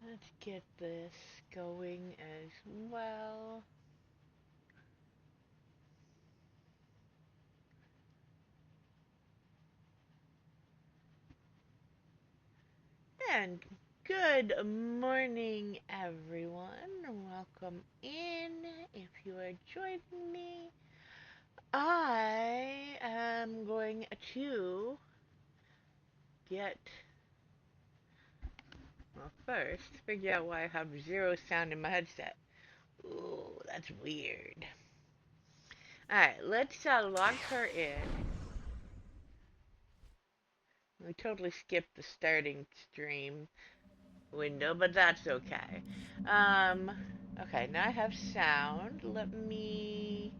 Let's get this going as well. And good morning, everyone. Welcome in. If you are joining me, I am going to get, well, first, figure out why I have zero sound in my headset. Ooh, that's weird. Alright, let's log her in. We totally skipped the starting stream window, but that's okay. Okay, now I have sound. Let me...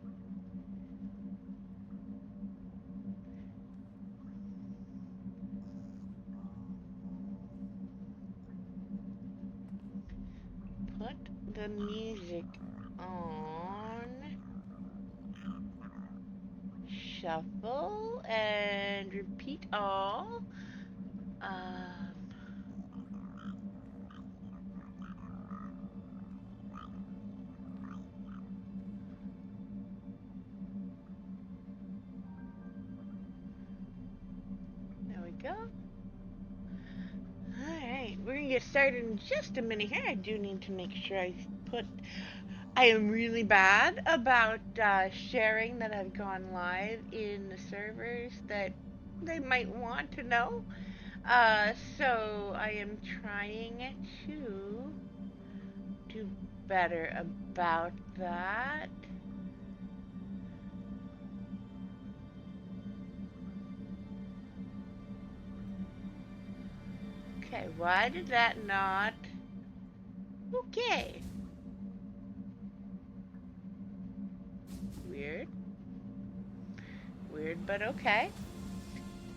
put the music on. Shuffle and repeat all. There we go. Alright, we're gonna get started in just a minute here. I do need to make sure I am really bad about sharing that I've gone live in the servers that they might want to know. So I am trying to do better about that. Okay, why did that not... Okay. Weird. Weird, but okay.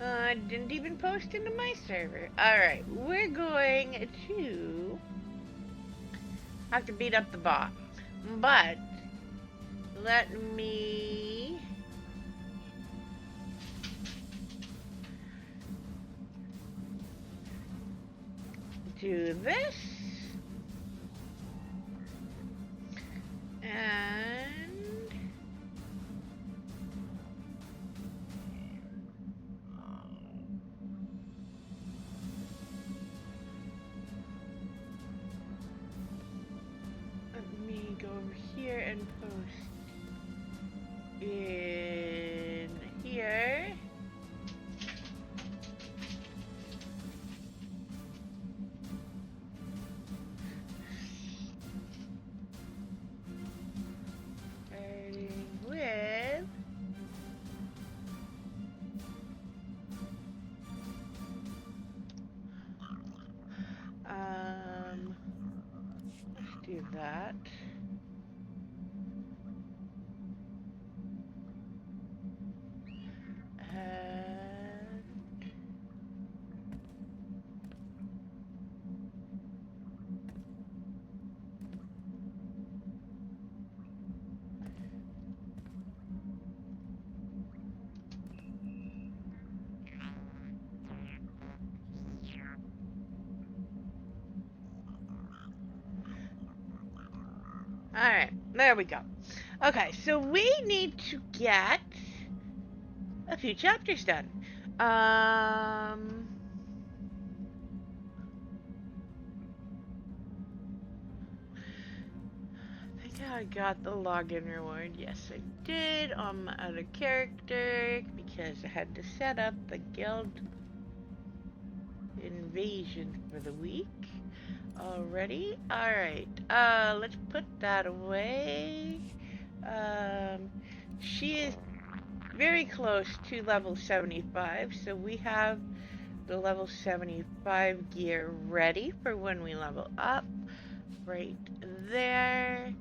I didn't even post into my server. Alright, we're going to have to beat up the bot. But, let me... do this. And... let me go over here and post in here. Starting with... let's do that. Alright, there we go. Okay, so we need to get a few chapters done. I think I got the login reward. Yes, I did on my other character because I had to set up the guild invasion for the week already. Alright, let's put that away. She is very close to level 75, so we have the level 75 gear ready for when we level up. Right there.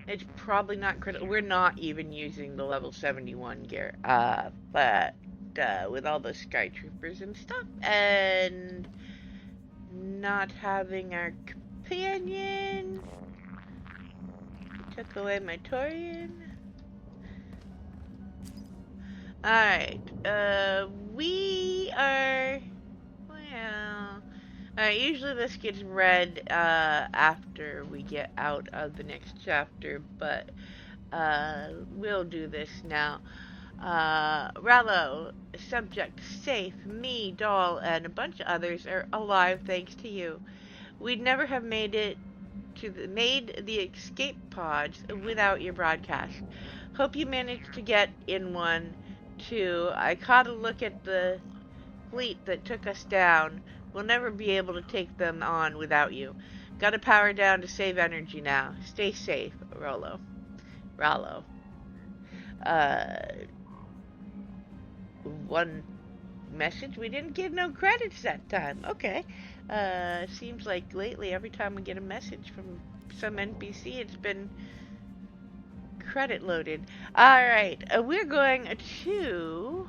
It's probably not critical. We're not even using the level 71 gear. But with all the Sky Troopers and stuff, and not having our companion, took away my Torian. Alright, we are, well, alright, usually this gets read, after we get out of the next chapter, but, we'll do this now. Rallo, subject, safe, me, doll, and a bunch of others are alive thanks to you. We'd never have made the escape pods without your broadcast. Hope you managed to get in one, too. I caught a look at the fleet that took us down. We'll never be able to take them on without you. Gotta power down to save energy now. Stay safe, Rallo. Uh, one message. We didn't get no credits that time. Okay. Seems like lately every time we get a message from some NPC, it's been credit loaded. Alright, we're going to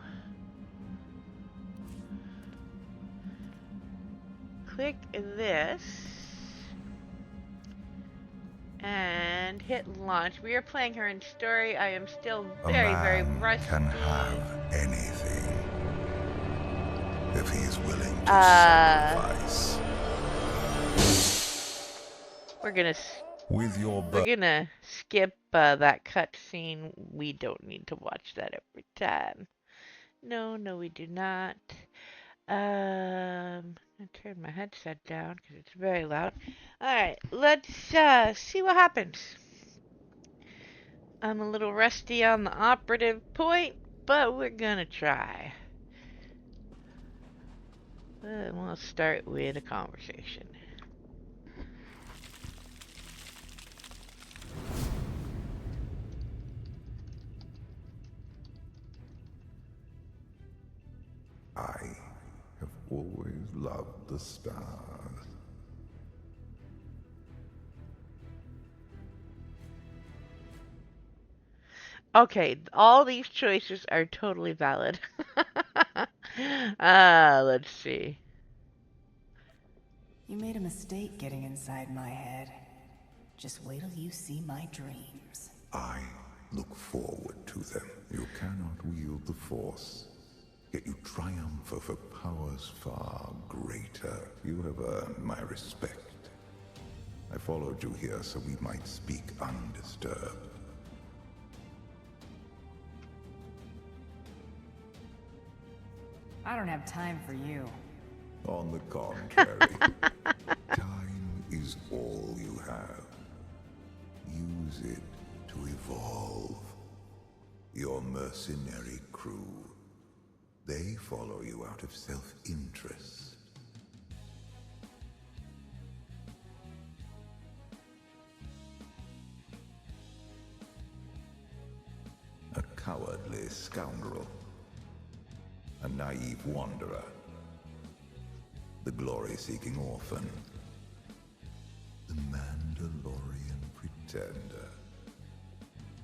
click this and hit launch. We are playing her in story. I am still very, very rusty. Can have anything if he's willing to sacrifice. We're gonna skip that cutscene. We don't need to watch that every time. No, we do not. I'm gonna turn my headset down because it's very loud. Alright, let's see what happens. I'm a little rusty on the operative point, but we're gonna try. We'll start with a conversation. I have always loved the stars. Okay, all these choices are totally valid. Let's see. You made a mistake getting inside my head. Just wait till you see my dreams. I look forward to them. You cannot wield the Force, yet you triumph over powers far greater. You have earned my respect. I followed you here so we might speak undisturbed. I don't have time for you. On the contrary, time is all you have. Use it to evolve. Your mercenary crew, they follow you out of self-interest. A cowardly scoundrel. A naive wanderer. The glory-seeking orphan. The Mandalorian pretender.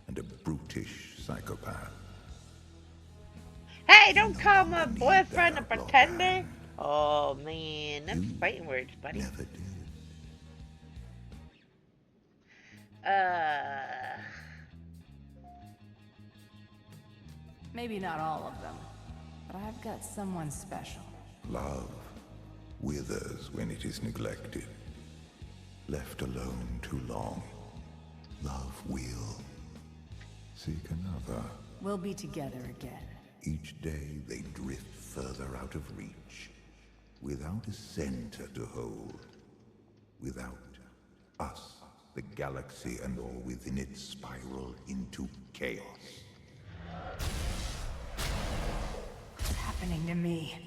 And a brutish psychopath. Hey, don't call my boyfriend a pretender! Oh man, that's fighting words, buddy. Never did. Maybe not all of them, but I've got someone special. Love withers when it is neglected. Left alone too long, love will seek another. We'll be together again. Each day they drift further out of reach, without a center to hold. Without us, the galaxy and all within it spiral into chaos. What's happening to me?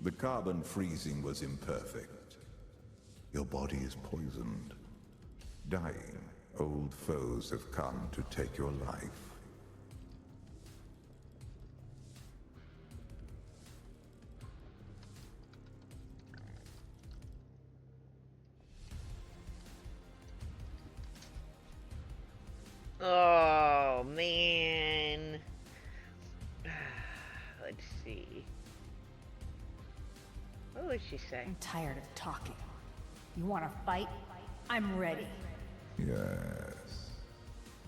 The carbon freezing was imperfect. Your body is poisoned. Dying, old foes have come to take your life. Oh man. Let's see. What would she say? I'm tired of talking. You want to fight? I'm ready. Yes.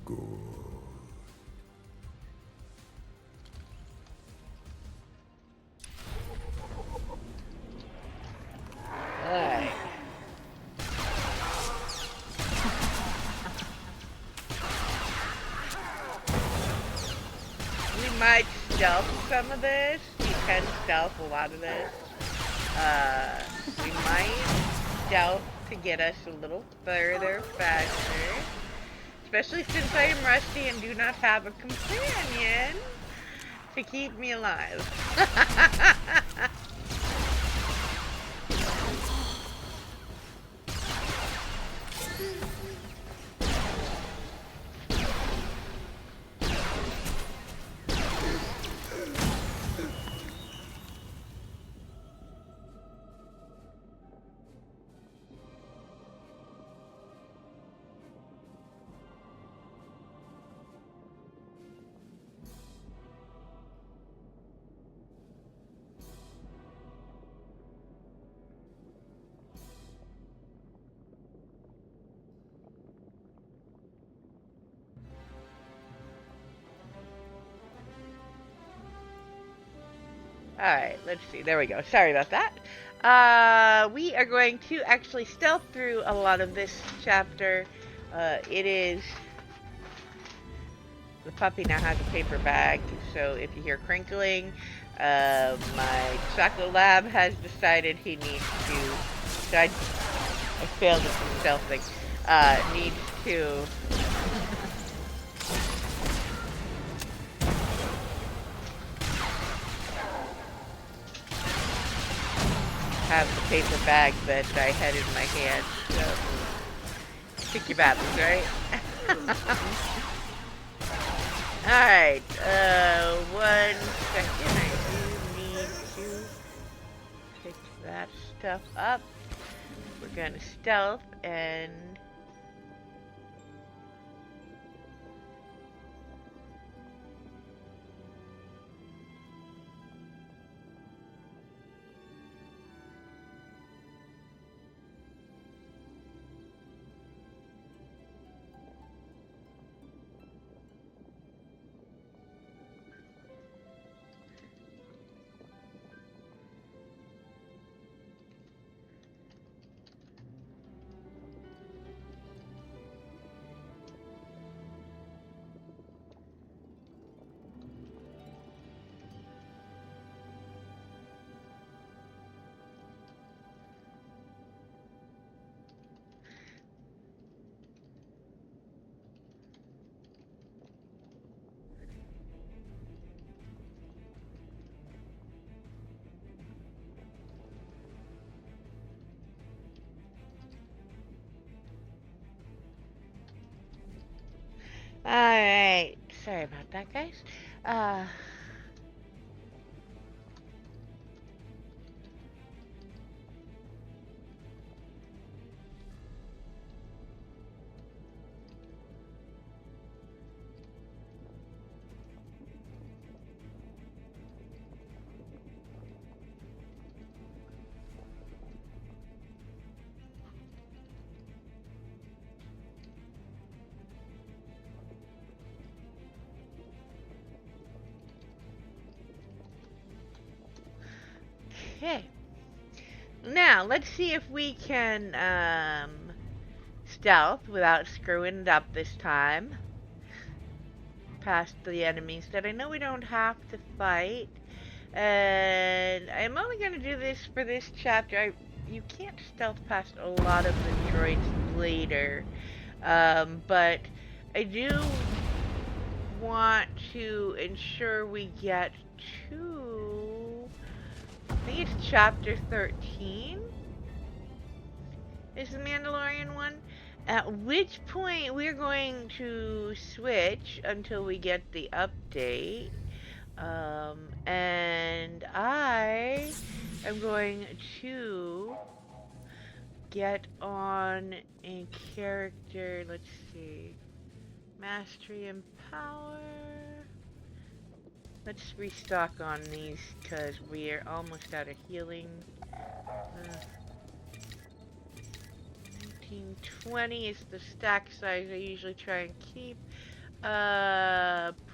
Good. might stealth some of this. We can stealth a lot of this. We might stealth to get us a little further faster. Especially since I am rusty and do not have a companion to keep me alive. Alright, let's see. There we go. Sorry about that. We are going to actually stealth through a lot of this chapter. It is... The puppy now has a paper bag, so if you hear crinkling, my Choco Lab has decided he needs to... So I failed at some stealth thing. Needs to... have the paper bag that I had in my hand, so pick your battles, right? Alright, 1 second, I do need to pick that stuff up. We're gonna stealth and... Alright, sorry about that, guys. Okay. Now, let's see if we can, stealth without screwing it up this time. Past the enemies that I know we don't have to fight. And I'm only going to do this for this chapter. You can't stealth past a lot of the droids later. But I do want to ensure we get to... I think it's chapter 13 is the Mandalorian one. At which point we're going to switch until we get the update. And I am going to get on a character, let's see, Mastery and Power. Let's restock on these because we are almost out of healing. 1920 is the stack size I usually try and keep.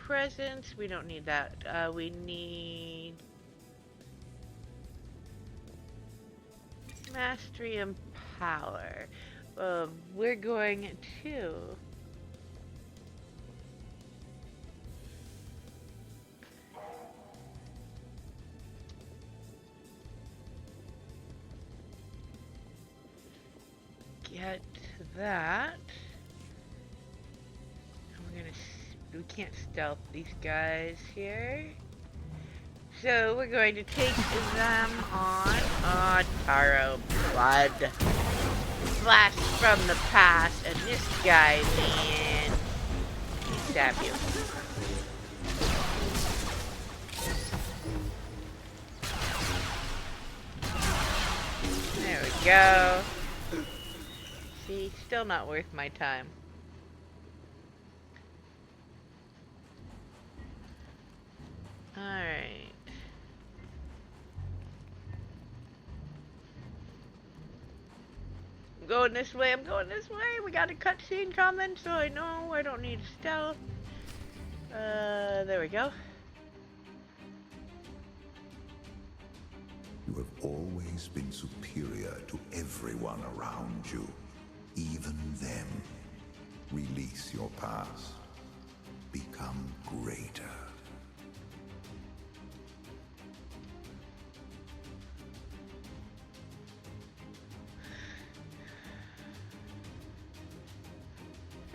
Presence, we don't need that. We need Mastery and Power. We're going to get that. We can't stealth these guys here. So we're going to take them on. Oh, Taro blood. Blast from the past, and this guy, man, stab you. There we go. See, still not worth my time. Alright. I'm going this way, I'm going this way. We got a cutscene coming, so I know I don't need stealth. There we go. You have always been superior to everyone around you, even them. Release your past. Become greater.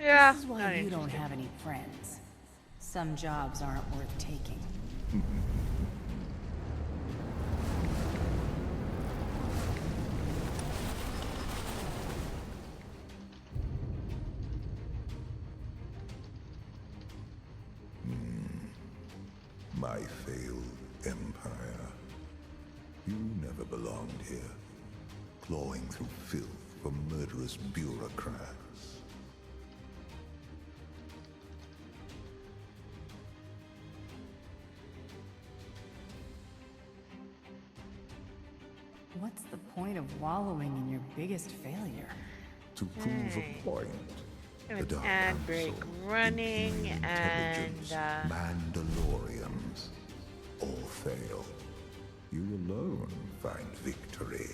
Yeah. This is why you don't have any friends. Some jobs aren't worth taking. My failed empire. You never belonged here, clawing through filth for murderous bureaucrats. What's the point of wallowing in your biggest failure? To prove a point. And The Dark ad break Council, running Imperial and Intelligence, Mandalorians, all fail. You alone find victory.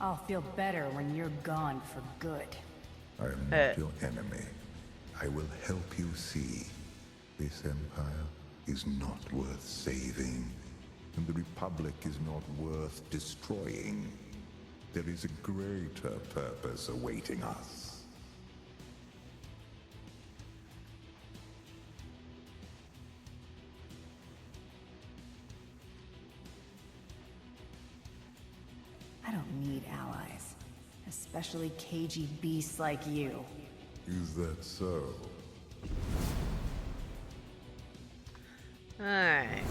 I'll feel better when you're gone for good. I am not your enemy. I will help you see. This empire is not worth saving, and the Republic is not worth destroying. There is a greater purpose awaiting us. I don't need allies, especially cagey beasts like you. Is that so? Alright.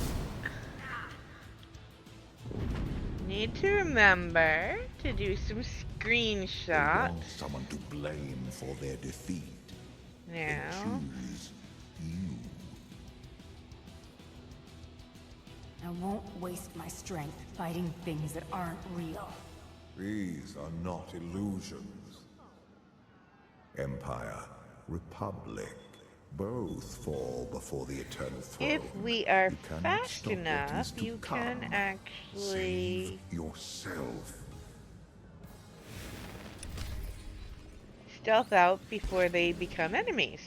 Need to remember to do some They screenshots. want someone to blame for their defeat. Now. Choose you. I won't waste my strength fighting things that aren't real. These are not illusions. Empire, Republic, both fall before the eternal throne. If we are You cannot fast stop what enough, is to you come. can actually Save yourself. stealth out before they become enemies.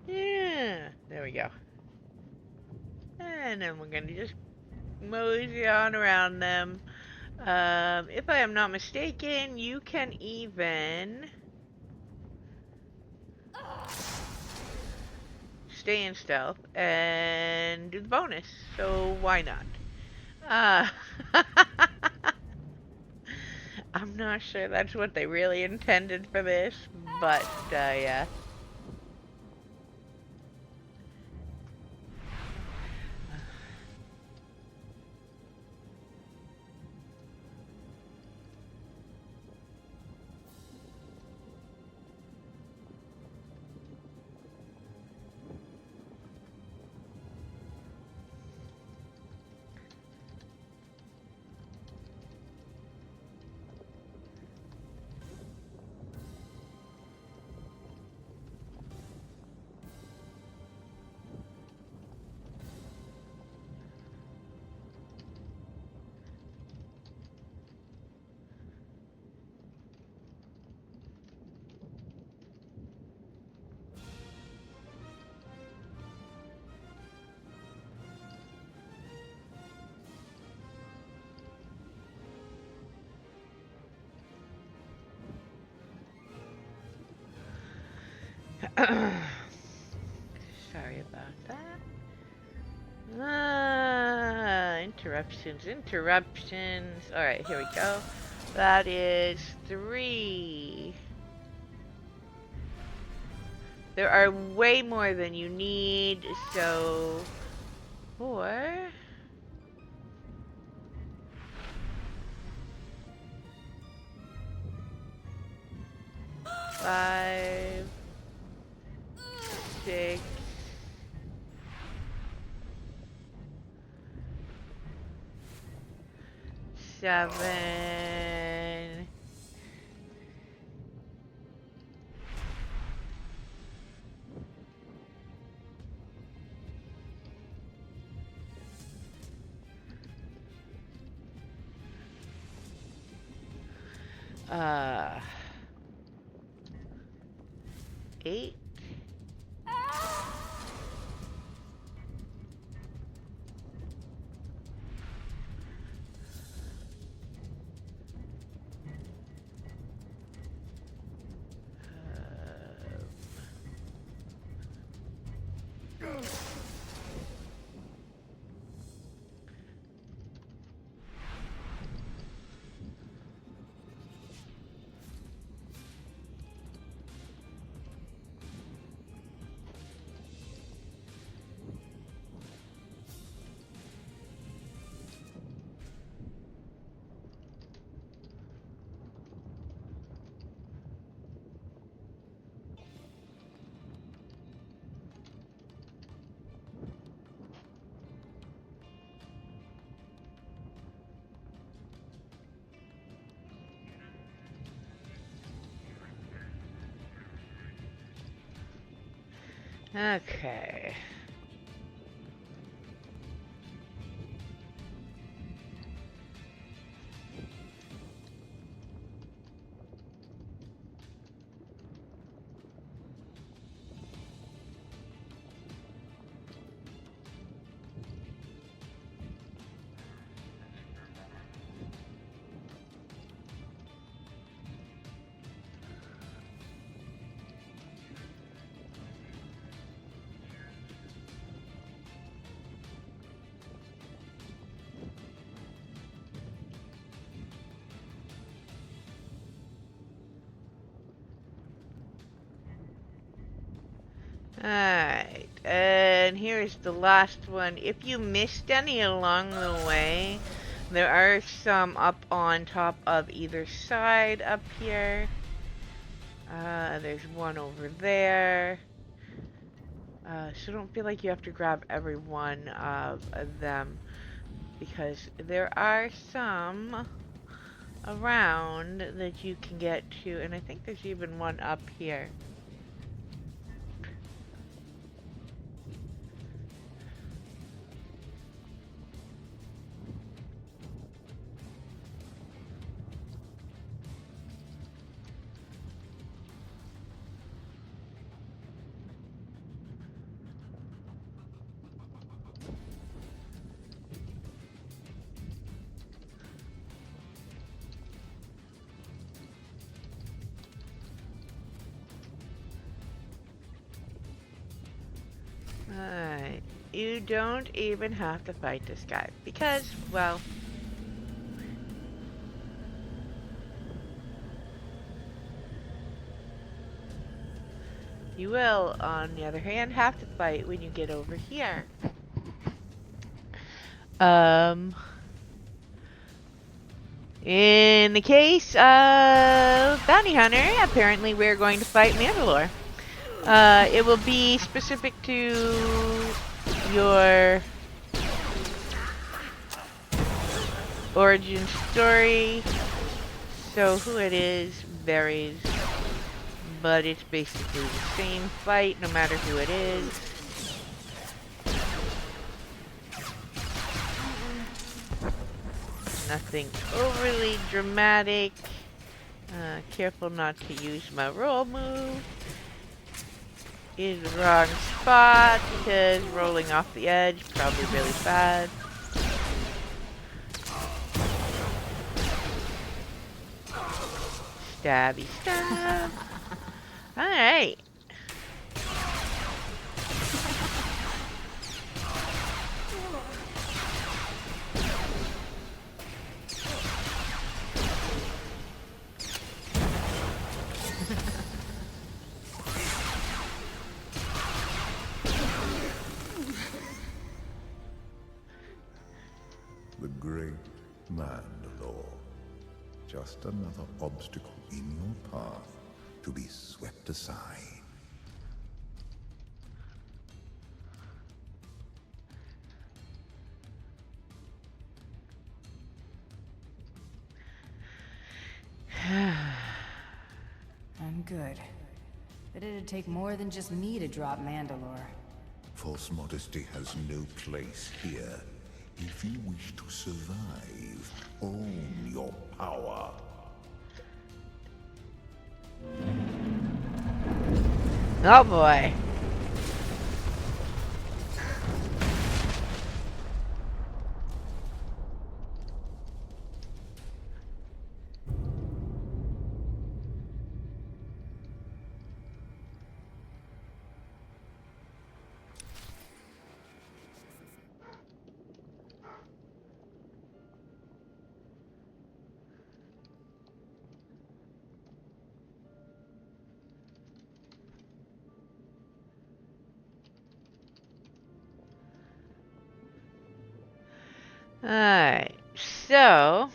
Yeah, there we go. And then we're gonna just mosey on around them. If I am not mistaken, you can even stay in stealth and do the bonus. So why not? I'm not sure that's what they really intended for this, but yeah. Sorry about that. Interruptions. Alright, here we go. That is 3. There are way more than you need, so 4. 5, 6, 7. Uh, 8. Okay. Alright, and here's the last one. If you missed any along the way, there are some up on top of either side up here. There's one over there. So don't feel like you have to grab every one of them, because there are some around that you can get to, and I think there's even one up here. Alright, you don't even have to fight this guy, because, well, you will, on the other hand, have to fight when you get over here. In the case of Bounty Hunter, apparently we're going to fight Mandalore. It will be specific to your origin story, so who it is varies, but it's basically the same fight no matter who it is. Nothing overly dramatic. Careful not to use my roll move. In the wrong spot because rolling off the edge probably really bad. Stabby stab. Alright. just another obstacle in your path to be swept aside. I'm good. But it'd take more than just me to drop Mandalore. False modesty has no place here. If you wish to survive, own your power. Oh boy. Alright, so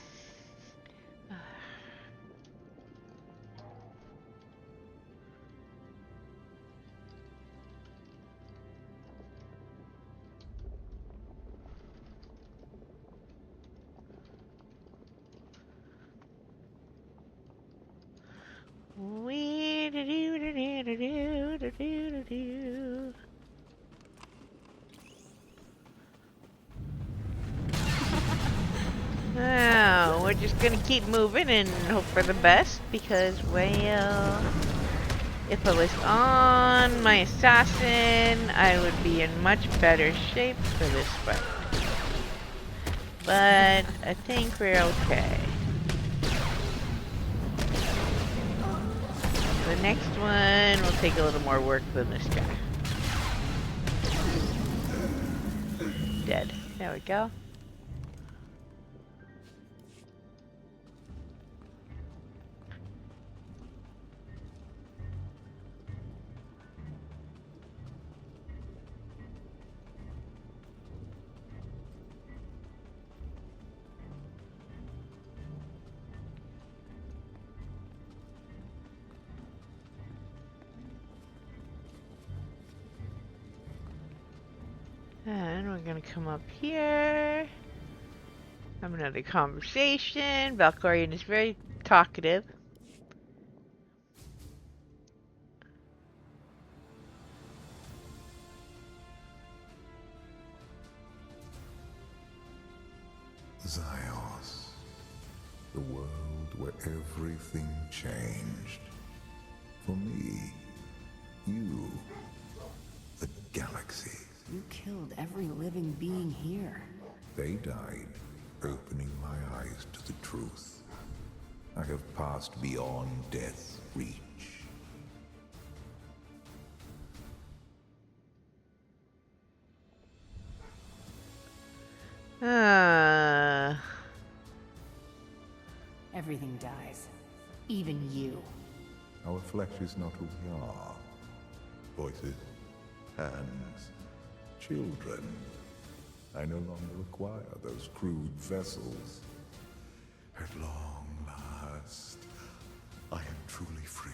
we do do do do do do do do. Oh, we're just gonna keep moving and hope for the best because, well, if I was on my assassin, I would be in much better shape for this fight. But I think we're okay. The next one will take a little more work than this guy. Dead. There we go. And we're gonna come up here. Have another conversation. Valkorian is very talkative. Zios, the world where everything changed. For me, you, the galaxy. You killed every living being here. They died, opening my eyes to the truth. I have passed beyond death's reach. Everything dies. Even you. Our flesh is not who we are. Voices, hands, children. I no longer require those crude vessels. At long last, I am truly free.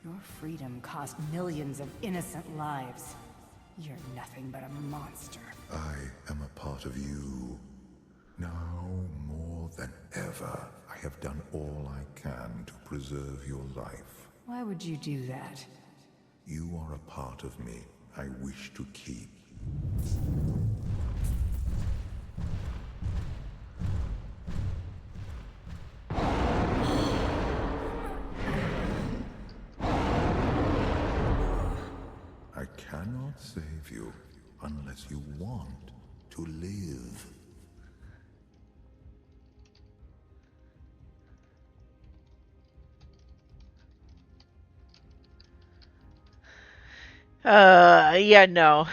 Your freedom cost millions of innocent lives. You're nothing but a monster. I am a part of you. Now more than ever, I have done all I can to preserve your life. Why would you do that? You are a part of me I wish to keep. I cannot save you unless you want to live. Yeah, no.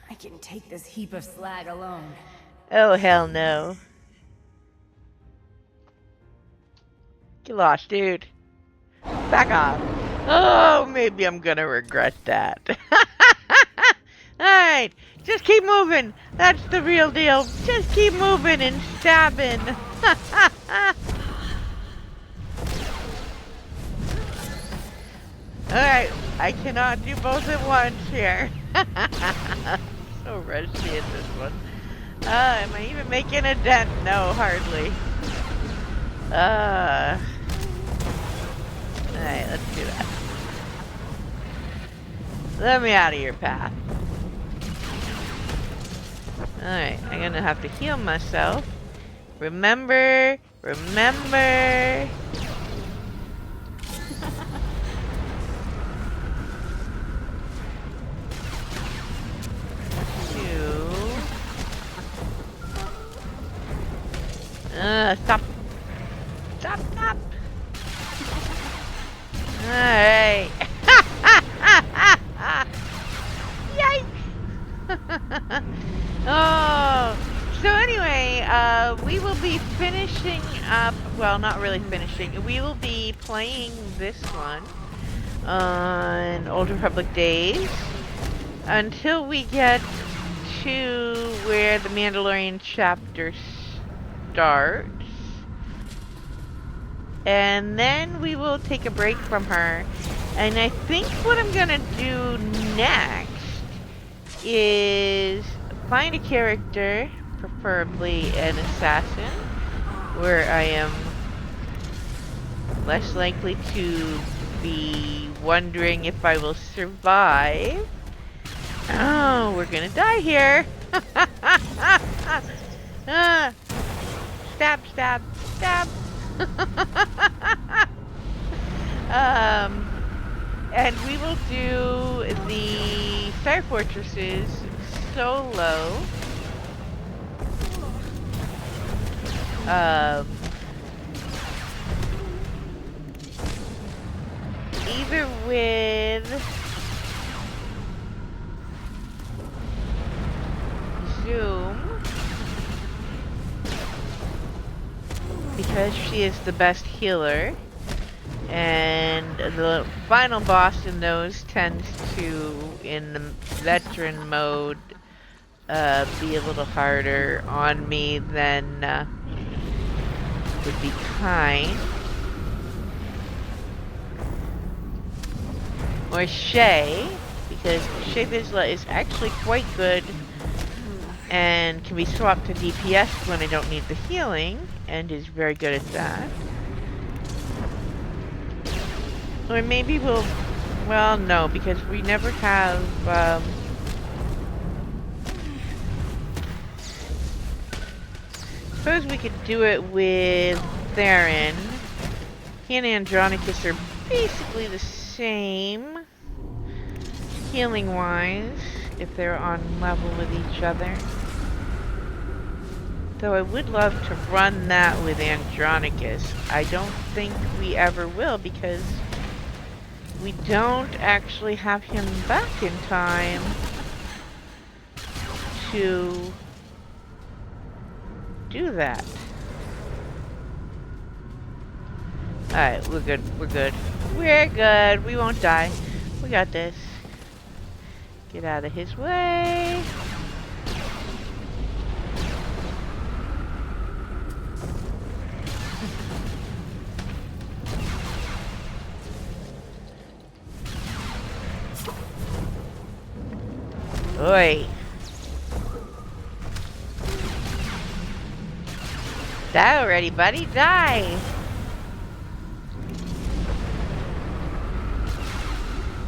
I can take this heap of slag alone. Oh, hell no. Get lost, dude. Back off. Oh, maybe I'm gonna regret that. Alright, just keep moving. That's the real deal. Just keep moving and stabbing. Alright, I cannot do both at once here. So rusty at this one. Am I even making a dent? No, hardly. Alright, let's do that. Let me out of your path. Alright, I'm gonna have to heal myself. Remember. Stop. Stop. Alright. Yikes! Oh, so anyway, we will be finishing up, well, not really finishing, we will be playing this one on Old Republic days until we get to where the Mandalorian chapter starts. And then we will take a break from her. And I think what I'm gonna do next is find a character, preferably an assassin, where I am less likely to be wondering if I will survive. Oh, we're gonna die here. Stab. And we will do the Star Fortresses solo. Either with Zoom, because she is the best healer, and the final boss in those tends to, in the veteran mode, be a little harder on me than would be kind. Or Shay, because Shay Vizsla is actually quite good and can be swapped to DPS when I don't need the healing, and is very good at that. Or maybe we'll... well, no, because we never have... suppose we could do it with Theron. He and Andronicus are basically the same, healing-wise, if they're on level with each other. Though I would love to run that with Andronicus. I don't think we ever will, because we don't actually have him back in time to do that. Alright, we're good. We won't die. We got this. Get out of his way. Oi. Die already, buddy. Die.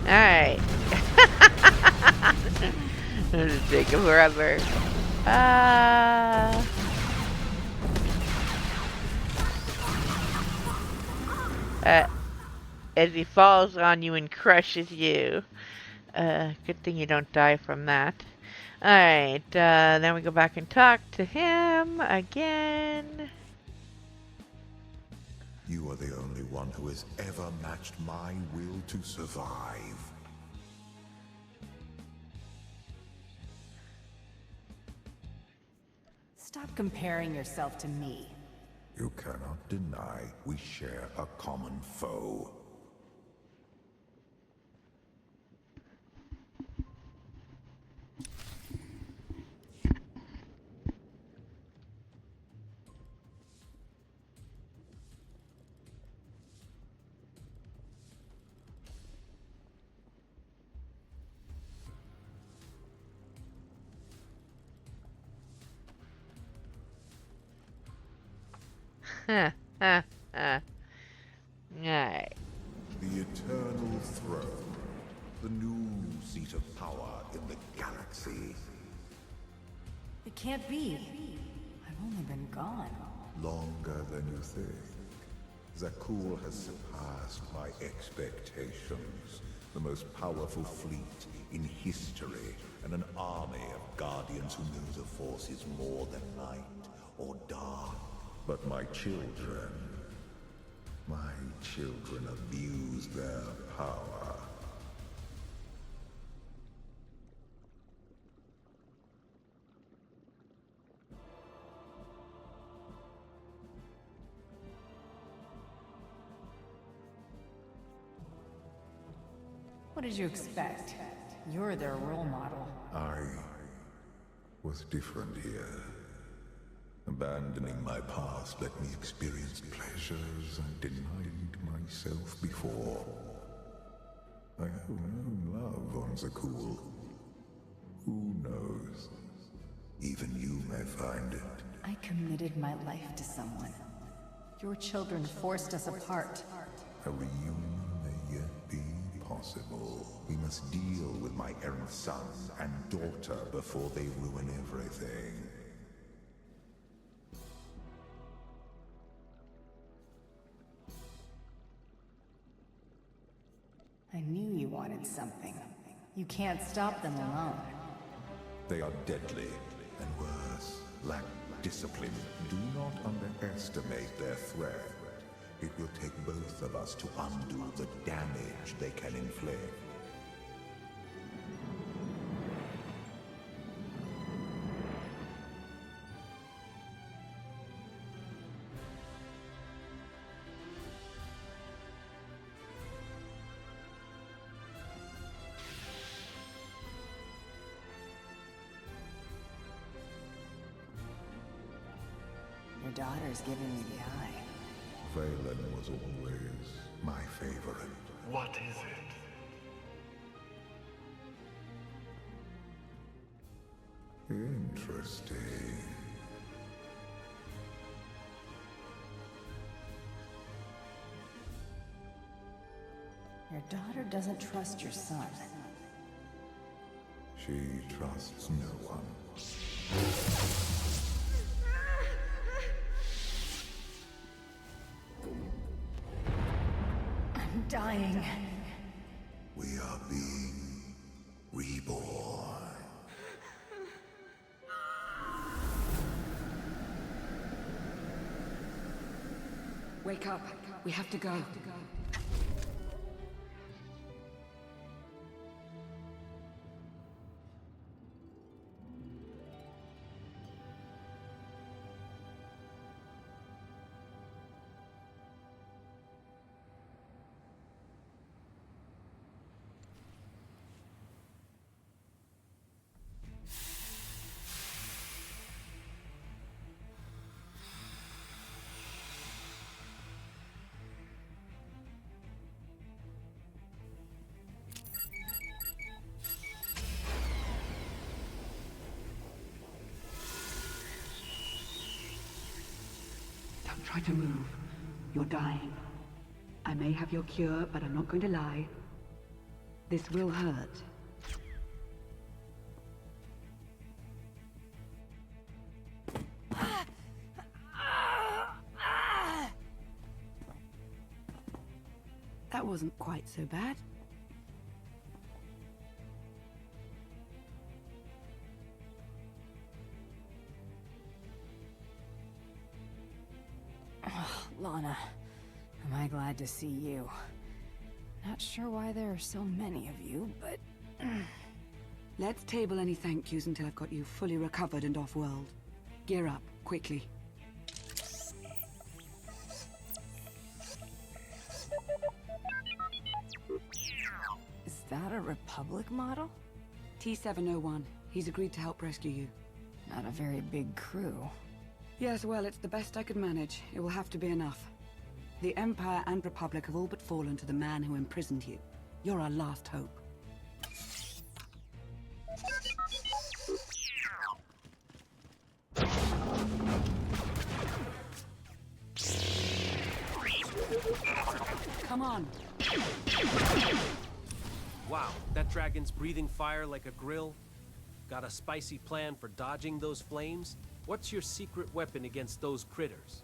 Alright. This is taking forever. As he falls on you and crushes you. Good thing you don't die from that. Alright, then we go back and talk to him again. You are the only one who has ever matched my will to survive. Stop comparing yourself to me. You cannot deny we share a common foe. Huh, huh, huh. Alright. The eternal throne. The new seat of power in the galaxy. It can't be. I've only been gone. Longer than you think. Zakul has surpassed my expectations. The most powerful fleet in history, and an army of guardians who know the Force is more than light or dark. But my children abuse their power. What did you expect? You're their role model. I was different here. Abandoning my past let me experience pleasures I denied myself before. I have known love on Zakul. Who knows? Even you may find it. I committed my life to someone. Your children forced us apart. A reunion may yet be possible. We must deal with my errant son and daughter before they ruin everything. I knew you wanted something. You can't stop them alone. They are deadly, and worse, lack discipline. Do not underestimate their threat. It will take both of us to undo the damage they can inflict. Your daughter's giving me the eye. Valen was always my favorite. What is it? Interesting. Your daughter doesn't trust your son. She trusts no one. I'm dying. We are being reborn. Wake up. We have to go. Don't try to move. You're dying. I may have your cure, but I'm not going to lie. This will hurt. That wasn't quite so bad. Lana, am I glad to see you. Not sure why there are so many of you, but... Let's table any thank yous until I've got you fully recovered and off-world. Gear up, quickly. Is that a Republic model? T-701. He's agreed to help rescue you. Not a very big crew. Yes, well, it's the best I could manage. It will have to be enough. The Empire and Republic have all but fallen to the man who imprisoned you. You're our last hope. Come on. Wow, that dragon's breathing fire like a grill. Got a spicy plan for dodging those flames? What's your secret weapon against those critters?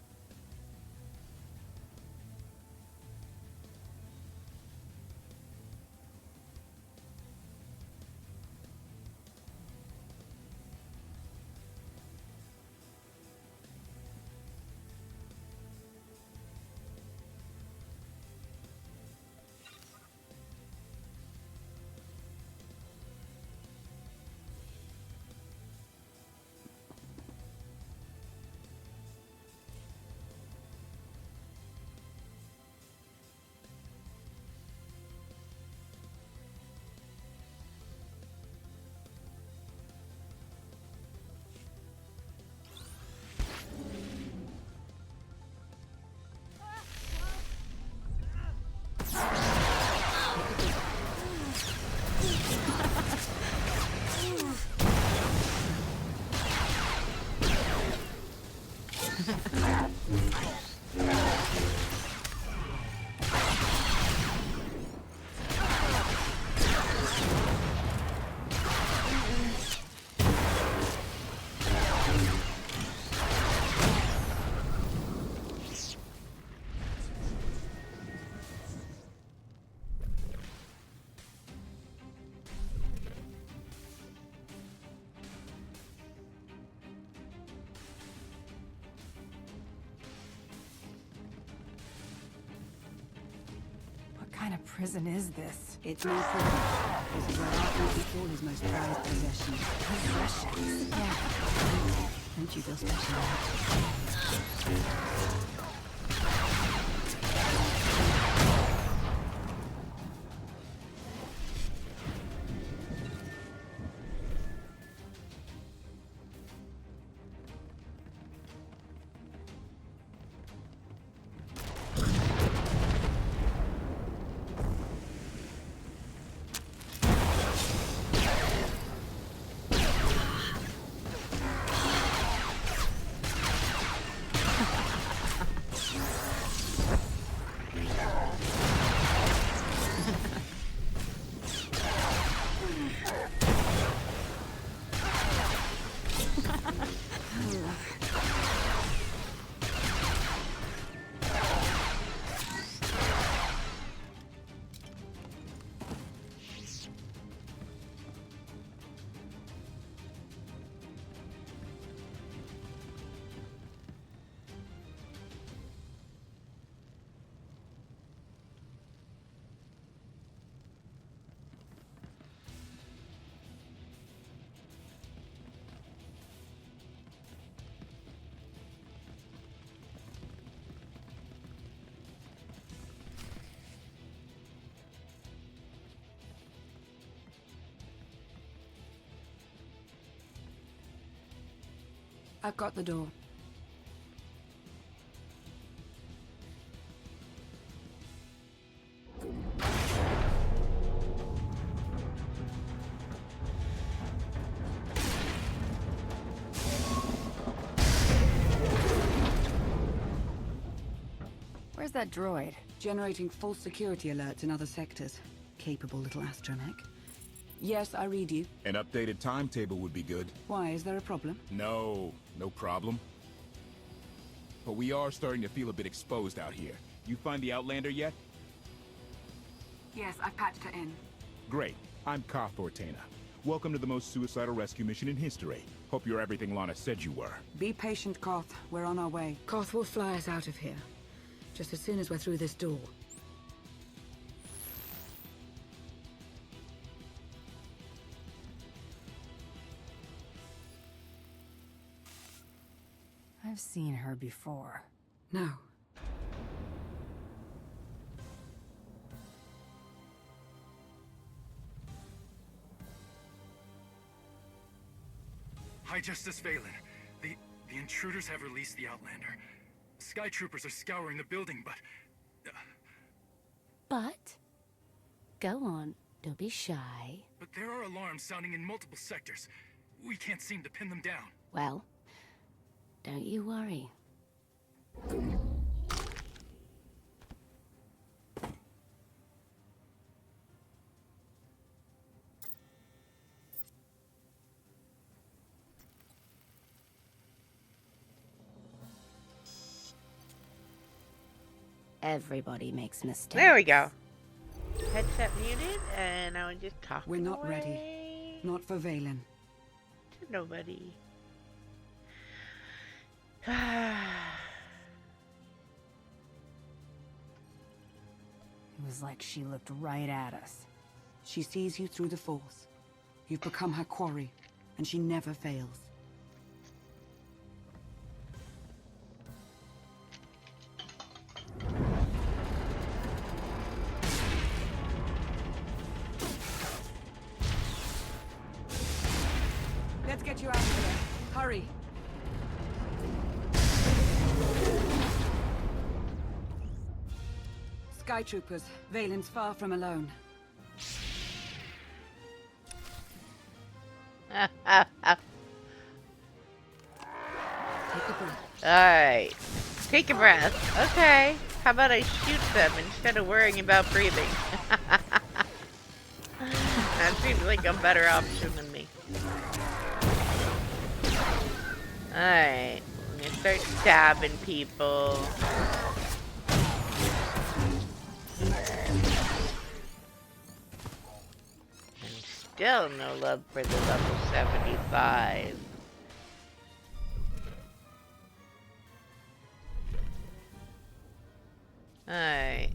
What kind of prison is this? It's no prison. This is where our people his most prized possession. Possessions? Yeah. Don't you feel special? I've got the door. Where's that droid? Generating false security alerts in other sectors. Capable little astromech. Yes, I read you. An updated timetable would be good. Why, is there a problem? No problem. But we are starting to feel a bit exposed out here. You find the Outlander yet? Yes, I've patched her in. Great. I'm KOTFE. Welcome to the most suicidal rescue mission in history. Hope you're everything Lana said you were. Be patient, Koth. We're on our way. Koth will fly us out of here. Just as soon as we're through this door. I've seen her before. No. Hi, Justice Valen. The intruders have released the Outlander. Sky troopers are scouring the building, but... But? Go on. Don't be shy. But there are alarms sounding in multiple sectors. We can't seem to pin them down. Well, don't you worry. Everybody makes mistakes. There we go. Headset muted, and I would just talk. We're not ready. Not for Valen. To nobody. It was like she looked right at us. She sees you through the Force. You've become her quarry, and she never fails. Let's get you out of here. Hurry. Sky Troopers, Valen's far from alone. Take a breath. Alright. Take a breath. Okay. How about I shoot them instead of worrying about breathing? That seems like a better option than me. Alright. I'm gonna start stabbing people. And still no love for the level 75. Alright.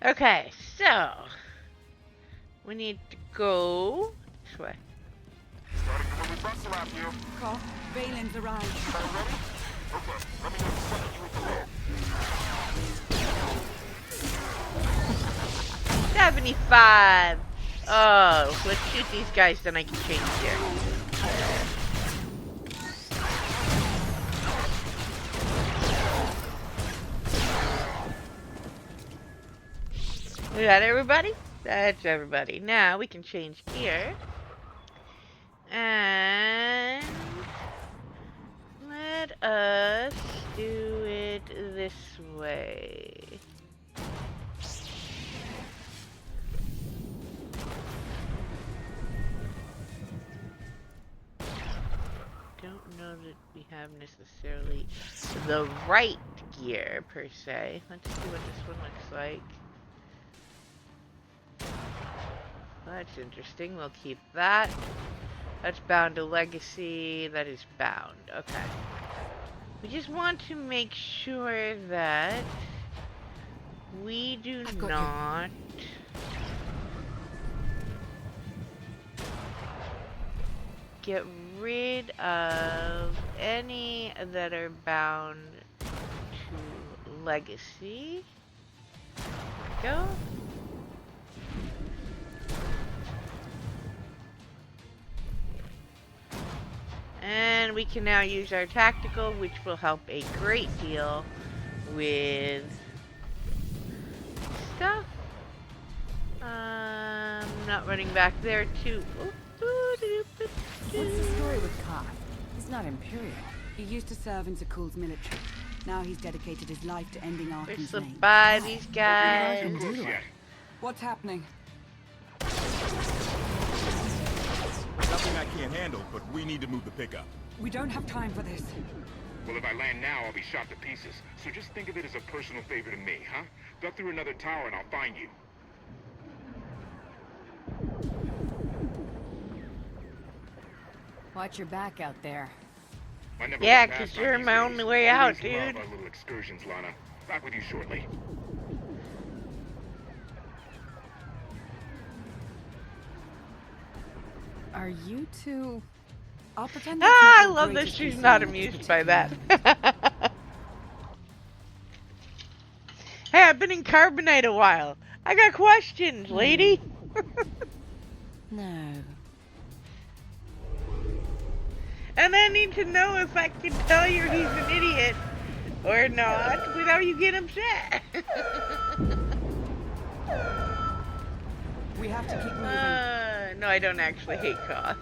Okay, so we need to go this way. Starting to move the bus around here. Koth, Valen's arrived. Are you ready? Okay, let me know the second you hit the road. 75. Oh, let's shoot these guys, then I can change here. Is that everybody? That's everybody. Now we can change gear. And let us do it this way. Don't know that we have necessarily the right gear per se. Let's see what this one looks like. That's interesting. We'll keep that. That's bound to legacy. That is bound. Okay. We just want to make sure that we do not get rid of any that are bound to legacy. There we go. And we can now use our tactical, which will help a great deal with stuff. Not running back there too. What's the story with Koth? He's not Imperial. He used to serve in Zakul's military. Now he's dedicated his life to ending We're Arkan's slipped reign. by these guys. What's happening? Nothing I can't handle, but we need to move the pickup. We don't have time for this. Well, if I land now, I'll be shot to pieces. So just think of it as a personal favor to me, huh? Duck through another tower and I'll find you. Watch your back out there. Yeah, because you're my only way out, dude. Love our little excursions, Lana. Back with you shortly. Are you two... I'll pretend I love that she's not amused by that. Hey, I've been in Carbonite a while. I got questions, lady. No. And I need to know if I can tell you he's an idiot or not without you getting upset. We have to keep moving. No, I don't actually hate Koth.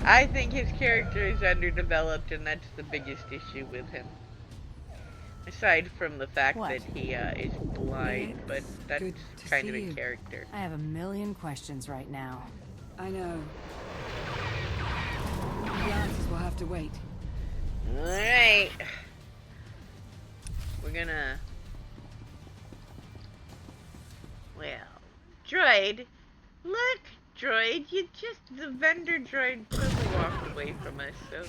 I think his character is underdeveloped, and that's the biggest issue with him. Aside from the fact What? that he is blind, but that's Good to kind of see in you. character. I have a million questions right now. I know. The answers will have to wait. Alright. We're gonna... Well, droid. Look, droid, the vendor droid totally walked away from us, so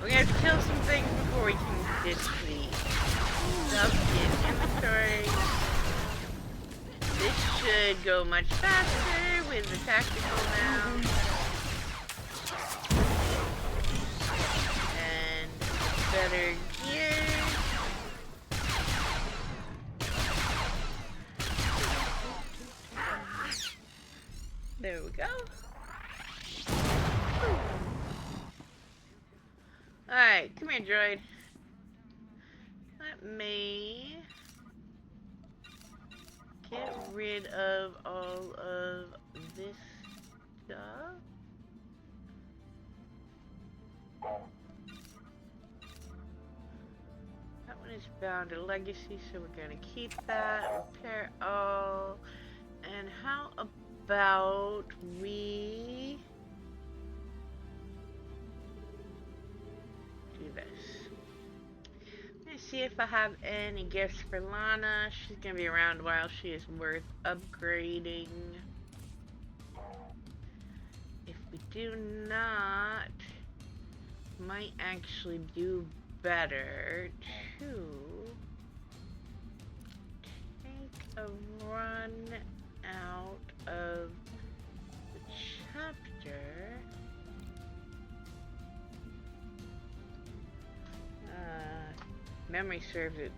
we're gonna have to kill some things before we can ditch the stuff in inventory. This should go much faster with the tactical now. And better gear. There we go. Alright, come here, droid. Let me get rid of all of this stuff. That one is bound to legacy, so we're gonna keep that. Repair all. And how about we do this? I'm gonna see if I have any gifts for Lana. She's gonna be around a while. She is worth upgrading. If we do not, might actually do better to take a run out of the chapter. Memory serves it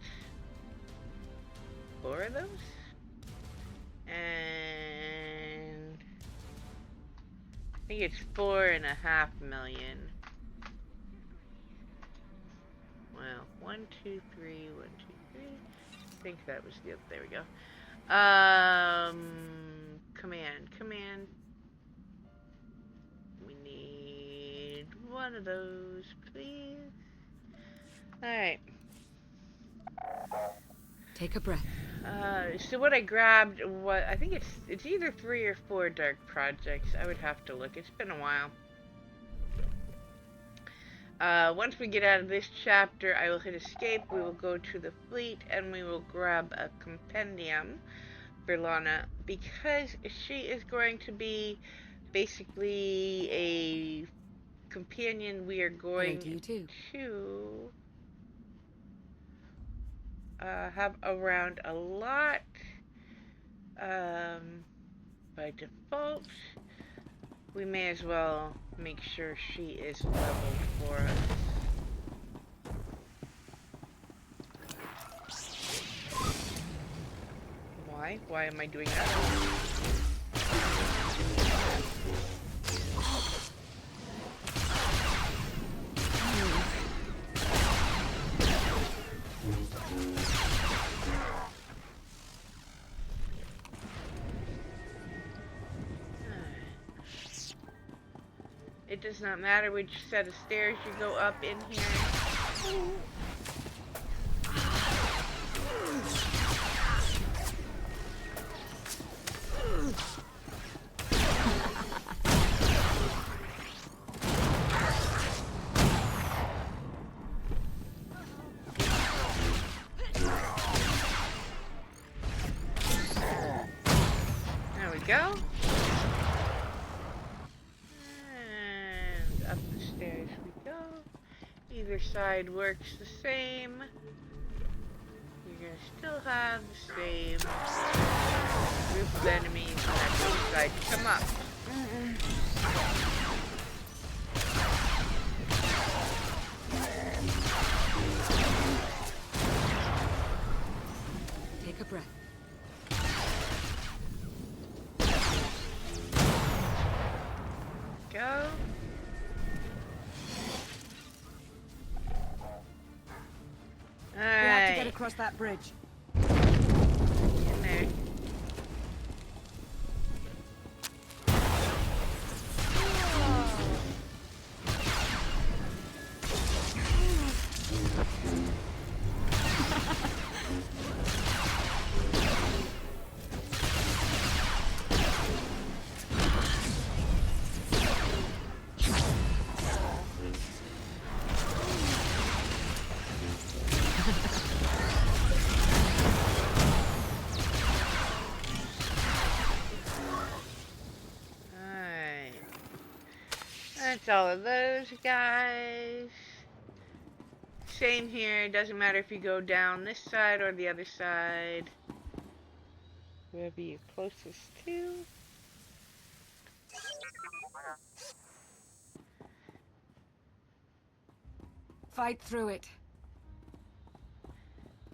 4 of those, and I think it's 4.5 million. Well, 1, 2, 3, 1, 2, 3. I think that was the. There we go. Command. We need 1 of those, please. Alright. Take a breath. So what I grabbed was, I think it's either 3 or 4 dark projects. I would have to look. It's been a while. Once we get out of this chapter, I will hit escape. We will go to the fleet and we will grab a compendium for Lana, because she is going to be basically a companion. We are going to have around a lot by default. We may as well make sure she is leveled for us. Why am I doing that? It does not matter which set of stairs you go up in here. There we go. And up the stairs we go. Either side works the same. You're gonna still have the same group of enemies that decide to come up. Take a breath. Go. We have to get across that bridge. In there. That's all of those guys. Same here. Doesn't matter if you go down this side or the other side. Wherever you're closest to. Fight through it.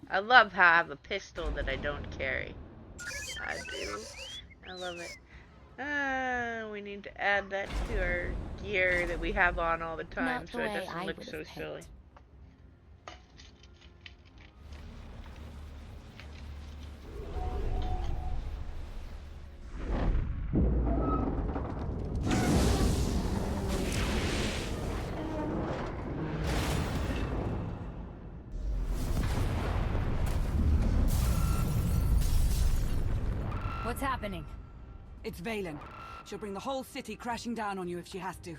I love how I have a pistol that I don't carry. I do. I love it. We need to add that to our gear that we have on all the time, Not so the it way doesn't I look would so have silly. picked. What's happening? It's Valen. She'll bring the whole city crashing down on you if she has to.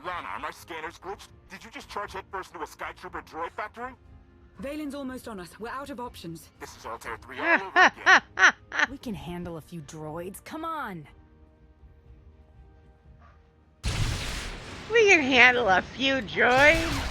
Lana, are my scanners glitched? Did you just charge headfirst into a Sky Trooper droid factory? Valen's almost on us. We're out of options. This is Altair 3 all over again. We can handle a few droids. Come on. We can handle a few droids.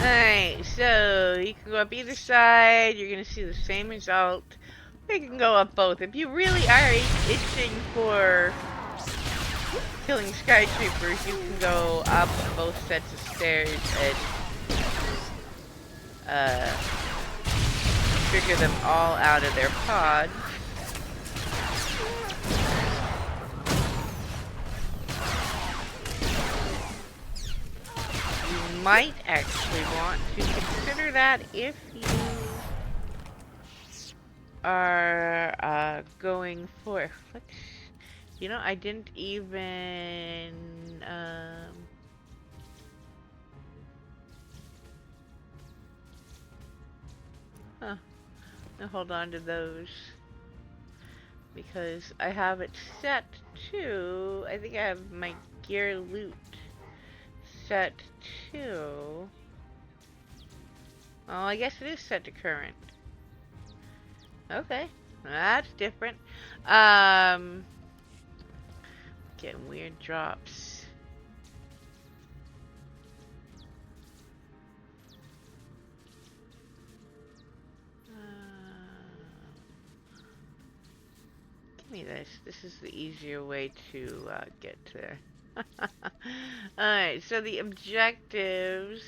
Alright, so you can go up either side, you're gonna see the same result. We can go up both. If you really are itching for killing Sky Troopers, you can go up both sets of stairs and trigger them all out of their pods. You might actually want to consider that if you are going for... You know, I didn't even... I'll hold on to those. Because I have it set to... I think I have my gear loot set to... Oh, I guess it is set to current. Okay, that's different. Getting weird drops. Give me this. This is the easier way to get there. Alright, so the objectives...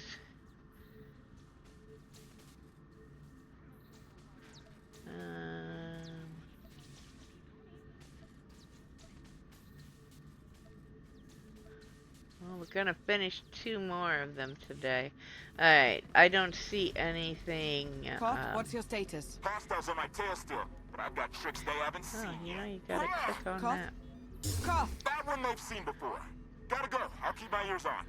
well, we're gonna finish 2 more of them today. Alright, I don't see anything... KOTFE, what's your status? Hostiles on my tail still, but I've got tricks they haven't seen you know, yet. you gotta click on KOTFE? that. KOTFE! That one they've seen before. Gotta go. I'll keep my ears on.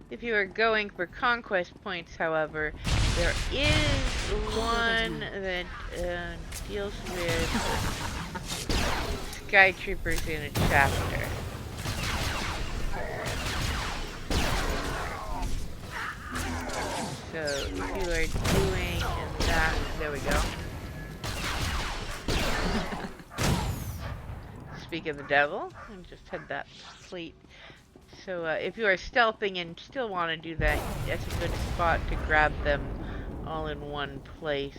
If you are going for conquest points, however, there is one that deals with Sky Troopers in a chapter. So if you are doing that, there we go. Speak of the devil, I just had that complete. So if you are stealthing and still want to do that, that's a good spot to grab them all in one place.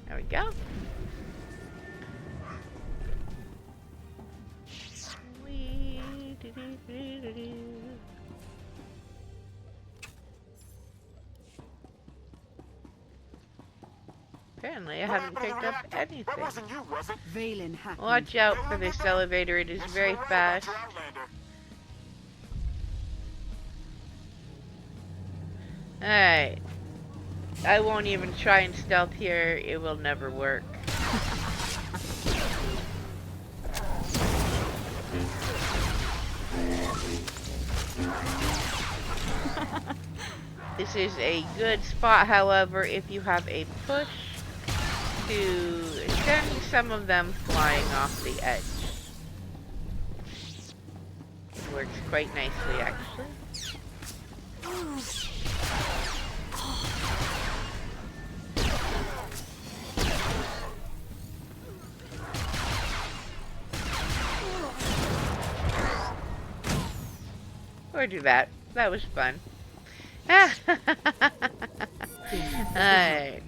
There we go. Apparently I haven't picked up anything. That wasn't you, was it? Valen happened. Watch out for this elevator, it is very fast. Alright. I won't even try and stealth here, it will never work. This is a good spot, however, if you have a push to send some of them flying off the edge. It works quite nicely, actually. Or do that. That was fun. Alright.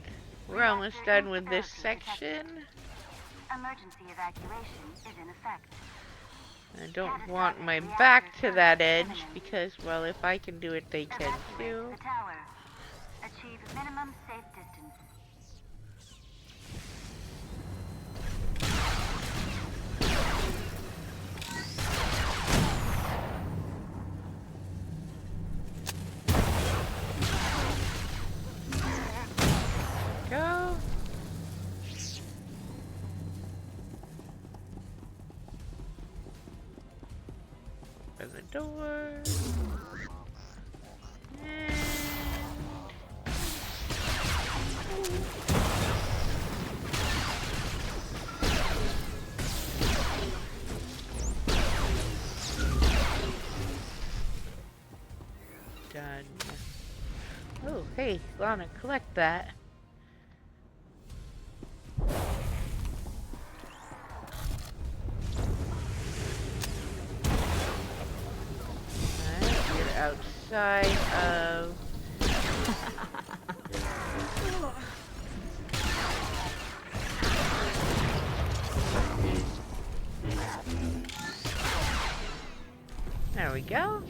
We're almost done with this section. Emergency evacuation is in effect. I don't want my back to that edge because, well, if I can do it, they can too. The tower. Achieve minimum safe distance. Go. Open the door. Done. Oh, hey, Lana, collect that. You're outside of... There we go.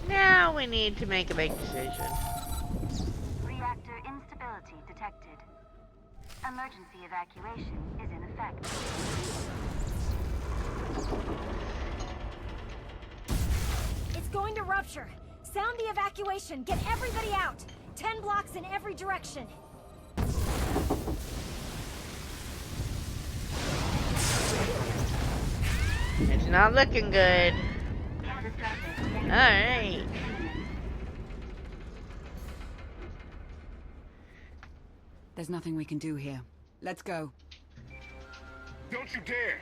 Now we need to make a big decision. Reactor instability detected. Emergency evacuation is in effect. It's going to rupture. Sound the evacuation. Get everybody out. 10 blocks in every direction. It's not looking good. Alright. There's nothing we can do here. Let's go. Don't you dare!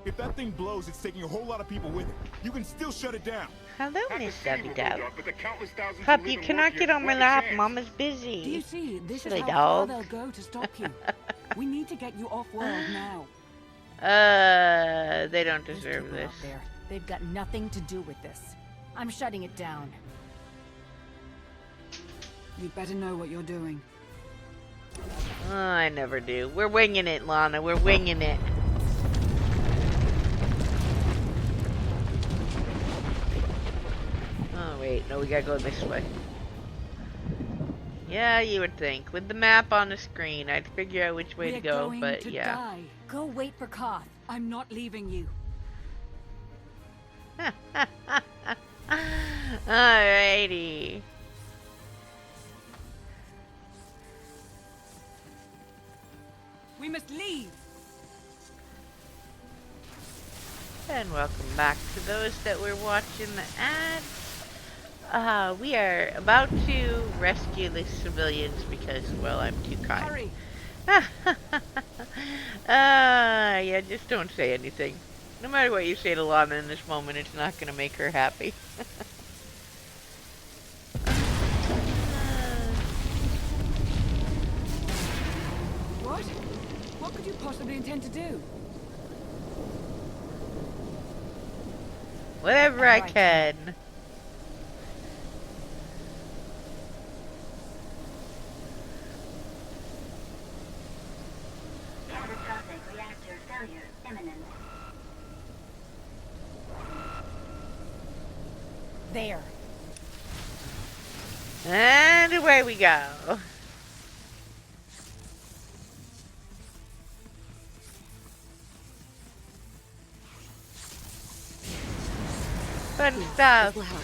If that thing blows, it's taking a whole lot of people with it. You can still shut it down. Hello, Miss Dub. But the countless thousands Pup, who you live and cannot work get here on my won't lap. chance. Mama's busy. Do you see? This Silly is how far dog. they'll go to stop you. We need to get you off-world now. They don't deserve People this. out there, they've got nothing to do with this. I'm shutting it down. You'd better know what you're doing. Oh, I never do. We're winging it, Lana. We're winging it. Oh, wait. No, we gotta go this way. Yeah, you would think. With the map on the screen, I'd figure out which way to We're go, going but to yeah. die. Go wait for KOTFE. I'm not leaving you. Alrighty. We must leave. And welcome back to those that were watching the ads. We are about to rescue the civilians because, well, I'm too kind. Hurry. Yeah, just don't say anything. No matter what you say to Lana in this moment, it's not going to make her happy. What? What could you possibly intend to do? Whatever I can. Catastrophic reactor failure imminent. There. And away we go. Fun stuff. Will help.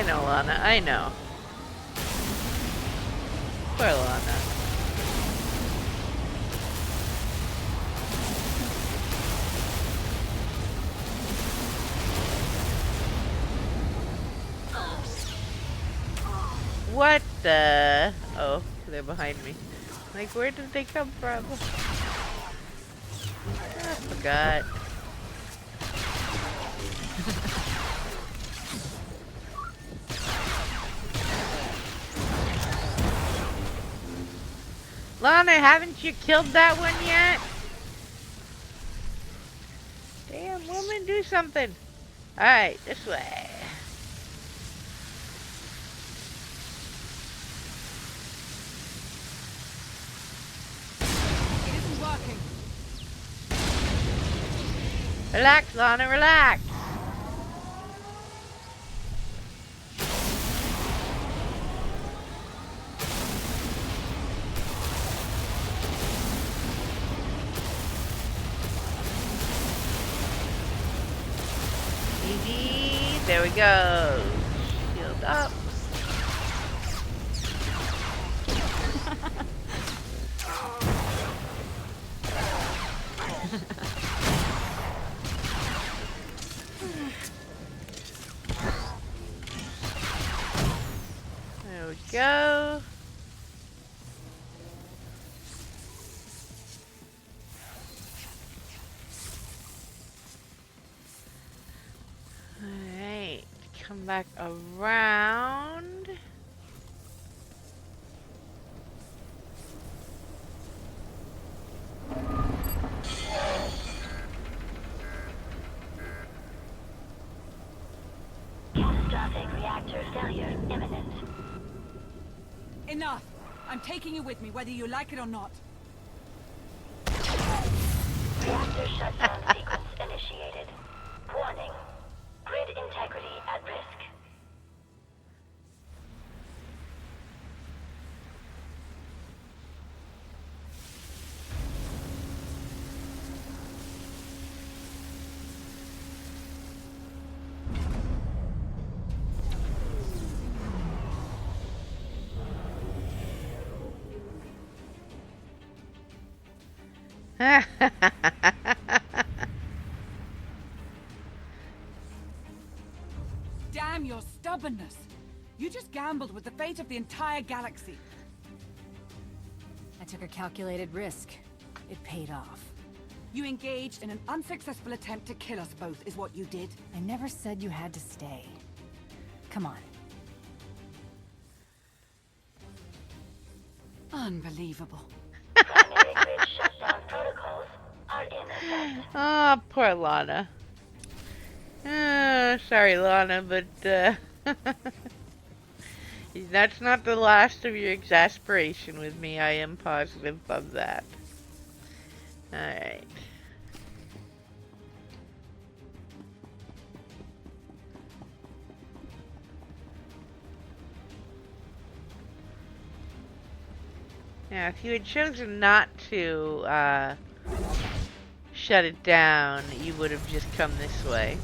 know, Lana. I know. Poor Lana. What the? Oh, they're behind me. Like, where did they come from? I forgot. Lana, haven't you killed that one yet? Damn, woman, do something. Alright, this way. It isn't working. Relax, Lana, relax. Easy. There we go. Shield up. There we go. Alright, come back around. Catastrophic reactor failure imminent. Enough! I'm taking you with me, whether you like it or not. Reactor shutdown sequence initiated. Warning. Grid integrity at risk. Damn your stubbornness! You just gambled with the fate of the entire galaxy. I took a calculated risk. It paid off. You engaged in an unsuccessful attempt to kill us both, is what you did. I never said you had to stay. Come on. Unbelievable. Primary grid shutdown protocols are in effect. Oh, poor Lana. Sorry, Lana, but that's not the last of your exasperation with me. I am positive of that. Alright. Now, if you had chosen not to shut it down, you would have just come this way.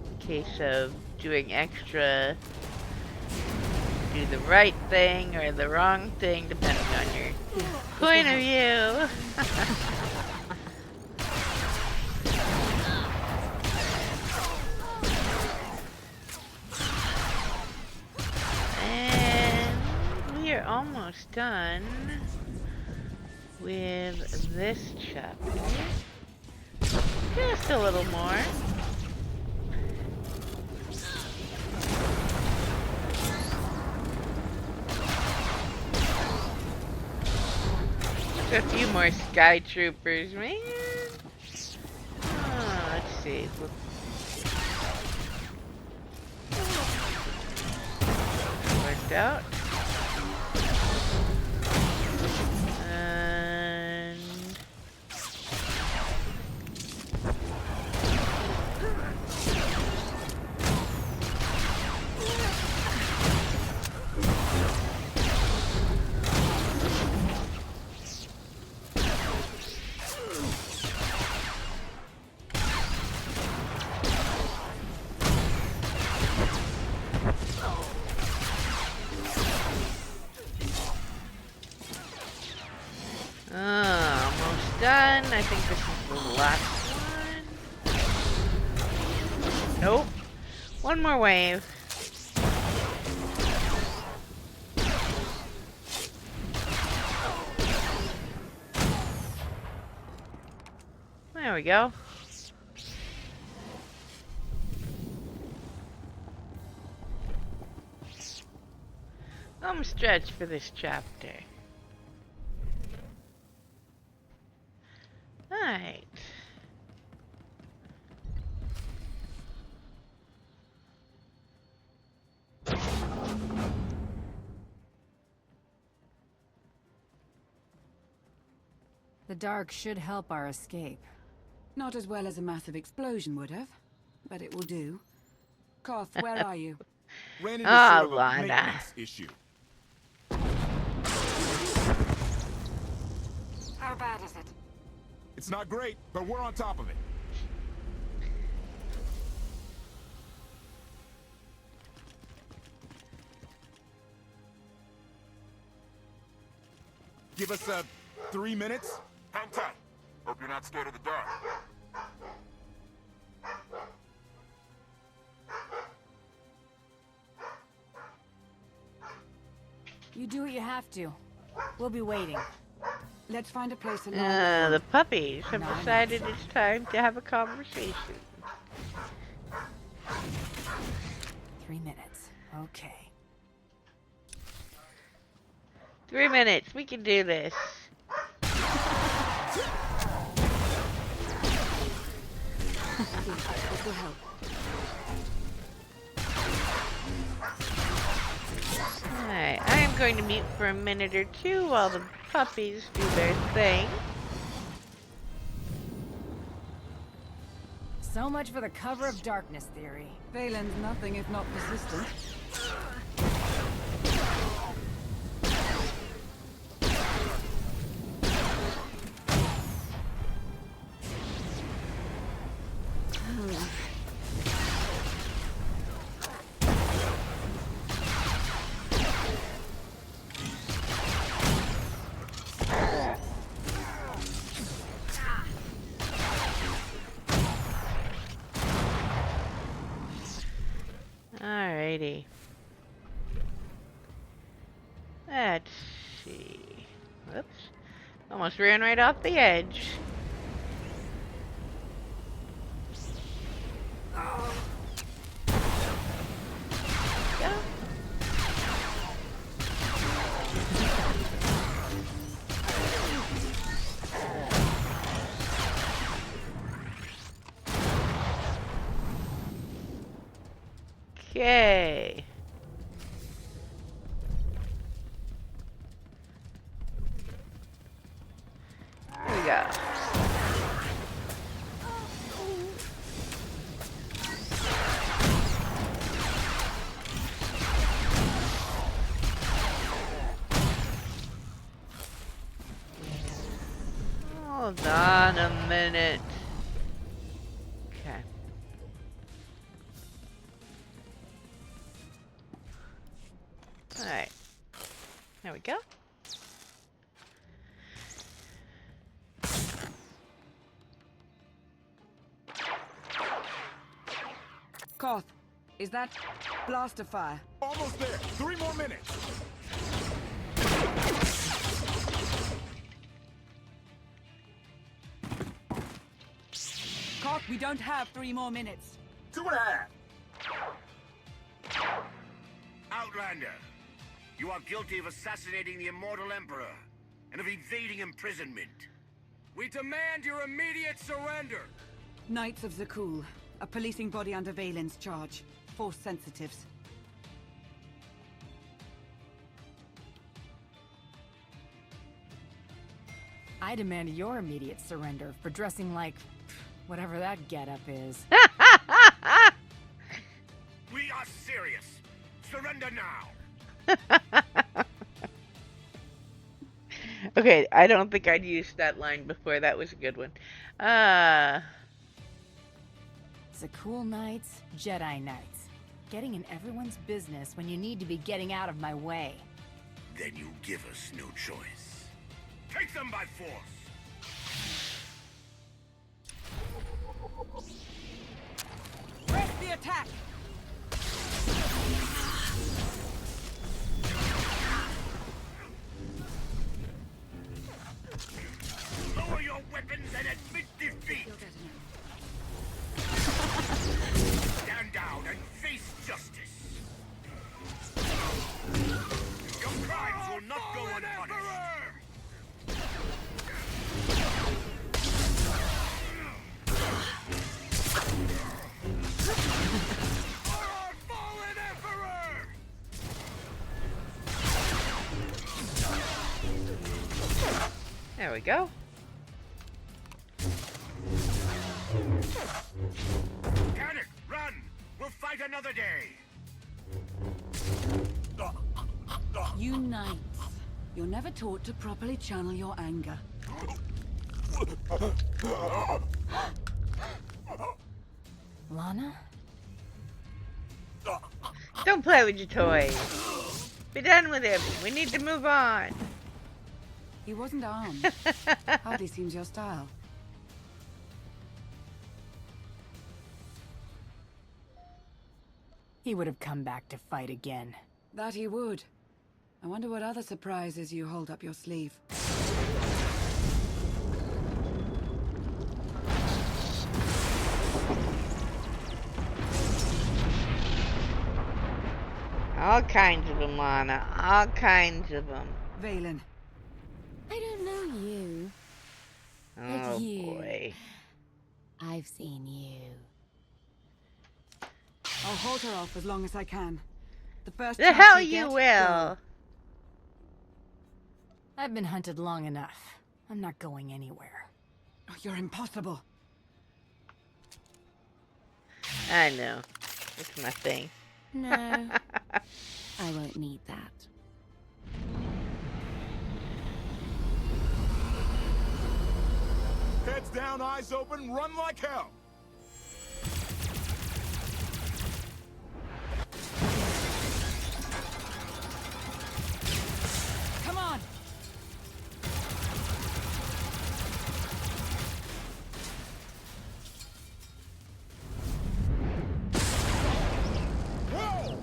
In case of doing extra, do the right thing or the wrong thing, depending on your point of view. And we are almost done with this chapter. Just a little more. A few more sky troopers, man. Oh, let's see. Worked out. And done. I think this is the last one. Nope. One more wave. There we go. Home stretch for this chapter. Alright. The dark should help our escape. Not as well as a massive explosion would have, but it will do. KOTFE, where are you? Ran into sort of a Lana. maintenance issue. How bad is it? It's not great, but we're on top of it. Give us 3 minutes. Hang tight. Hope you're not scared of the dark. You do what you have to. We'll be waiting. Let's find a place alone. The puppies have decided it's time to have a conversation. 3 minutes. Okay. 3 minutes. We can do this. This will help. Alright, I am going to mute for a minute or two while the puppies do their thing. So much for the cover of darkness theory. Valen's nothing if not persistent. Alrighty. Let's see. Whoops. Almost ran right off the edge. Go. Okay. Here we go. Hold on a minute. Okay. Alright. There we go. KOTFE, is that blaster fire? Almost there. 3 more minutes. KOTFE, we don't have 3 more minutes. 2.5. Outlander, you are guilty of assassinating the immortal Emperor and of evading imprisonment. We demand your immediate surrender. Knights of Zakul, a policing body under Valen's charge. Force sensitives. I demand your immediate surrender for dressing like whatever that getup is. We are serious. Surrender now. Okay, I don't think I'd used that line before. That was a good one. Zakul Knights, Jedi Knights. Getting in everyone's business when you need to be getting out of my way. Then you give us no choice. Take them by force. Press the attack! Lower your weapons and admit defeat! Stand down and face justice! Your crimes will not go unpunished! There we go. Panic! Run! We'll fight another day! You knights. You're never taught to properly channel your anger. Lana? Don't play with your toys. Be done with him. We need to move on. He wasn't armed. Hardly seems your style. He would have come back to fight again. That he would. I wonder what other surprises you hold up your sleeve. All kinds of them, Lana. All kinds of them. Valen. I don't know you. Oh, But you. boy. I've seen you. I'll hold her off as long as I can. The first The chance hell you you get, will. go. I've been hunted long enough. I'm not going anywhere. Oh, you're impossible. I know. It's my thing. No. I won't need that. Heads down, eyes open, run like hell! Come on! Whoa!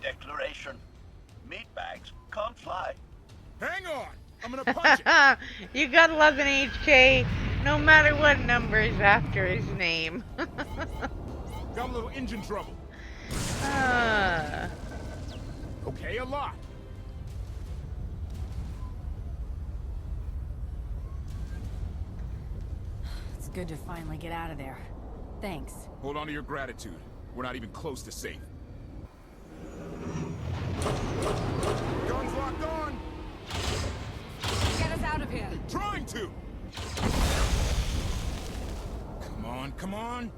Declaration. Meatbags can't fly. Hang on! I'm gonna punch it! You gotta love an HK, no matter what number is after his name. Got a little engine trouble. Okay, a lot. It's good to finally get out of there. Thanks. Hold on to your gratitude. We're not even close to safe. Guns locked on! Get us out of here! Trying to! Come on, come on!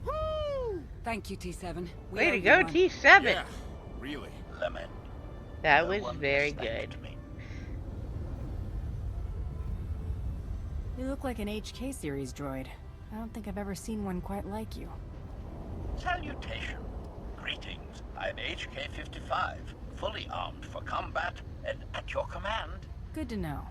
Woo! Thank you, T7. We Way owe to you go, one. T7. Yeah, really. Lament. That No was one very thanked good. me. You look like an HK series droid. I don't think I've ever seen one quite like you. Salutation. Greetings. I'm HK-55, fully armed for combat and at your command. Good to know.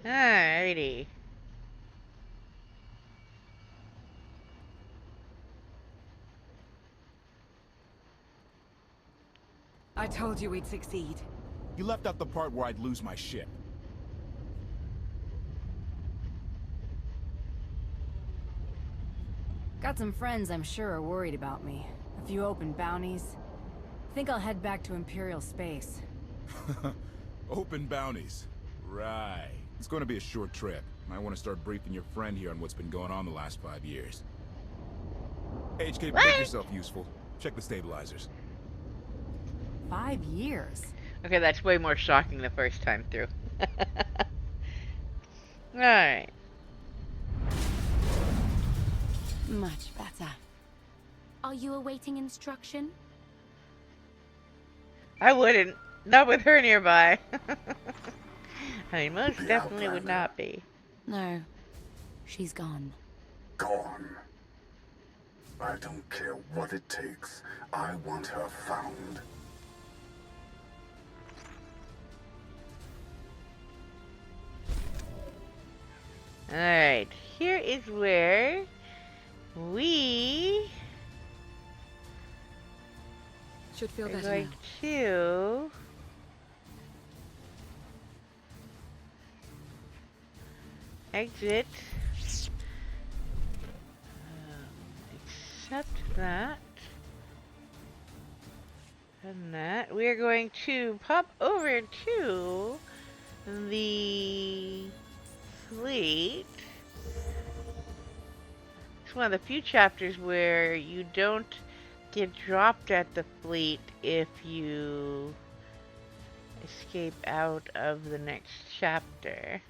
Alrighty. I told you we'd succeed. You left out the part where I'd lose my ship. Got some friends I'm sure are worried about me. A few open bounties. Think I'll head back to Imperial space. Open bounties. Right. It's going to be a short trip. Might want to start briefing your friend here on what's been going on the last 5 years. HK, make yourself useful. Check the stabilizers. 5 years? Okay, that's way more shocking the first time through. Alright. Much better. Are you awaiting instruction? I wouldn't. Not with her nearby. I mean, most The definitely would Outlander. not be. No. She's gone. Gone. I don't care what it takes. I want her found. Alright, here is where we should feel are better going now. to exit, accept that, and that. We are going to pop over to the fleet. It's one of the few chapters where you don't get dropped at the fleet if you escape out of the next chapter.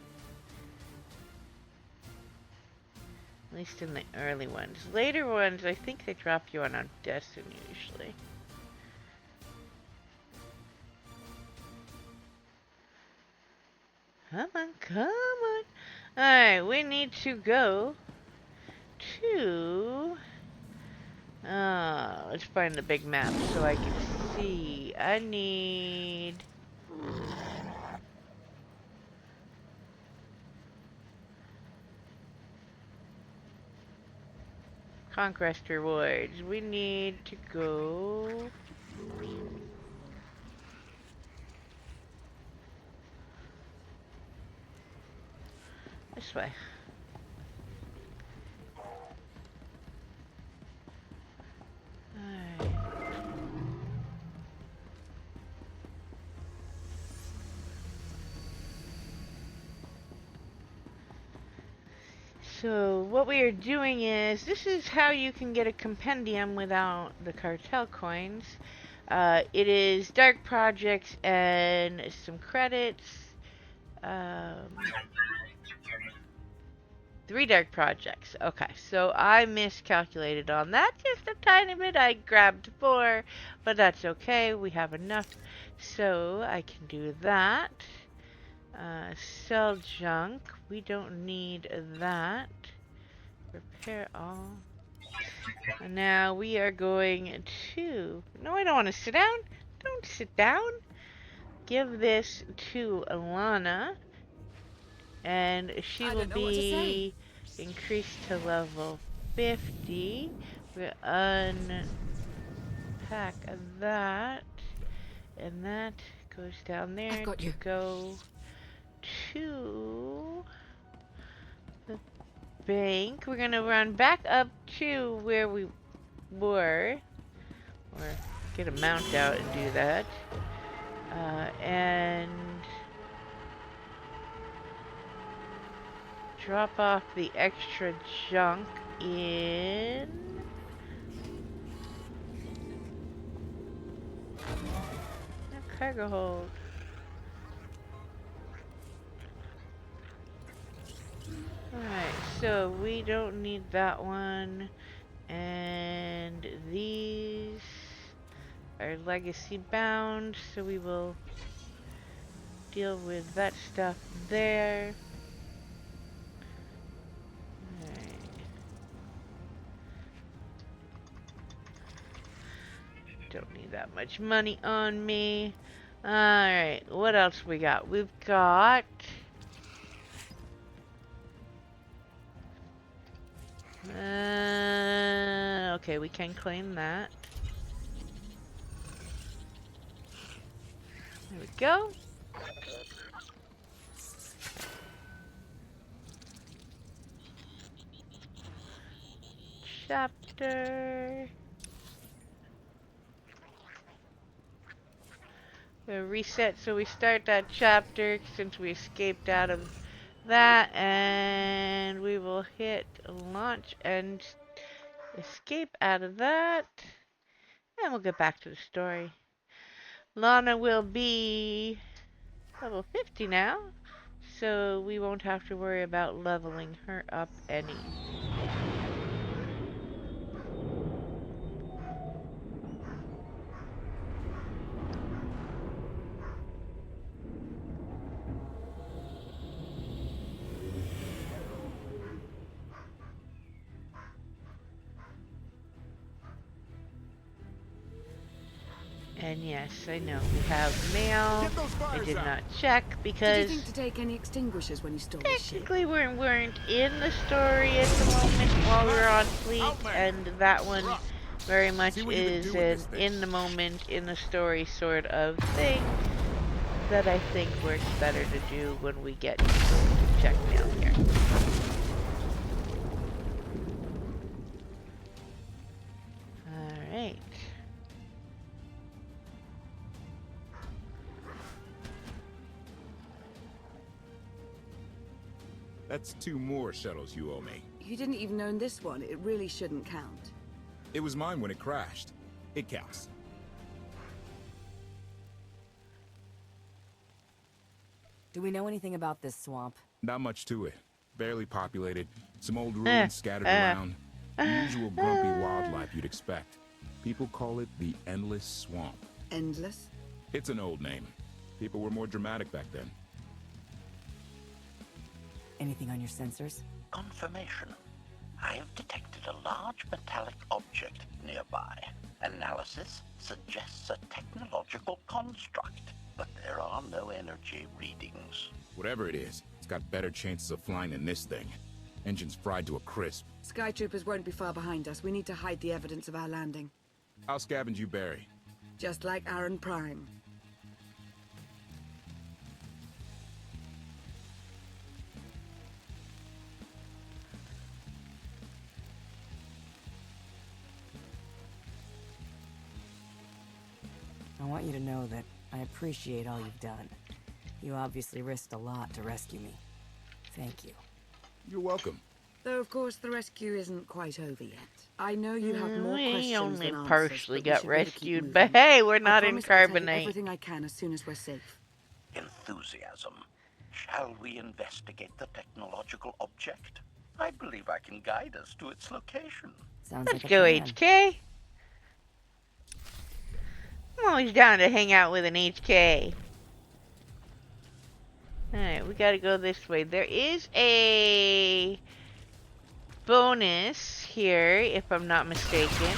At least in the early ones. Later ones, I think they drop you on Odessa usually. Come on, come on. Alright, we need to go to... let's find the big map so I can see. I need... Conquest rewards. We need to go... this way. Alright. So what we are doing is, this is how you can get a compendium without the cartel coins. It is dark projects and some credits. 3 dark projects. Okay, so I miscalculated on that just a tiny bit. I grabbed 4, but that's okay. We have enough, so I can do that. Sell junk. We don't need that. Repair all. And now we are going to... no, I don't want to sit down. Don't sit down. Give this to Alana. And she will be increased to level 50. We'll unpack that. And that goes down there to go to the bank. We're going to run back up to where we were. Or get a mount out and do that. And... drop off the extra junk in a cargo hold. Alright, so we don't need that one. And these are legacy bound, so we will deal with that stuff there. Don't need that much money on me. Alright, what else we got? We've got... okay, we can claim that. There we go. Chapter... we'll reset so we start that chapter since we escaped out of that, and we will hit launch and escape out of that, and we'll get back to the story. Lana will be level 50 now, so we won't have to worry about leveling her up any. And yes, I know we have mail. I did not check Did you because think to take any extinguishers when you stole the ship? technically we weren't in the story at the moment while we were on fleet, and that one very much is an in the moment, in the story sort of thing that I think works better to do when we get to check mail here. Alright. That's 2 more shuttles you owe me. You didn't even own this one. It really shouldn't count. It was mine when it crashed. It counts. Do we know anything about this swamp? Not much to it. Barely populated. Some old ruins scattered around. The usual grumpy wildlife you'd expect. People call it the Endless Swamp. Endless? It's an old name. People were more dramatic back then. Anything on your sensors? Confirmation. I have detected a large metallic object nearby. Analysis suggests a technological construct, but there are no energy readings. Whatever it is, it's got better chances of flying than this thing. Engine's fried to a crisp. Sky troopers won't be far behind us. We need to hide the evidence of our landing. I'll scavenge you, Barry. Just like Aaron Prime. I want you to know that I appreciate all you've done. You obviously risked a lot to rescue me. Thank you. You're welcome. Though, of course, the rescue isn't quite over yet. I know you have more We questions only than answers, partially but we got should better keep rescued, moving. but hey, we're not I in promise I'll tell you carbonite. everything I can as soon as we're safe. Enthusiasm. Shall we investigate the technological object? I believe I can guide us to its location. Sounds Let's like a go, plan. HK. I'm always down to hang out with an HK. Alright, we gotta go this way. There is a bonus here, if I'm not mistaken.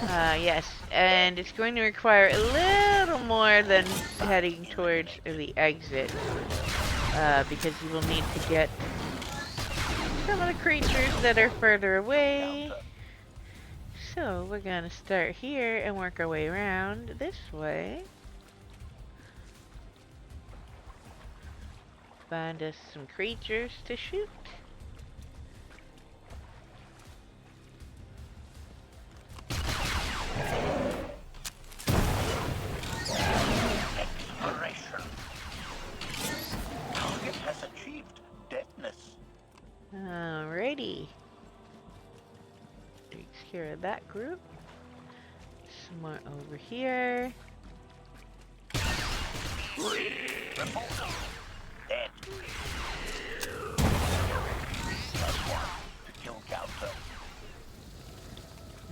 Yes, and it's going to require a little more than heading towards the exit. Because you will need to get some of the creatures that are further away. So, we're gonna start here and work our way around this way. Find us some creatures to shoot. Exploration. Target has achieved deadness. Alrighty. Takes care of that group. Some more over here. Dead. That's one to kill counter.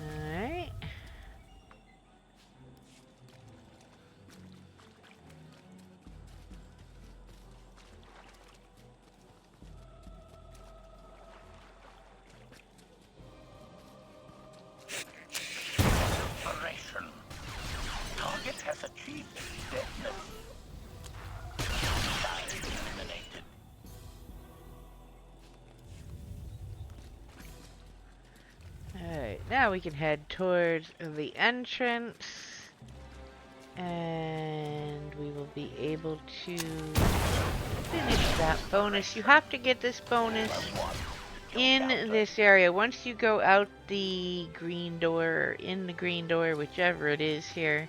Alright. Operation. Target has achieved deadness. Eliminated. Alright, now we can head towards the entrance. And we will be able to finish that bonus. You have to get this bonus in this area. Once you go out the green door, or in the green door, whichever it is here,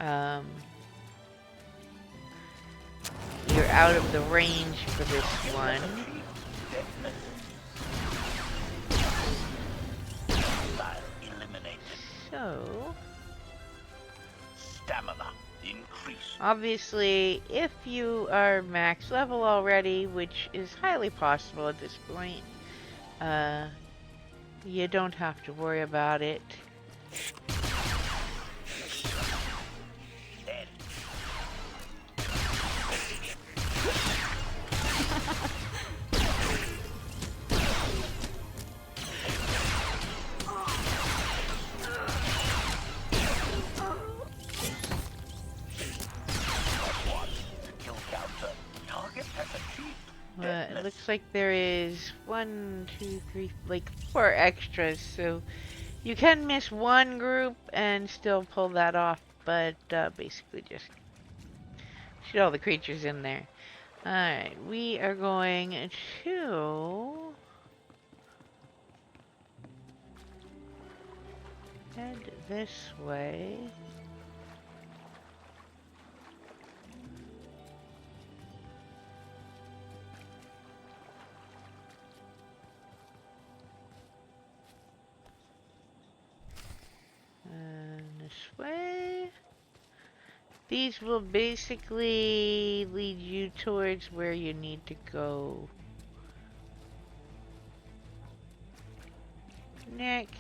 you're out of the range for this one. So, Stamina increase. obviously, if you are max level already, which is highly possible at this point, you don't have to worry about it. looks like there is 1, 2, 3, like 4 extras, so you can miss one group and still pull that off, but basically just shoot all the creatures in there. Alright, we are going to head this way. And this way. These will basically lead you towards where you need to go. Next.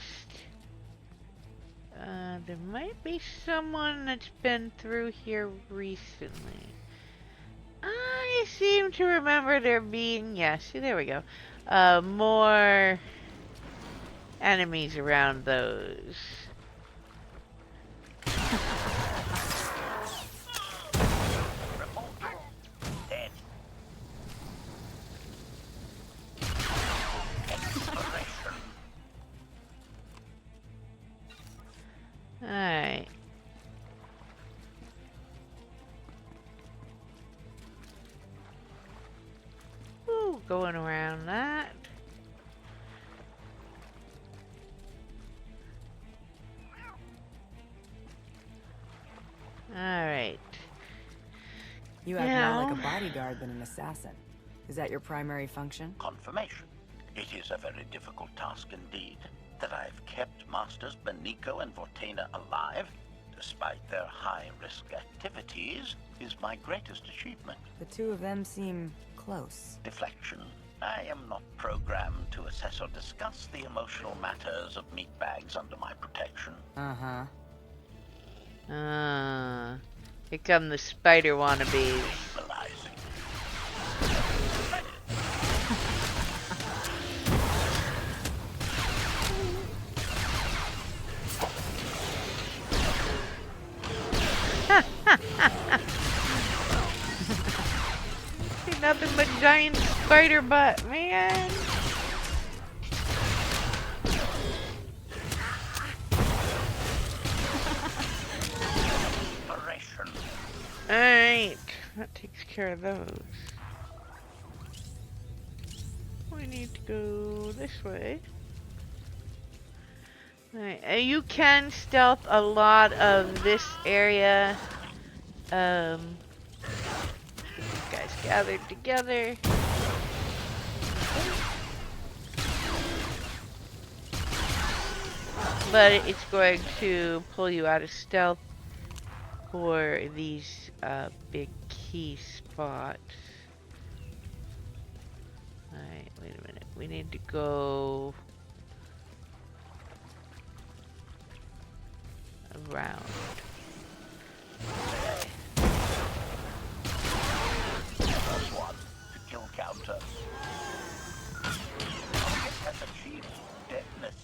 There might be someone that's been through here recently. I seem to remember there being, yeah, see, there we go. More enemies around those. Alright. Ooh, going around that. Alright. You act more like a bodyguard than an assassin. Is that your primary function? Confirmation. It is a very difficult task indeed. That I've kept Masters Beniko and Vortena alive, despite their high-risk activities, is my greatest achievement. The two of them seem close. Deflection. I am not programmed to assess or discuss the emotional matters of meatbags under my protection. Uh-huh. Here come the spider wannabes. See nothing but giant spider butt, man. Alright, that takes care of those. We need to go this way. Alright, you can stealth a lot of this area. These guys gathered together. But it's going to pull you out of stealth for these big key spots. Alright, wait a minute. We need to go around. First one to kill counter. Target has achieved deadness.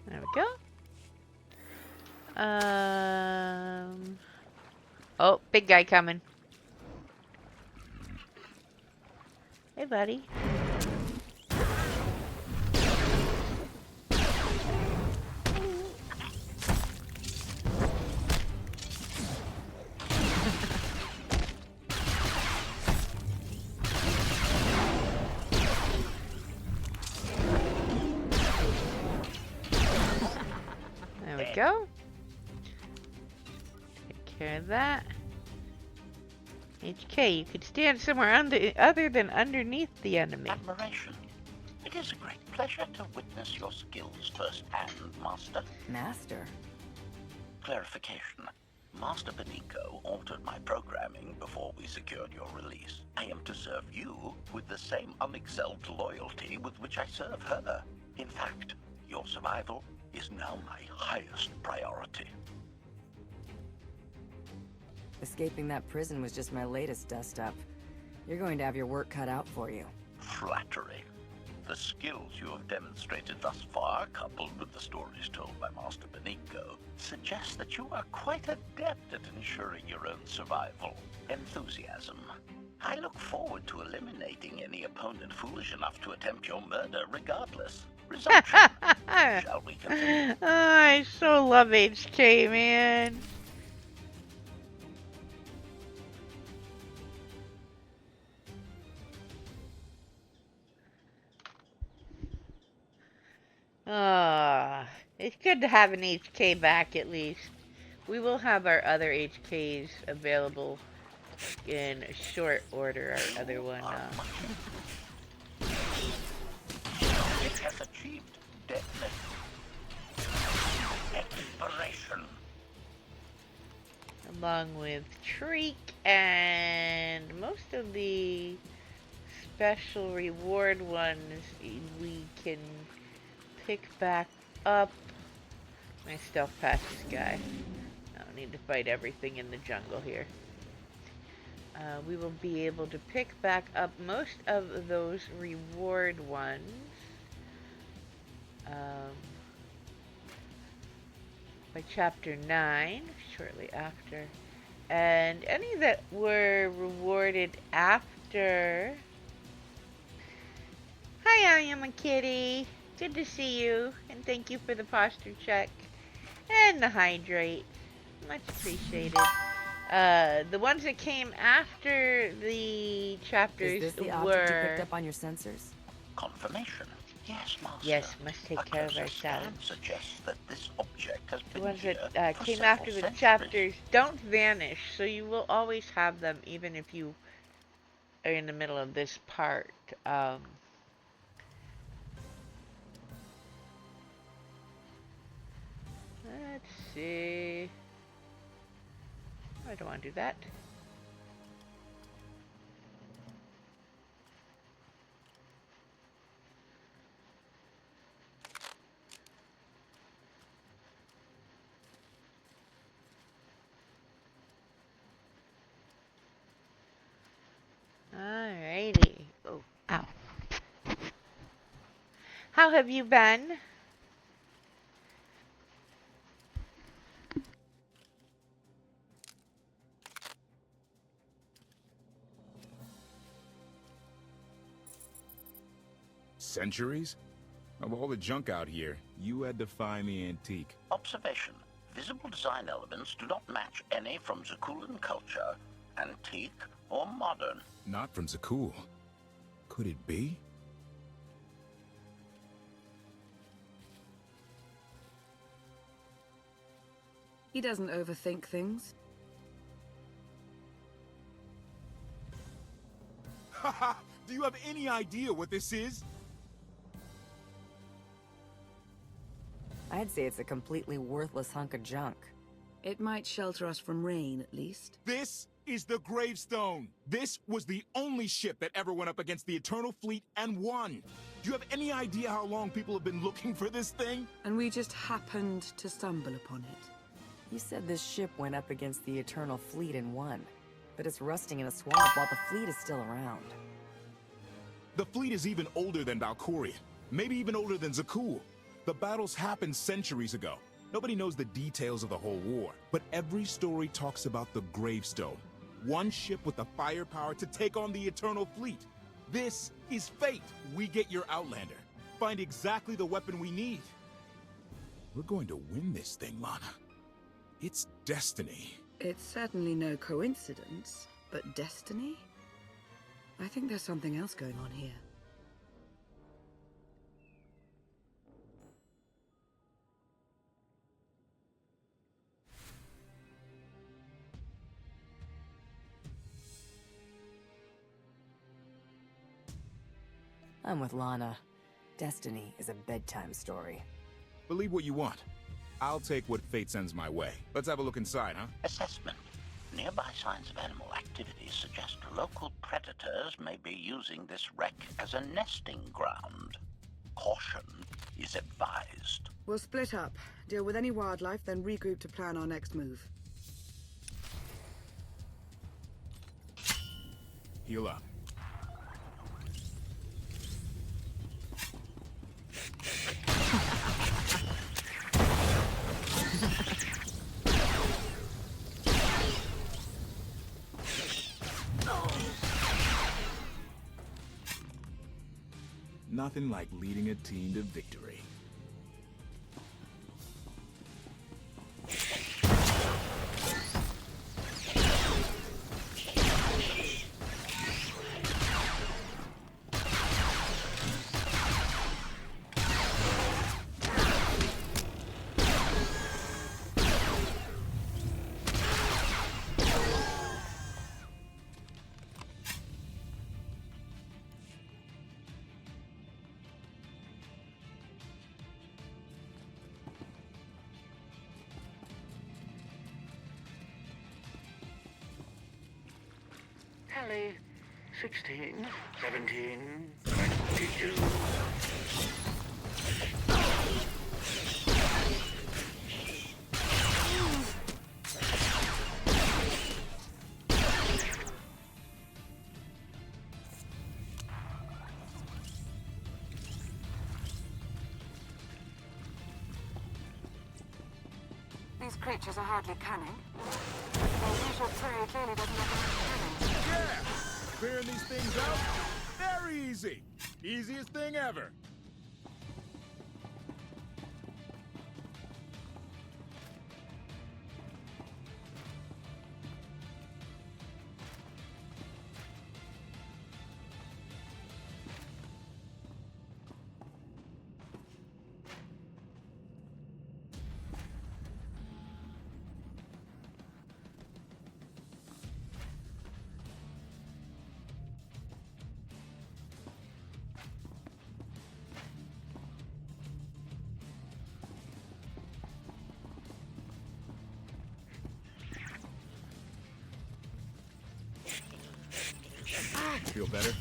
There we go. Oh, big guy coming. Hey, buddy. There we go. Take care of that. HK, you could stand somewhere other than underneath the enemy. Admiration. It is a great pleasure to witness your skills firsthand, Master. Master? Clarification. Master Beniko altered my programming before we secured your release. I am to serve you with the same unexcelled loyalty with which I serve her. In fact, your survival is now my highest priority. Escaping that prison was just my latest dust-up. You're going to have your work cut out for you. Flattery. The skills you have demonstrated thus far, coupled with the stories told by Master Beniko, suggest that you are quite adept at ensuring your own survival. Enthusiasm. I look forward to eliminating any opponent foolish enough to attempt your murder regardless. Resumption. Shall we continue? Oh, I so love HK, man. Ah, it's good to have an HK back at least. We will have our other HKs available in short order. Our other one. It has achieved deadness. Expiration. Along with Treek and most of the special reward ones, we can pick back up. I stealth past this guy. I don't need to fight everything in the jungle here. We will be able to pick back up most of those reward ones. By chapter 9, shortly after. And any that were rewarded after... Hi, I am a kitty. Good to see you, and thank you for the posture check. And the hydrate. Much appreciated. The ones that came after the chapters Is this the were... object you picked up on your sensors? Confirmation. Yes, Master. Yes, must take care of ourselves. Suggests that this object has The been ones here that for came after several the centuries. chapters don't vanish, so you will always have them, even if you are in the middle of this part. Let's see. I don't want to do that. Alrighty. Oh, ow. How have you been? Centuries? Of all the junk out here, you had to find the antique. Observation. Visible design elements do not match any from Zakulan culture, antique or modern. Not from Zakul. Could it be? He doesn't overthink things. Haha! Do you have any idea what this is? I'd say it's a completely worthless hunk of junk. It might shelter us from rain, at least. This is the gravestone. This was the only ship that ever went up against the Eternal Fleet and won. Do you have any idea how long people have been looking for this thing? And we just happened to stumble upon it. You said this ship went up against the Eternal Fleet and won, but it's rusting in a swamp while the fleet is still around. The fleet is even older than Valkyria, maybe even older than Zakul. The battles happened centuries ago. Nobody knows the details of the whole war, but every story talks about the gravestone. One ship with the firepower to take on the Eternal Fleet. This is fate. We get your Outlander. Find exactly the weapon we need. We're going to win this thing, Lana. It's destiny. It's certainly no coincidence, but destiny? I think there's something else going on here. I'm with Lana. Destiny is a bedtime story. Believe what you want. I'll take what fate sends my way. Let's have a look inside, huh? Assessment. Nearby signs of animal activity suggest local predators may be using this wreck as a nesting ground. Caution is advised. We'll split up, deal with any wildlife, then regroup to plan our next move. Heal up. Nothing like leading a team to victory. Tally, 16, 17, 22. These creatures are hardly cunning. Their usual prey clearly doesn't have enough cunning. Yeah! Clearing these things out? Very easy. Easiest thing ever. Feel better?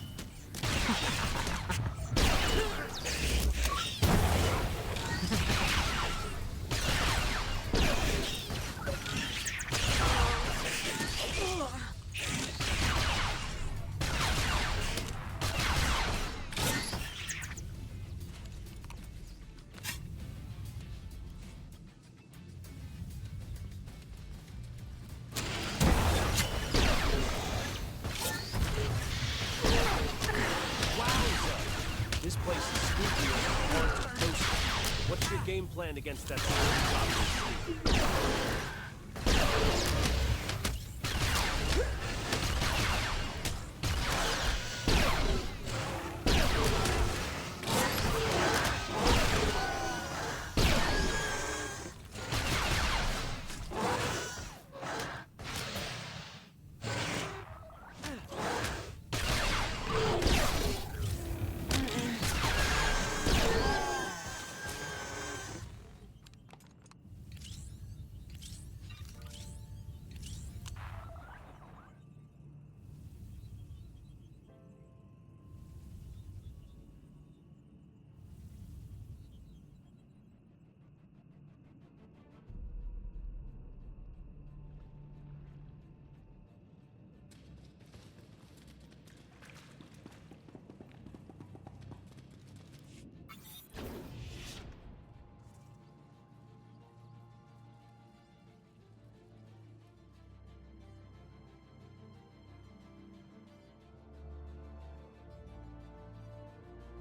This place is spooky as a haunted coaster. What's your game plan against that sort of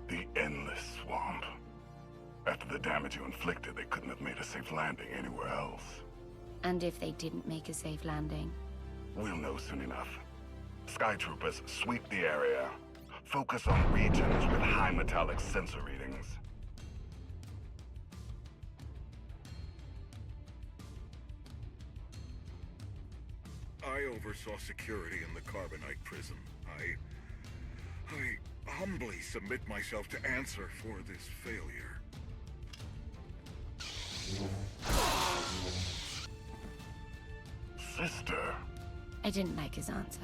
The endless swamp. After the damage you inflicted, they couldn't have made a safe landing anywhere else. And if they didn't make a safe landing? We'll know soon enough. Sky Troopers, sweep the area. Focus on regions with high metallic sensor readings. I oversaw security in the Carbonite prison. I humbly submit myself to answer for this failure. Sister. I didn't like his answer.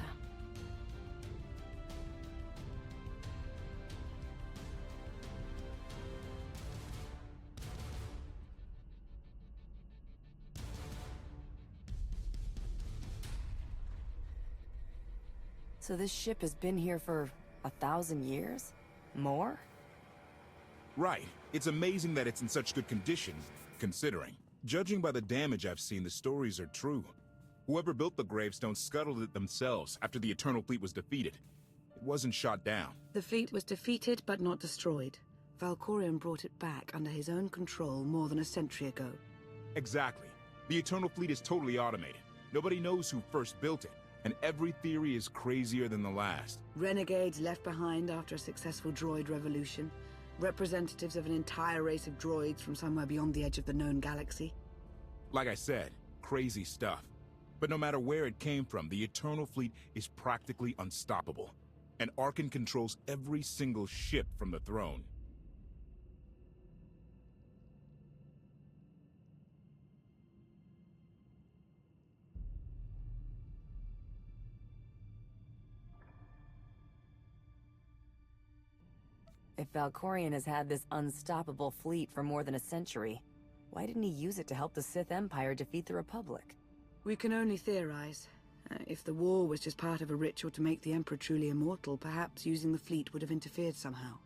So this ship has been here for 1,000 years? More? Right. It's amazing that it's in such good condition, considering. Judging by the damage I've seen, the stories are true. Whoever built the gravestone scuttled it themselves after the Eternal Fleet was defeated. It wasn't shot down. The fleet was defeated but not destroyed. Valkorion brought it back under his own control more than a century ago. Exactly. The Eternal Fleet is totally automated. Nobody knows who first built it, and every theory is crazier than the last. Renegades left behind after a successful droid revolution. Representatives of an entire race of droids from somewhere beyond the edge of the known galaxy. Like I said, crazy stuff. But no matter where it came from, the Eternal Fleet is practically unstoppable. And Arkan controls every single ship from the throne. If Valkorion has had this unstoppable fleet for more than a century, why didn't he use it to help the Sith Empire defeat the Republic? We can only theorize. If the war was just part of a ritual to make the Emperor truly immortal, perhaps using the fleet would have interfered somehow.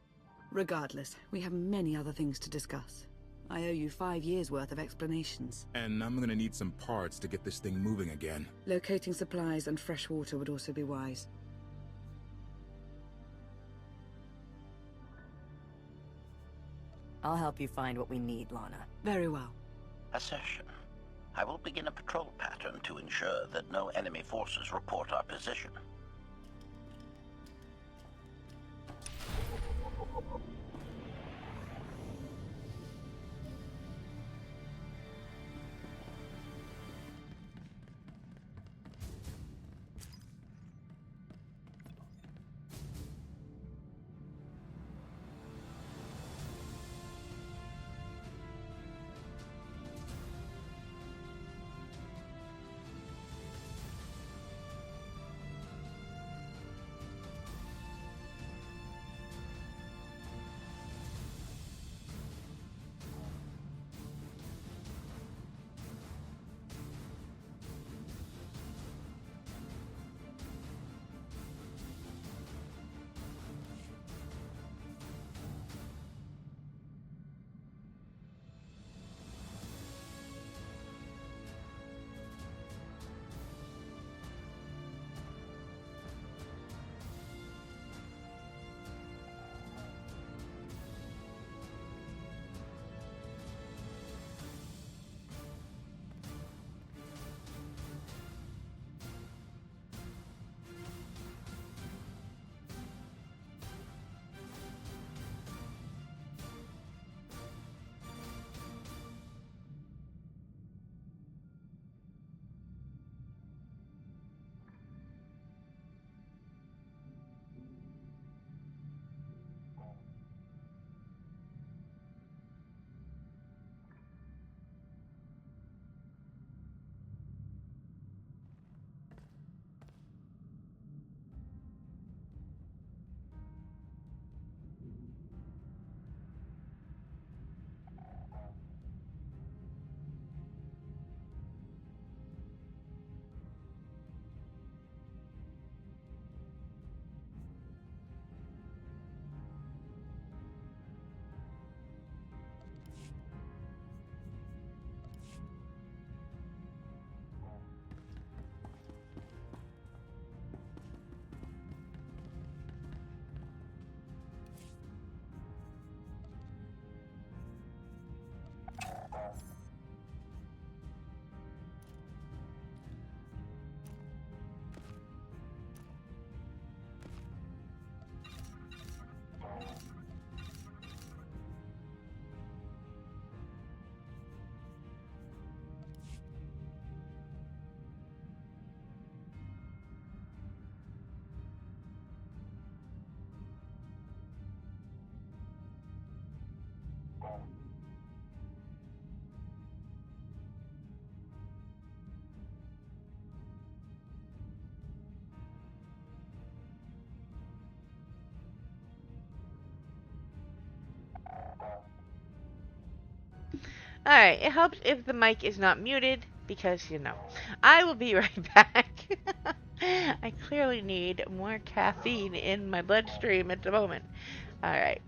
Regardless, we have many other things to discuss. I owe you 5 years' worth of explanations. And I'm gonna need some parts to get this thing moving again. Locating supplies and fresh water would also be wise. I'll help you find what we need, Lana. Very well. Assertion. I will begin a patrol pattern to ensure that no enemy forces report our position. Alright, it helps if the mic is not muted, because, you know. I will be right back. I clearly need more caffeine in my bloodstream at the moment. Alright.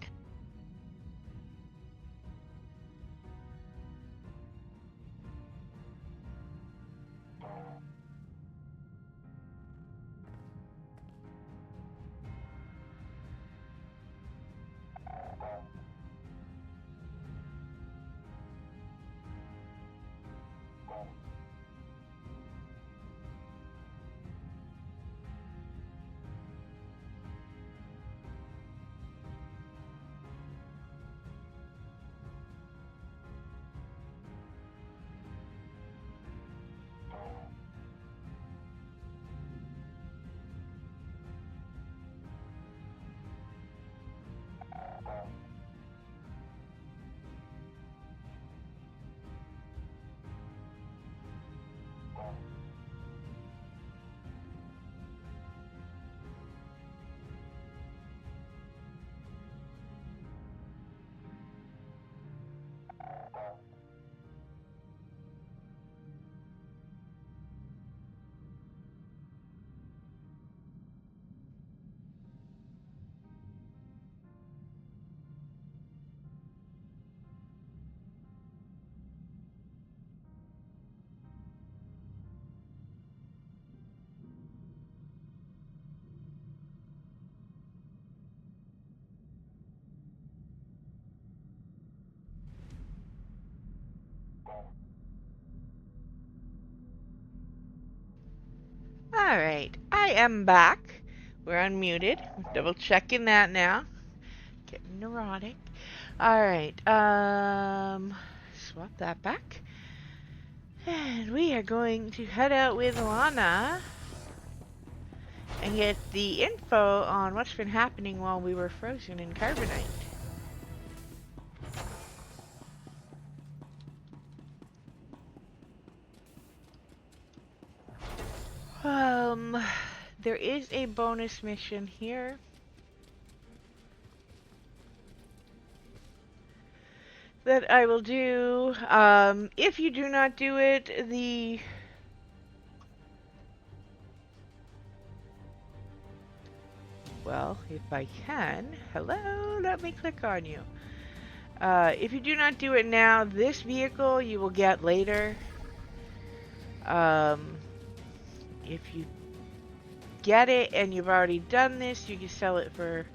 Alright, I am back. We're unmuted. Double checking that now. Getting neurotic. Alright, swap that back. And we are going to head out with Lana and get the info on what's been happening while we were frozen in Carbonite. There is a bonus mission here. That I will do. If you do not do it, well, if I can, hello, let me click on you. If you do not do it now, this vehicle you will get later. If you get it and you've already done this, you can sell it for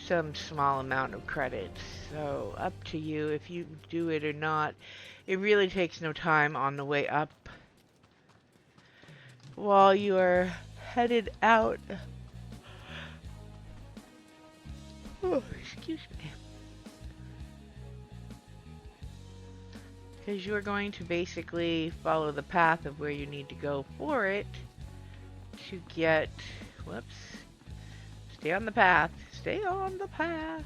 some small amount of credits. So up to you if you do it or not. It really takes no time on the way up while you are headed out. Oh, excuse me. Because you are going to basically follow the path of where you need to go for it to get, whoops, stay on the path, stay on the path.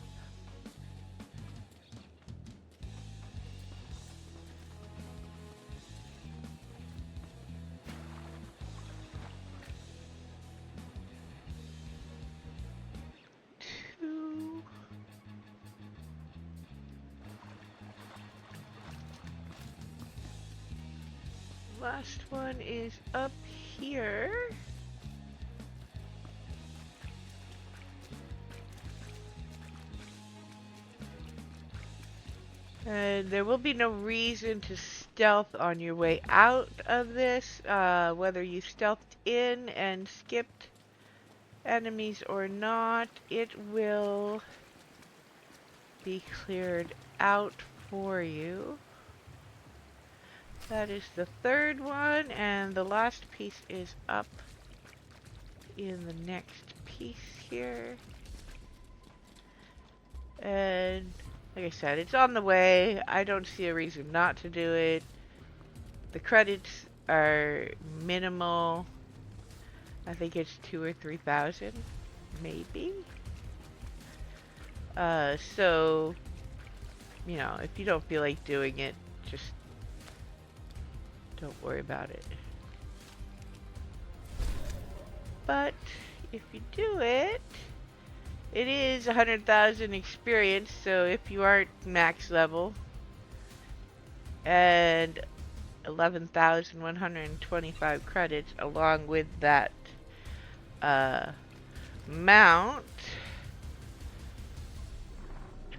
Last one is up here. And there will be no reason to stealth on your way out of this, whether you stealthed in and skipped enemies or not, it will be cleared out for you. That is the third one, and the last piece is up in the next piece here. And like I said, it's on the way. I don't see a reason not to do it. The credits are minimal. I think it's 2,000 or 3,000, maybe. So, you know, if you don't feel like doing it, just don't worry about it. But if you do it, it is 100,000 experience, so if you aren't max level, and 11,125 credits along with that mount.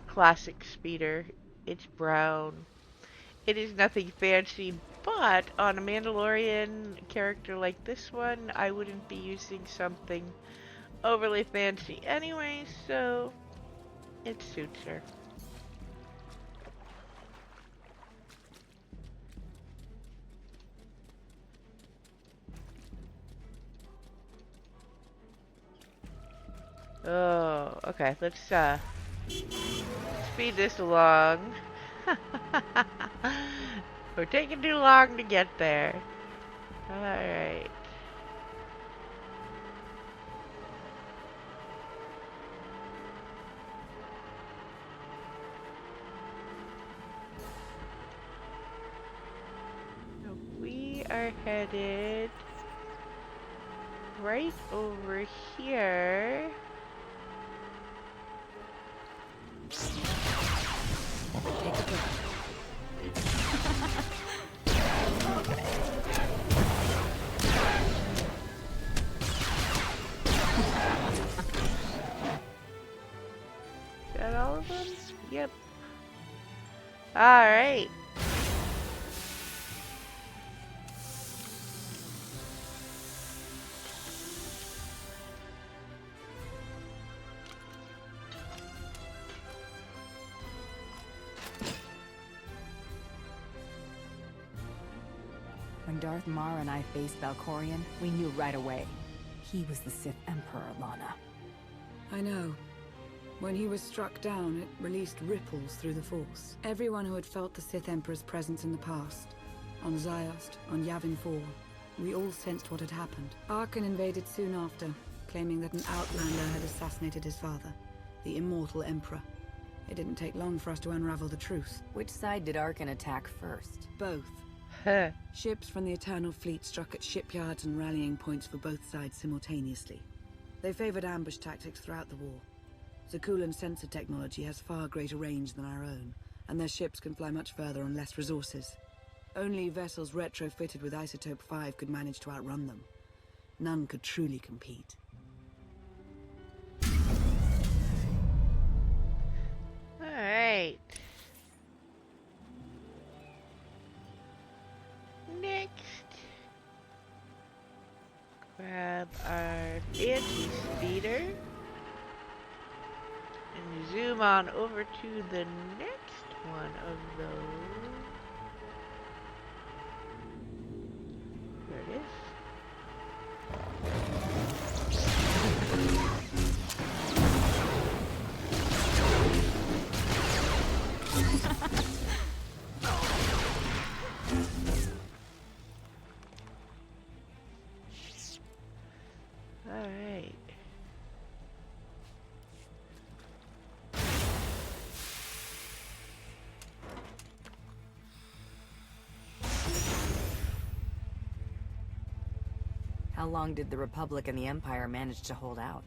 Classic speeder. It's brown. It is nothing fancy, but on a Mandalorian character like this one, I wouldn't be using something overly fancy anyway, so it suits her. Oh, okay, let's speed this along. We're taking too long to get there. Alright. So we are headed right over here. Is that all of them? Yep. Alright. When Darth Mar and I faced Valkorion, we knew right away. He was the Sith Emperor, Lana. I know. When he was struck down, it released ripples through the Force. Everyone who had felt the Sith Emperor's presence in the past, on Ziost, on Yavin 4, we all sensed what had happened. Arkan invaded soon after, claiming that an Outlander had assassinated his father, the Immortal Emperor. It didn't take long for us to unravel the truth. Which side did Arkan attack first? Both. Ships from the Eternal Fleet struck at shipyards and rallying points for both sides simultaneously. They favored ambush tactics throughout the war. Zakulan's sensor technology has far greater range than our own, and their ships can fly much further on less resources. Only vessels retrofitted with Isotope 5 could manage to outrun them. None could truly compete. Alright. Next. Grab our anti-speeder. And zoom on over to the next one of those. There it is. Alright. How long did the Republic and the Empire manage to hold out?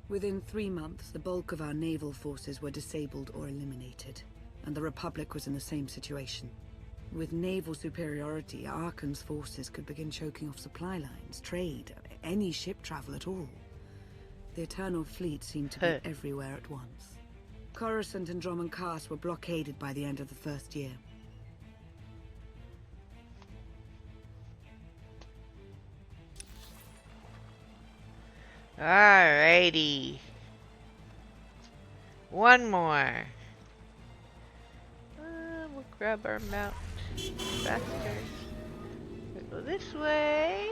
Within 3 months, the bulk of our naval forces were disabled or eliminated, and the Republic was in the same situation. With naval superiority, Arkan's forces could begin choking off supply lines, trade, any ship travel at all. The Eternal Fleet seemed to be everywhere at once. Coruscant and Dromund Kaas were blockaded by the end of the first year. Alrighty. One more. We'll grab our mount faster. We'll go this way.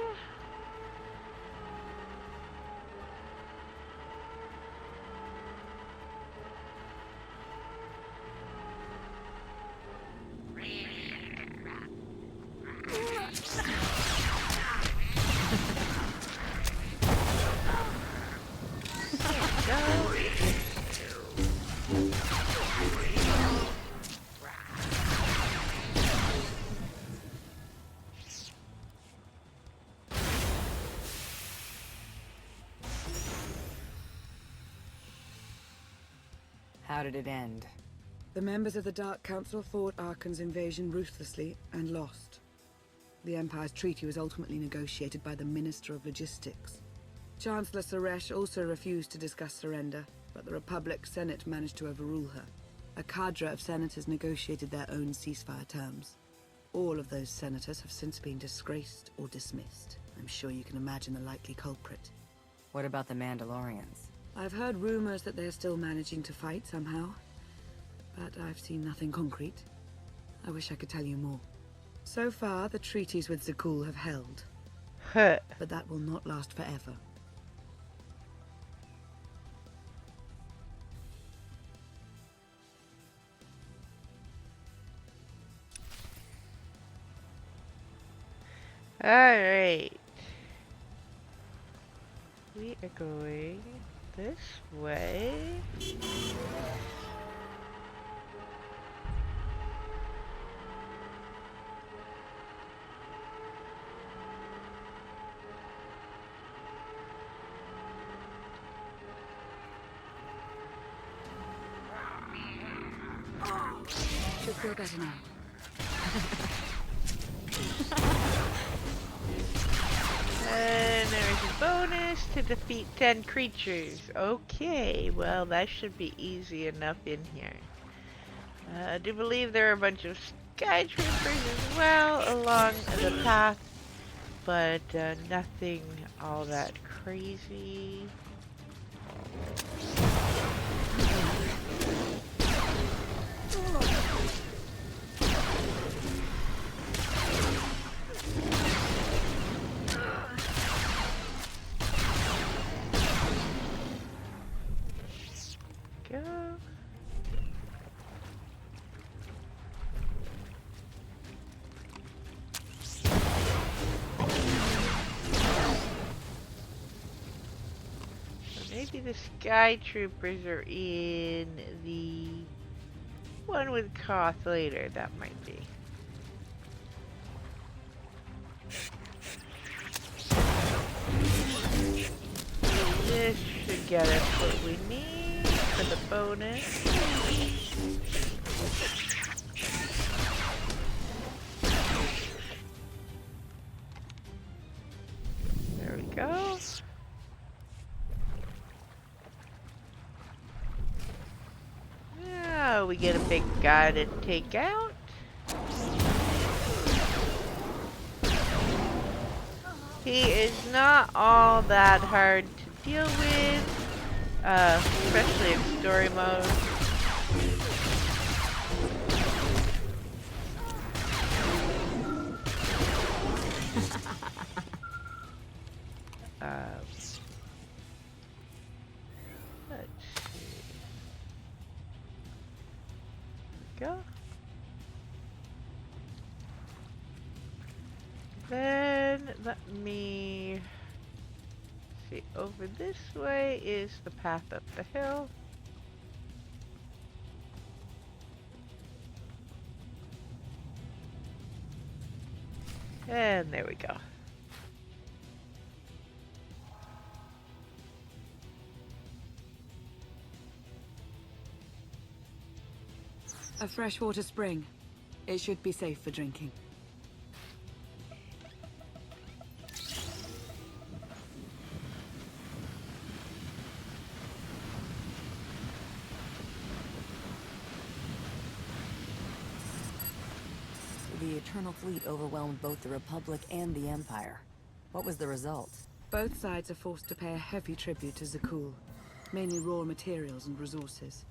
How did it end? The members of the Dark Council fought Arkan's invasion ruthlessly and lost. The Empire's treaty was ultimately negotiated by the Minister of Logistics. Chancellor Suresh also refused to discuss surrender, but the Republic Senate managed to overrule her. A cadre of senators negotiated their own ceasefire terms. All of those senators have since been disgraced or dismissed. I'm sure you can imagine the likely culprit. What about the Mandalorians? I've heard rumors that they're still managing to fight somehow, but I've seen nothing concrete. I wish I could tell you more. So far, the treaties with Zakul have held. But that will not last forever. Alright. We are going this way. Should feel better now. And there is a bonus to defeat 10 creatures. Okay, well that should be easy enough in here. I do believe there are a bunch of sky troopers as well along the path, but nothing all that crazy. See, the Sky Troopers are in the one with Koth later. That might be. This should get us what we need for the bonus. There we go. Now we get a big guy to take out. He is not all that hard to deal with, especially in story mode. Let's see. Go. Then let me see. Over this way is the path up the hill. And there we go. A freshwater spring. It should be safe for drinking. The Eternal Fleet overwhelmed both the Republic and the Empire. What was the result? Both sides are forced to pay a heavy tribute to Ch2, mainly raw materials and resources.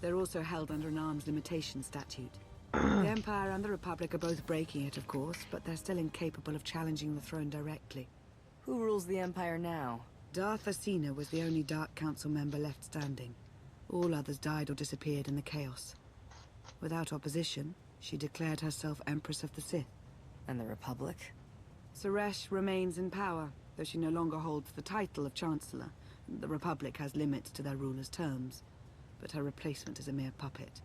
They're also held under an arms limitation statute. The Empire and the Republic are both breaking it, of course, but they're still incapable of challenging the throne directly. Who rules the Empire now? Darth Asina was the only Dark Council member left standing. All others died or disappeared in the chaos. Without opposition, she declared herself Empress of the Sith. And the Republic? Suresh remains in power, though she no longer holds the title of Chancellor. The Republic has limits to their ruler's terms, but her replacement is a mere puppet.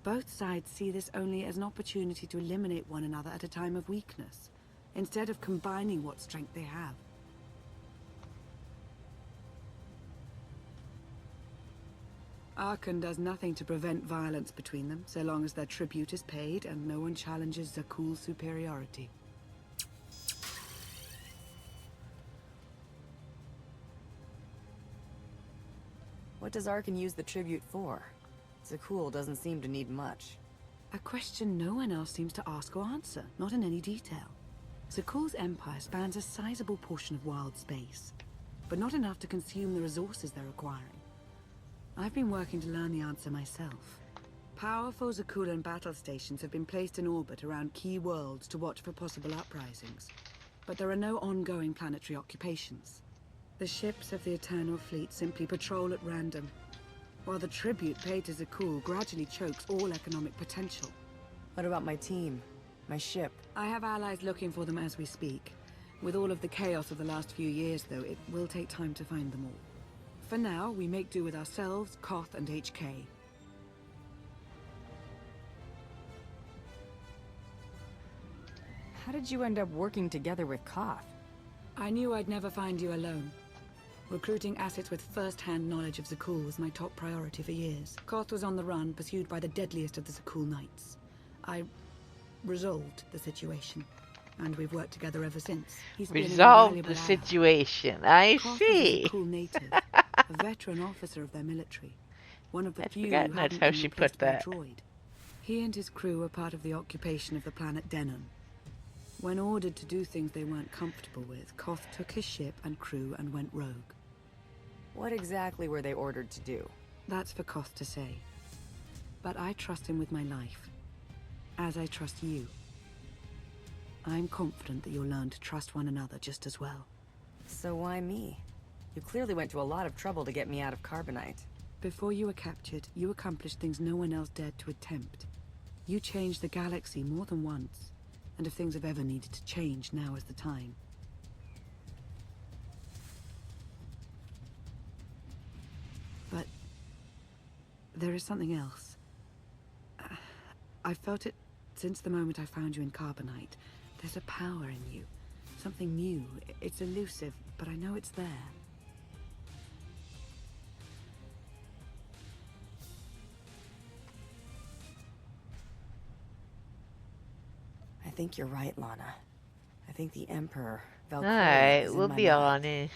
Both sides see this only as an opportunity to eliminate one another at a time of weakness, instead of combining what strength they have. Archon does nothing to prevent violence between them, so long as their tribute is paid and no one challenges Zakuul's superiority. What does Archon use the tribute for? Zakuul doesn't seem to need much. A question no one else seems to ask or answer, not in any detail. Zakuul's empire spans a sizable portion of wild space, but not enough to consume the resources they're acquiring. I've been working to learn the answer myself. Powerful Zakuulan battle stations have been placed in orbit around key worlds to watch for possible uprisings, but there are no ongoing planetary occupations. The ships of the Eternal Fleet simply patrol at random, while the tribute paid to Zakuul gradually chokes all economic potential. What about my team? My ship? I have allies looking for them as we speak. With all of the chaos of the last few years, though, it will take time to find them all. For now, we make do with ourselves, KOTFE, and HK. How did you end up working together with KOTFE? I knew I'd never find you alone. Recruiting assets with first-hand knowledge of Zakuul was my top priority for years. KOTFE was on the run, pursued by the deadliest of the Zakuul Knights. I resolved the situation, and we've worked together ever since. He's resolved the situation. I see. Is a Zakuul native, a veteran officer of their military. One of the few who that's how she put that. Droid. He and his crew were part of the occupation of the planet Denon. When ordered to do things they weren't comfortable with, KOTFE took his ship and crew and went rogue. What exactly were they ordered to do? That's for KOTFE to say. But I trust him with my life, as I trust you. I'm confident that you'll learn to trust one another just as well. So why me? You clearly went to a lot of trouble to get me out of Carbonite. Before you were captured, you accomplished things no one else dared to attempt. You changed the galaxy more than once. And if things have ever needed to change, now is the time. There is something else. I've felt it since the moment I found you in Carbonite. There's a power in you. Something new. It's elusive, but I know it's there. I think you're right, Lana. I think the Emperor, Alright, is in we'll my be mind. honest.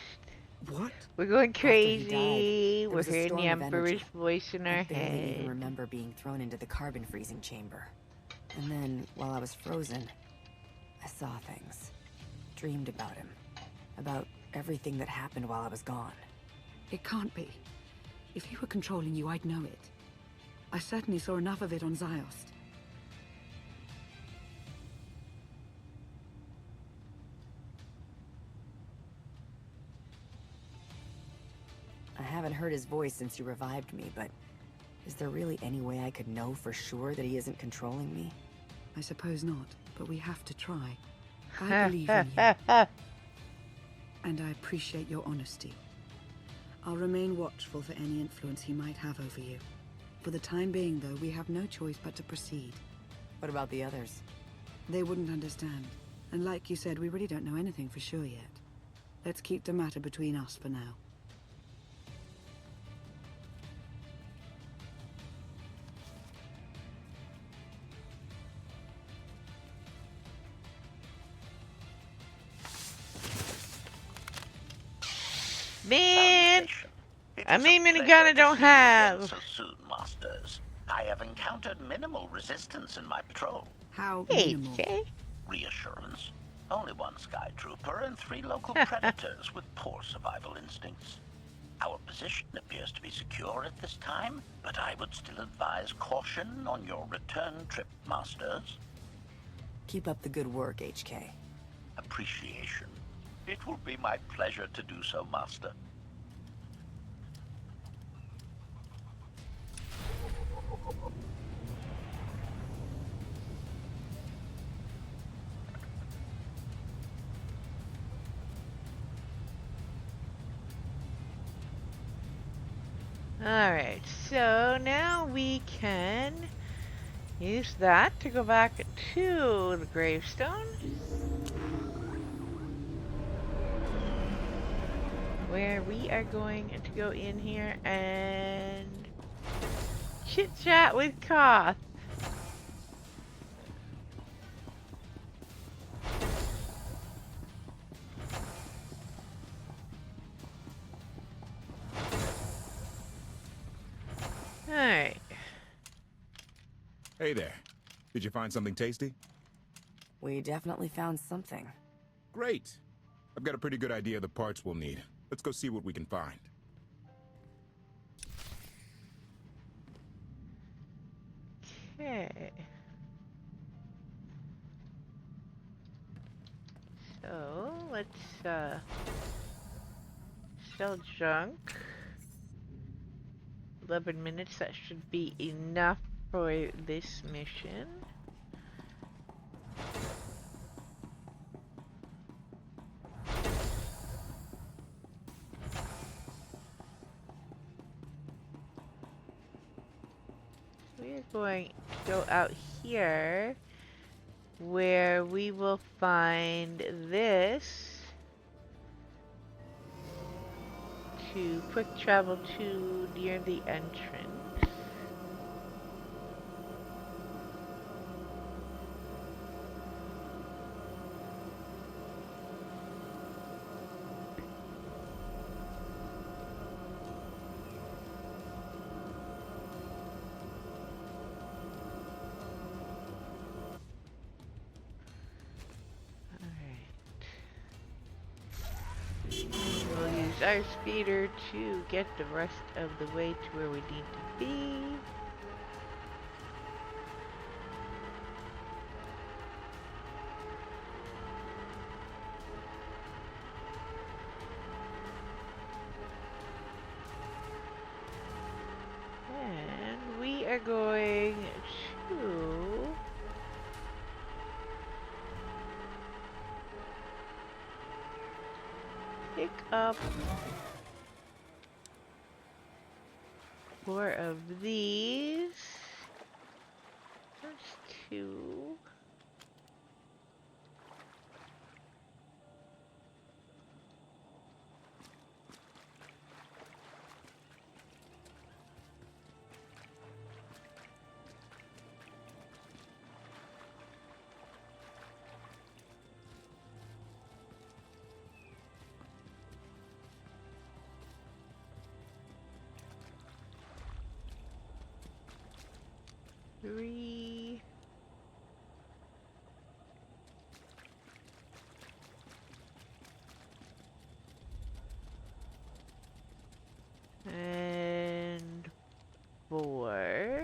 What? We're going After he crazy. died, there We're was a hearing the storm of Emperor's energy. voice in our I barely even head. remember being thrown into the carbon freezing chamber. And then, while I was frozen, I saw things. Dreamed about him. About everything that happened while I was gone. It can't be. If he were controlling you, I'd know it. I certainly saw enough of it on Ziost. I haven't heard his voice since you revived me, but is there really any way I could know for sure that he isn't controlling me? I suppose not, but we have to try. I believe in you. And I appreciate your honesty. I'll remain watchful for any influence he might have over you. For the time being, though, we have no choice but to proceed. What about the others? They wouldn't understand. And like you said, we really don't know anything for sure yet. Let's keep the matter between us for now. Man! It I is mean, a minigun pleasure I to don't see you again have. so soon, Masters. I have encountered minimal resistance in my patrol. How Hey, minimal? Jay. Reassurance. Only one Sky Trooper and 3 local predators with poor survival instincts. Our position appears to be secure at this time, but I would still advise caution on your return trip, Masters. Keep up the good work, HK. Appreciation. It will be my pleasure to do so, Master. Alright, so now we can use that to go back to the gravestone. Where we are going to go in here and chit-chat with KOTFE. Alright. Hey there. Did you find something tasty? We definitely found something. Great. I've got a pretty good idea of the parts we'll need. Let's go see what we can find. Okay. So, let's, sell junk. 11 minutes, that should be enough for this mission. We're going to go out here where we will find this to quick travel to near the entrance. We'll use our speeder to get the rest of the way to where we need to be. And we are going to pick up 4 of these. There's 2. Three. And 4.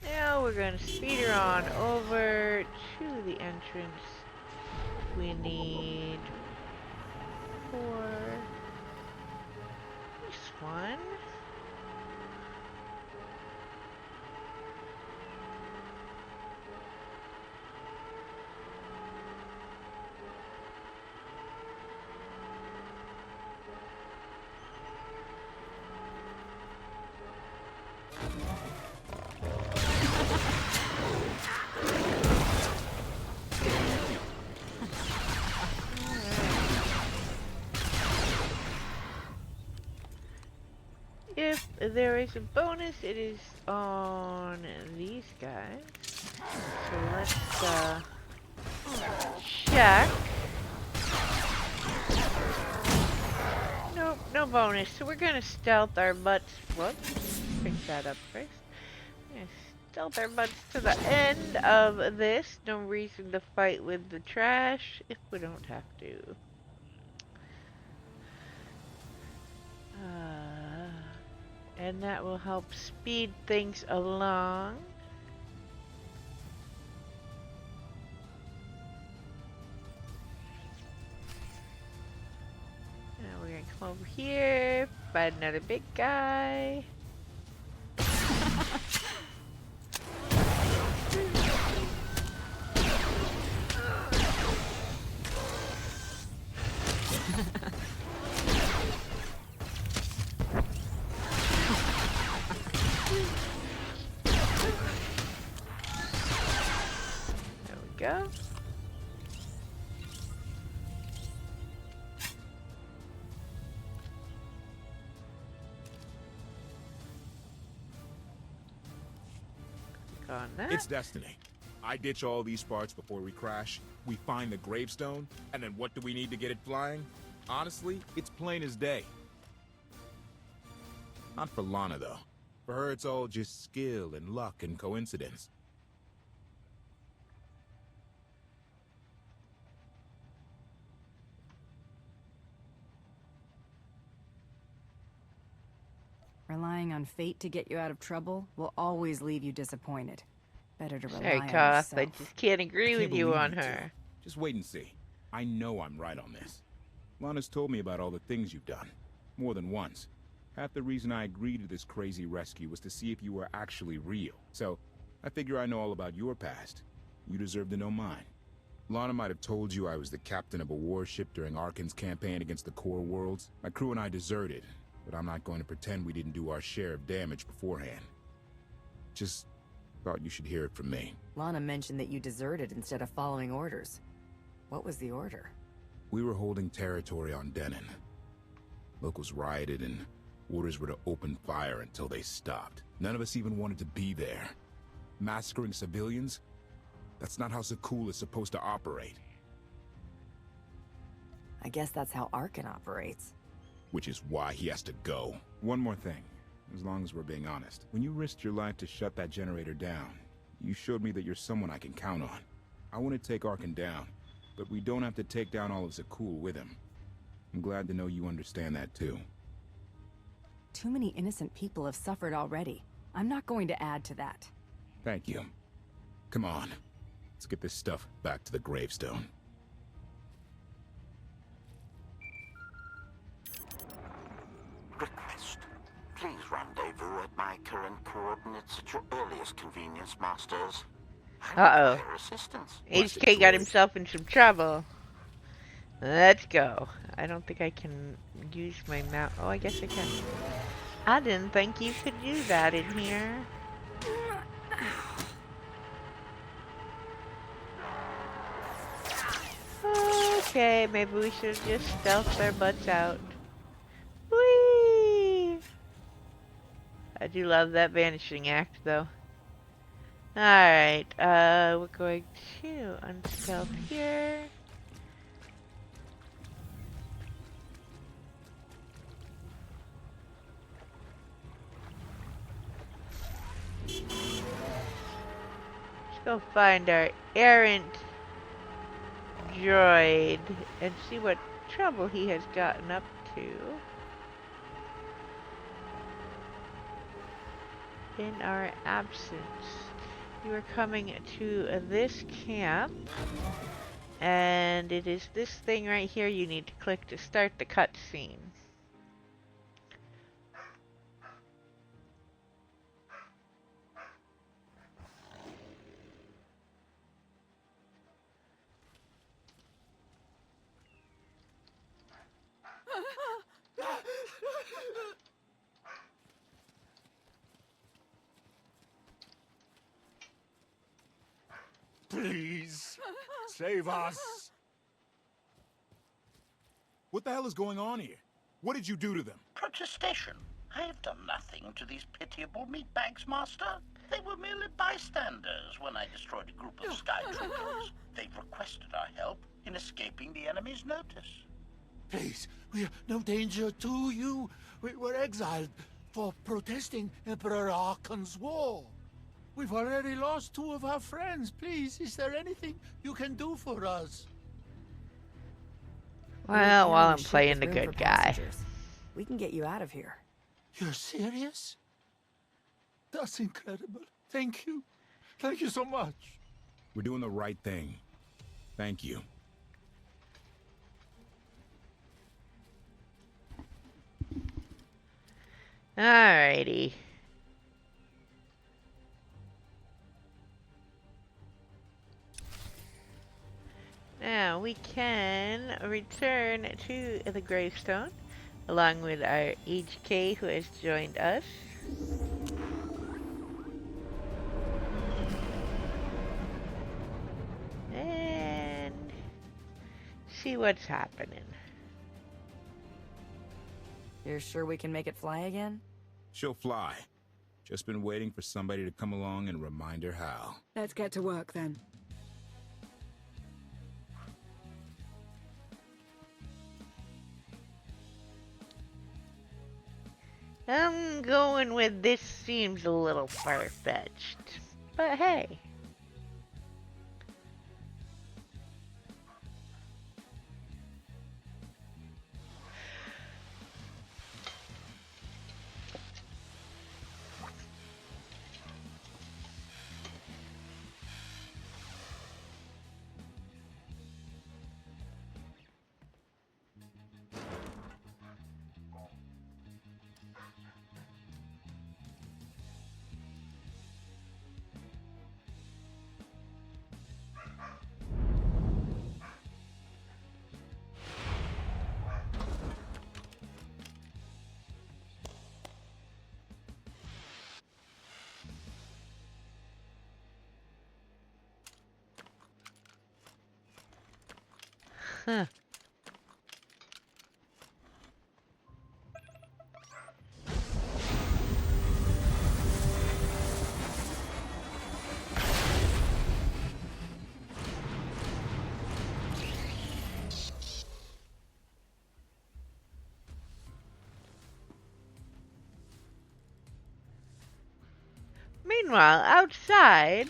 Now we're going to speed her on over to the entrance. We need 4. This one. If there is a bonus, it is on these guys. So let's check. Nope, no bonus. So we're gonna stealth our butts. Whoops, pick that up first. We're gonna stealth our butts to the end of this. No reason to fight with the trash if we don't have to. And that will help speed things along. Now we're gonna come over here, find another big guy. Go. On that. It's destiny. I ditch all these parts before we crash. We find the gravestone, and then what do we need to get it flying? Honestly, it's plain as day. Not for Lana, though. For her, it's all just skill and luck and coincidence. Relying on fate to get you out of trouble will always leave you disappointed. Better to rely Sorry, on KOTFE, yourself. I just can't agree with you on her. Just wait and see. I know I'm right on this. Lana's told me about all the things you've done. More than once. Half the reason I agreed to this crazy rescue was to see if you were actually real. So, I figure I know all about your past. You deserve to know mine. Lana might have told you I was the captain of a warship during Arkan's campaign against the Core Worlds. My crew and I deserted, but I'm not going to pretend we didn't do our share of damage beforehand. Just thought you should hear it from me. Lana mentioned that you deserted instead of following orders. What was the order? We were holding territory on Denon. Locals rioted and orders were to open fire until they stopped. None of us even wanted to be there. Massacring civilians? That's not how Ch2 is supposed to operate. I guess that's how Arkan operates. Which is why he has to go. One more thing, as long as we're being honest. When you risked your life to shut that generator down, you showed me that you're someone I can count on. I want to take Arkan down, but we don't have to take down all of Ch2 with him. I'm glad to know you understand that too. Too many innocent people have suffered already. I'm not going to add to that. Thank you. Come on. Let's get this stuff back to the gravestone. Request. Please rendezvous at my current coordinates at your earliest convenience, Masters. Uh-oh. Assistance. HK got himself in some trouble. Let's go. I don't think I can use my mouse. Oh, I guess I can. I didn't think you could do that in here. Okay, maybe we should just stealth their butts out. Whee! I do love that vanishing act, though. Alright, we're going to unstealth here. Let's go find our errant droid and see what trouble he has gotten up to in our absence. You are coming to this camp, and it is this thing right here you need to click to start the cutscene. Please, save us. What the hell is going on here? What did you do to them? Protestation. I have done nothing to these pitiable meatbags, Master. They were merely bystanders when I destroyed a group of Sky Troopers. They've requested our help in escaping the enemy's notice. Please, we are no danger to you. We were exiled for protesting Emperor Archon's war. We've already lost 2 of our friends. Please, is there anything you can do for us? Well, while I'm playing the good guy. We can get you out of here. You're serious? That's incredible. Thank you. Thank you so much. We're doing the right thing. Thank you. Alrighty. Now we can return to the gravestone along with our HK who has joined us. And see what's happening. You're sure we can make it fly again? She'll fly. Just been waiting for somebody to come along and remind her how. Let's get to work then. I'm going with this seems a little far-fetched, but hey. Huh. Meanwhile, outside...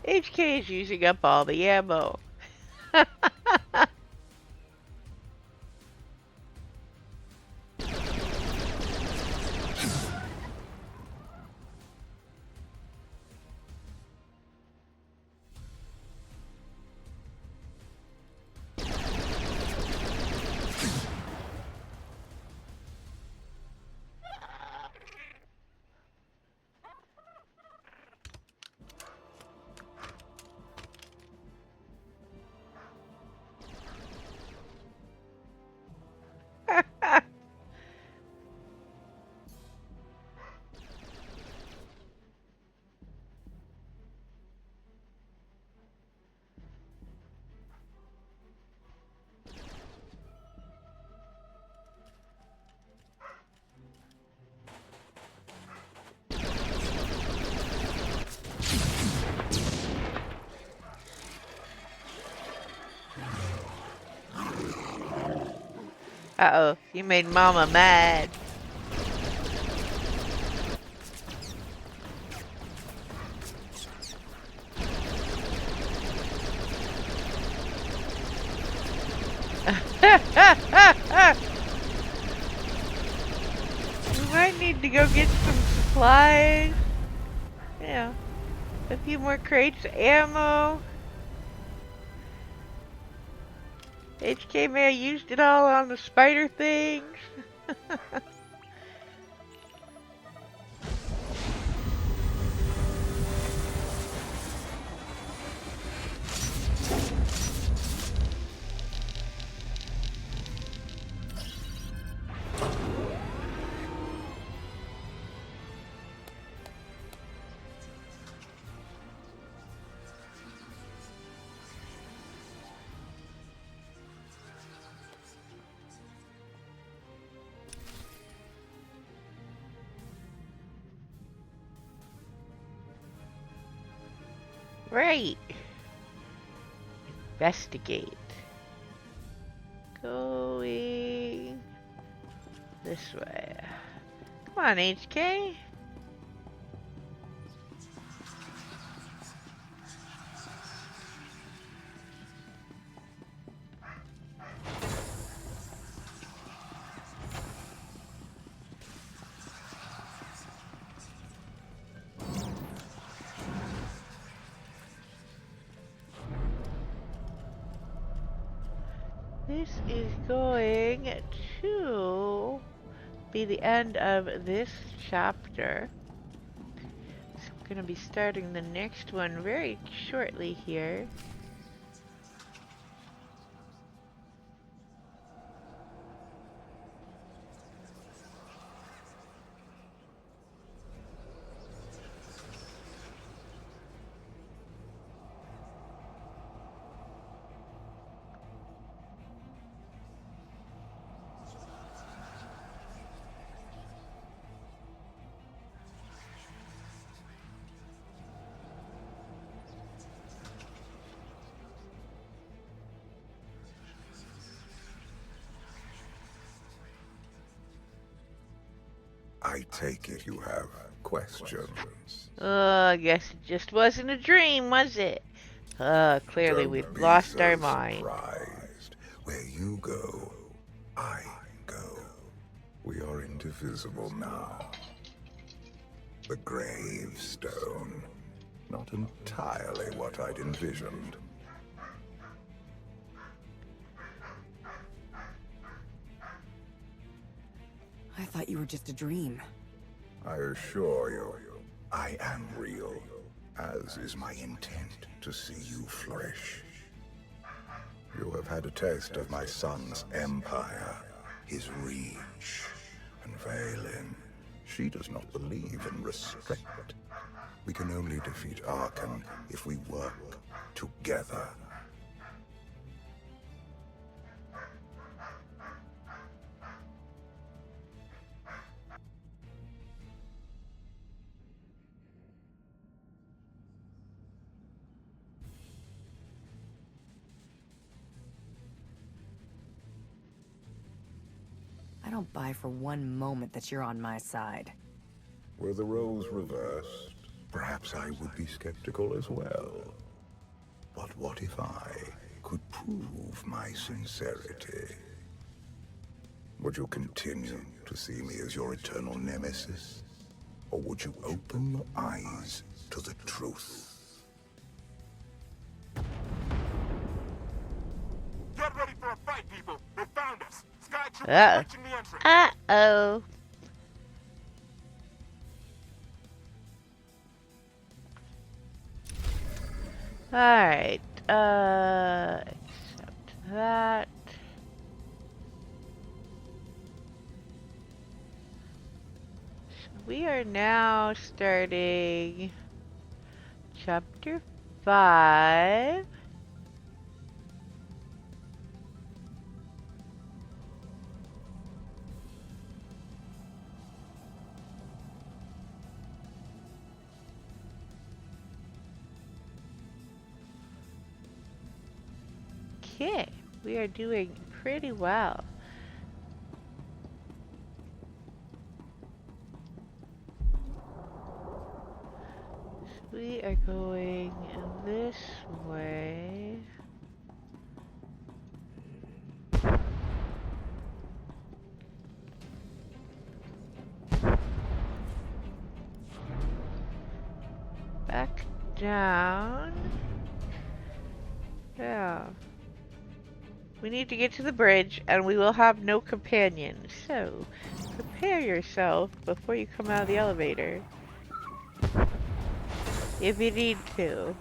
HK is using up all the ammo. Uh-oh, you made Mama mad. We might need to go get some supplies. Yeah, a few more crates of ammo. HK may have used it all on the spider things. Right. Investigate. Going this way. Come on, HK. This is going to be the end of this chapter. So I'm going to be starting the next one very shortly here. I take it you have questions. I guess it just wasn't a dream, was it? Clearly we've lost our mind. Surprised. Where you go, I go. We are indivisible now. The gravestone. Not entirely what I'd envisioned. I thought you were just a dream. I assure you, I am real, as is my intent to see you flourish. You have had a taste of my son's empire, his reach, and Valen. She does not believe in restraint. We can only defeat Arkan if we work together. I don't buy for one moment that you're on my side. Were the roles reversed, perhaps I would be skeptical as well. But what if I could prove my sincerity? Would you continue to see me as your eternal nemesis? Or would you open your eyes to the truth? Get ready for a fight, people! They found us! Sky breaching the entrance! Uh-oh. Alright, accept that. So we are now starting chapter 5. Okay, we are doing pretty well. are going this way. Back down. Yeah. We need to get to the bridge, and we will have no companions. So, prepare yourself before you come out of the elevator. If you need to.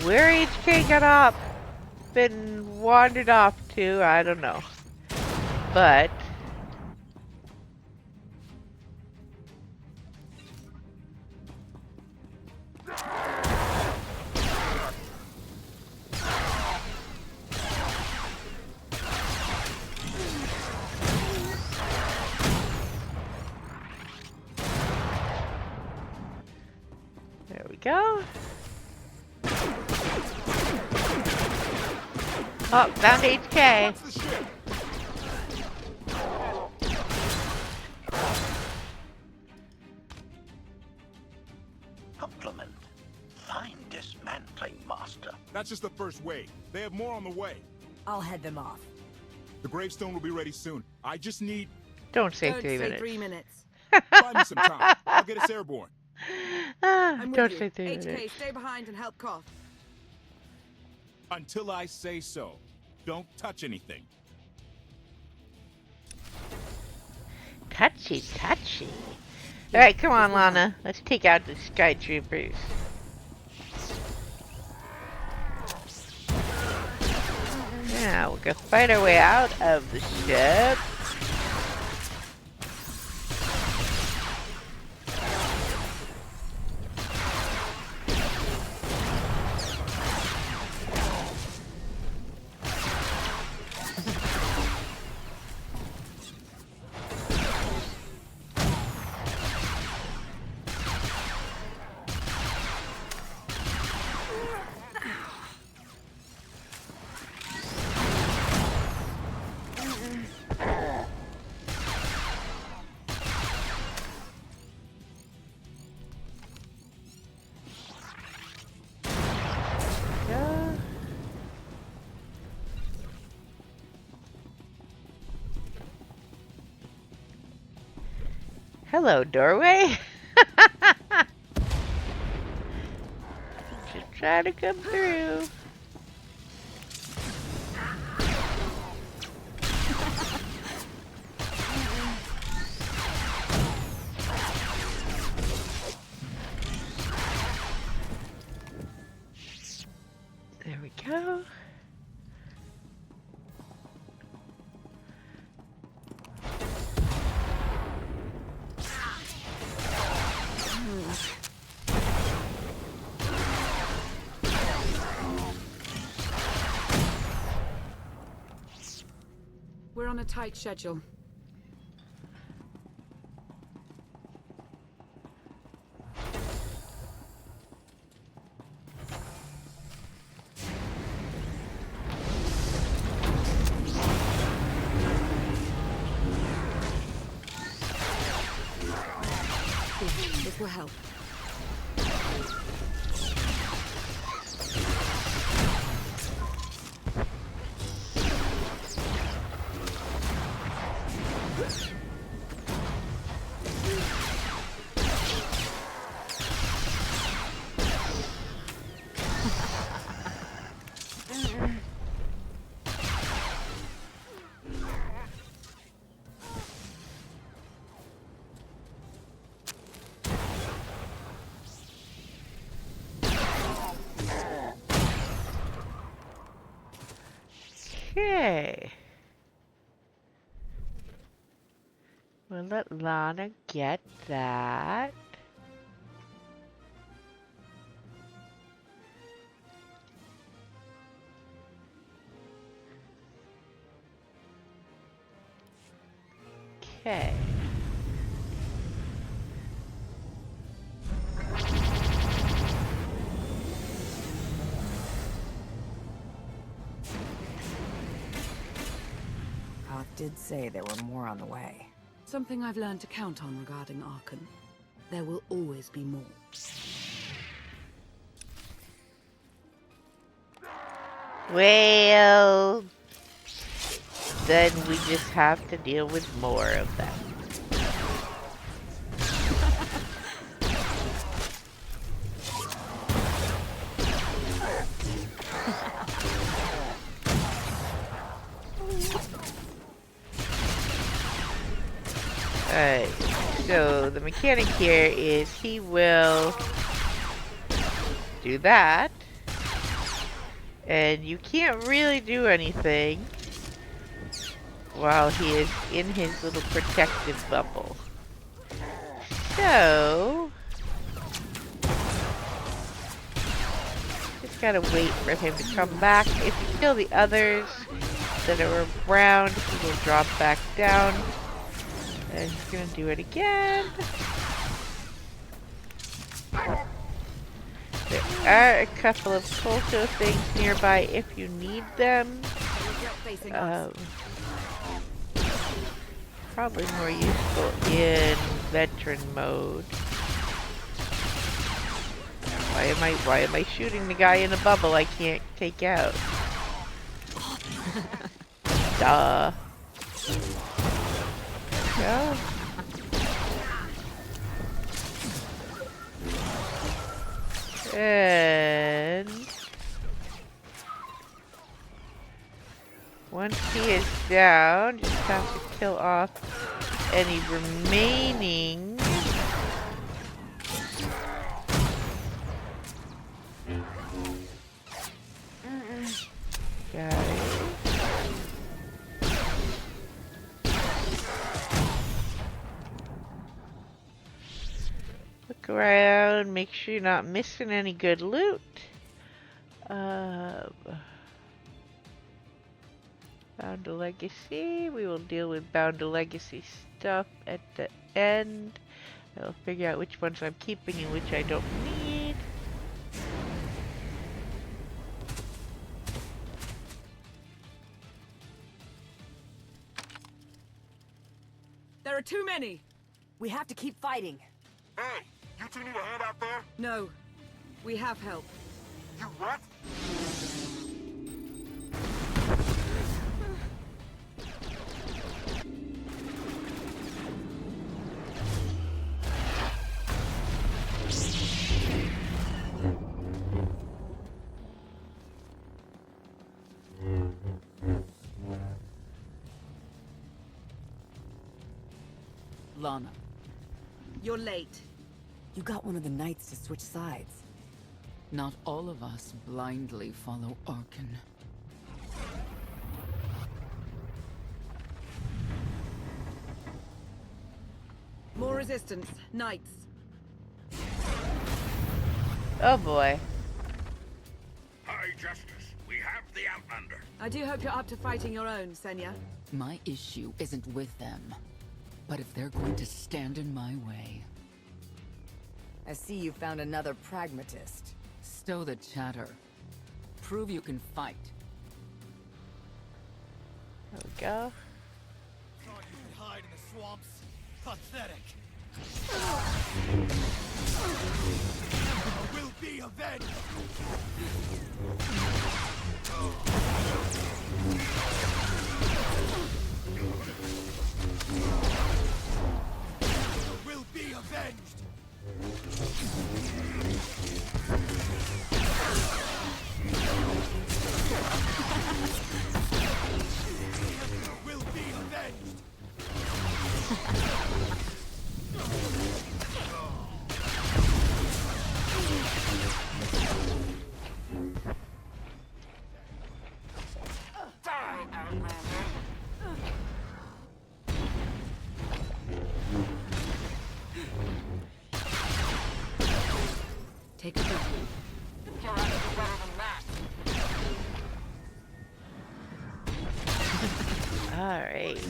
Where HK got up, been wandered off to, I don't know. But there we go. Oh, found HK. Compliment. Fine dismantling, Master. That's just the first wave. They have more on the way. I'll head them off. The gravestone will be ready soon. I just need... Don't say Don't 3 say minutes. 3 minutes. Buy me some time. I'll get us airborne. I'm Don't with say you. 3 HK, minutes. stay behind and help KOTFE. Until I say so. Don't touch anything. Touchy, touchy. Alright, come on, Lana. Let's take out the Sky Troopers. Now, we'll go fight our way out of the ship. Hello, doorway. Just try to come through. There we go. We're on a tight schedule. This will help. Okay. We'll let Lana get that. Okay. did say there were more on the way. Something I've learned to count on regarding Archon. There will always be more. Well, then we just have to deal with more of them. Alright, so the mechanic here is he will do that, and you can't really do anything while he is in his little protective bubble. So, just gotta wait for him to come back. If you kill the others that are around, he will drop back down. And he's gonna do it again. There are a couple of Kolto things nearby if you need them. Probably more useful in veteran mode. Why am I shooting the guy in a bubble I can't take out? Duh. Go. And once he is down, just have to kill off any remaining guys. Look around, make sure you're not missing any good loot. Bound to Legacy. We will deal with Bound to Legacy stuff at the end. I'll figure out which ones I'm keeping and which I don't need. There are too many. We have to keep fighting. Hey, you two need a hand out there? No. We have help. You what? Lana. You're late. You got one of the knights to switch sides. Not all of us blindly follow Archon. More resistance. Knights. Oh boy. Hi, Justice. We have the Outlander. I do hope you're up to fighting your own, Senya. My issue isn't with them. But if they're going to stand in my way... I see you found another pragmatist. Stow the chatter. Prove you can fight. There we go. Thought you could hide in the swamps? Pathetic. Will be avenged. Will be avenged. Will be avenged. Take a breath. You're better than that. Alright.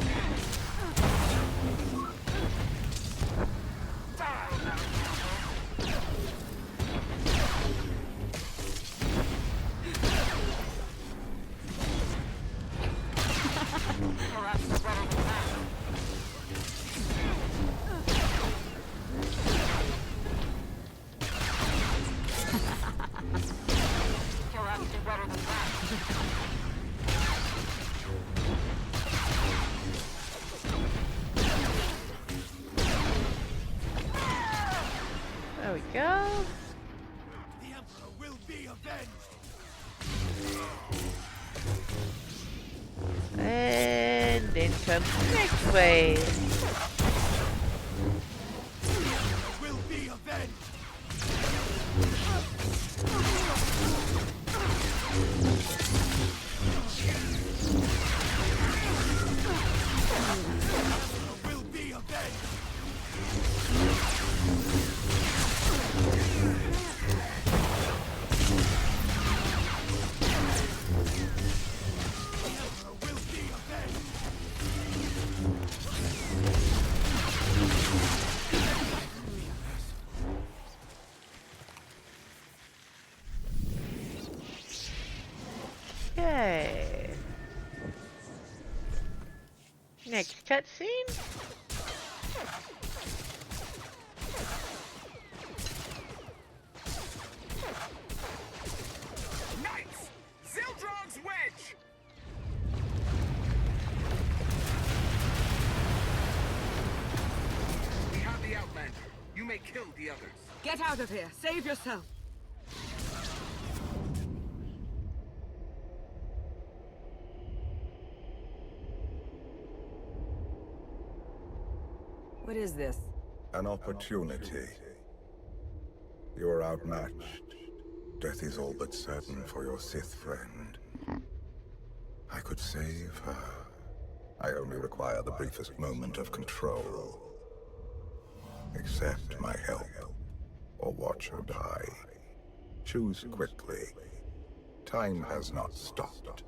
go. The Emperor will be avenged. And then comes the next wave. Will be avenged. Will be avenged. Okay. Next cutscene. Knights! Zildrog's wedge! We have the Outlander. You may kill the others. Get out of here. Save yourself. What is this? An opportunity. You are outmatched. Death is all but certain for your Sith friend. I could save her. I only require the briefest moment of control. Accept my help, or watch her die. Choose quickly. Time has not stopped.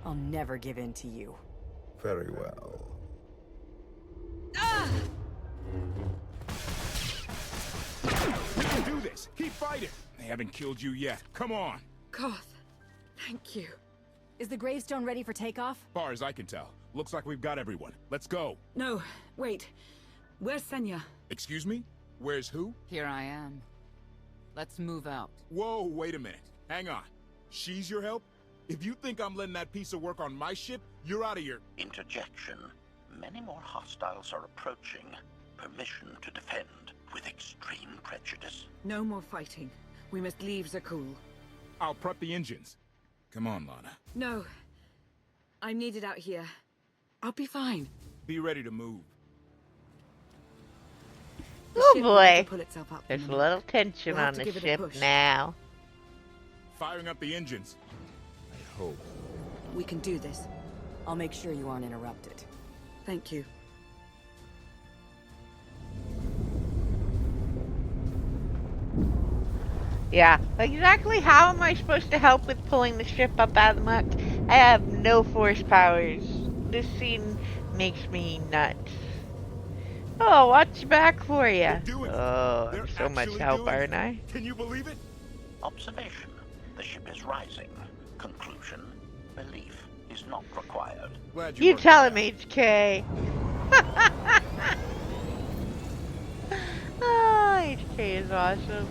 I'll never give in to you. Very well. We can do this! Keep fighting! They haven't killed you yet. Come on! Koth, thank you. Is the gravestone ready for takeoff? Far as I can tell. Looks like we've got everyone. Let's go. No, wait. Where's Senya? Excuse me? Where's who? Here I am. Let's move out. Whoa, wait a minute. Hang on. She's your help? If you think I'm letting that piece of work on my ship, you're out of here. Interjection. Many more hostiles are approaching. Permission to defend with extreme prejudice. No more fighting. We must leave Zakul. I'll prep the engines. Come on, Lana. No. I'm needed out here. I'll be fine. Be ready to move. Oh boy. Pull itself up. There's a little tension We'll on have to the give it a ship push. now. Firing up the engines. I hope. We can do this. I'll make sure you aren't interrupted. Thank you. Yeah, exactly how am I supposed to help with pulling the ship up out of the muck? I have no force powers. This scene makes me nuts. Oh, watch your back for you. Oh, I'm so much help, aren't I? Can you believe it? Observation. The ship is rising. Conclusion. Belief is not required. Glad You tell him, HK. Oh, HK is awesome.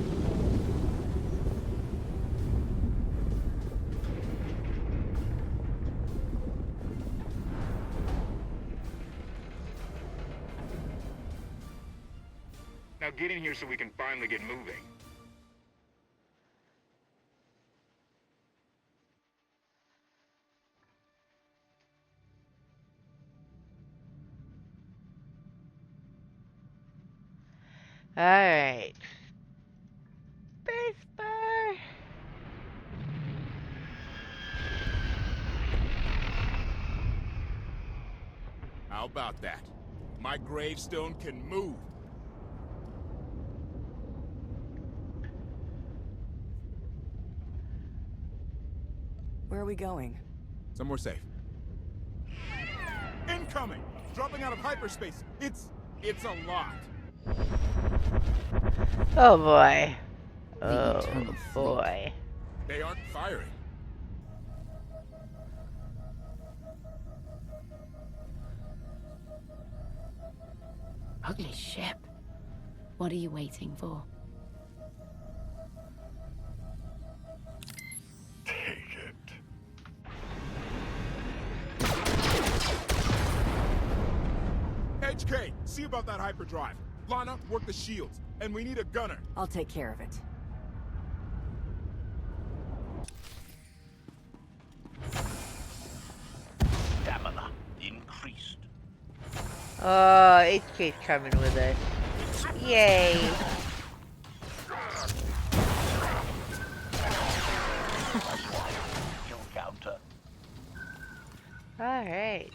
Now get in here so we can finally get moving. Alright. Spacebar. How about that? My gravestone can move. Where are we going? Somewhere safe. Incoming! Dropping out of hyperspace. It's a lot. Oh boy. Oh boy. They aren't firing. Ugly ship. What are you waiting for? Take it. HK, see about that hyperdrive. Lana, work the shields. and we need a gunner. I'll take care of it. Stamina increased. Oh, HK's coming with us. Yay. Kill counter. Alright.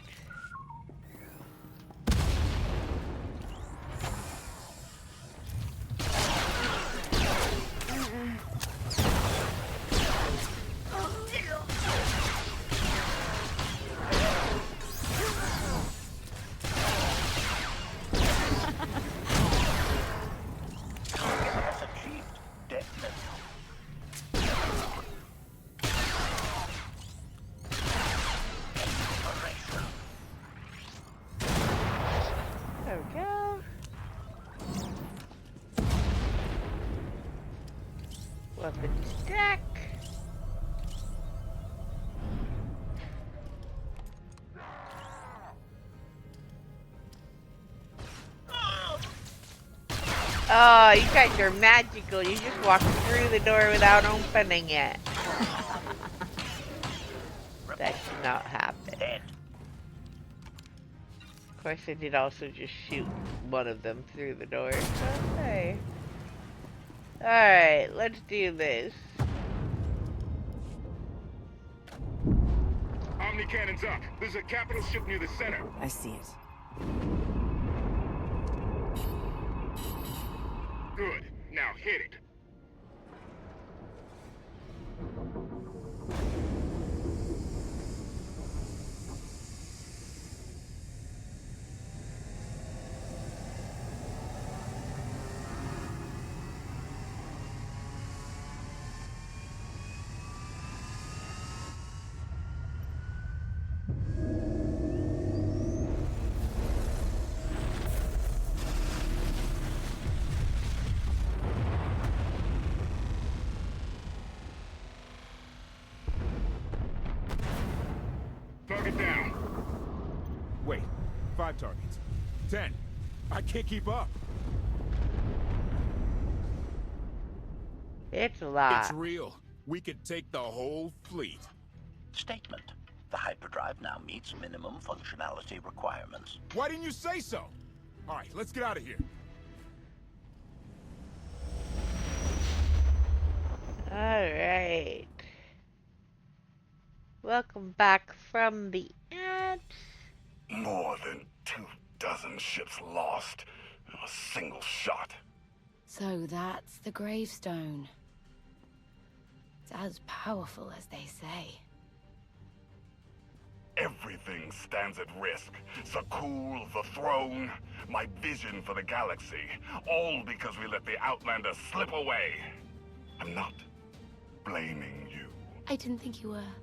There we go. Weapon stack. Oh, you guys are magical. You just walk through the door without opening it. That did not happen. Of course, I did also just shoot one of them through the door. Okay. Alright, let's do this. Omni cannons up. There's a capital ship near the center. I see it. Good. Now hit it. Target down. Wait, 5 targets. 10. I can't keep up. It's a lot. It's real. We could take the whole fleet. Statement. The hyperdrive now meets minimum functionality requirements. Why didn't you say so? All right, let's get out of here. Alright. Welcome back from the ads. More than 24 ships lost in a single shot. So that's the gravestone. It's as powerful as they say. Everything stands at risk. Sakul, the throne, my vision for the galaxy. All because we let the Outlander slip away. I'm not blaming you. I didn't think you were.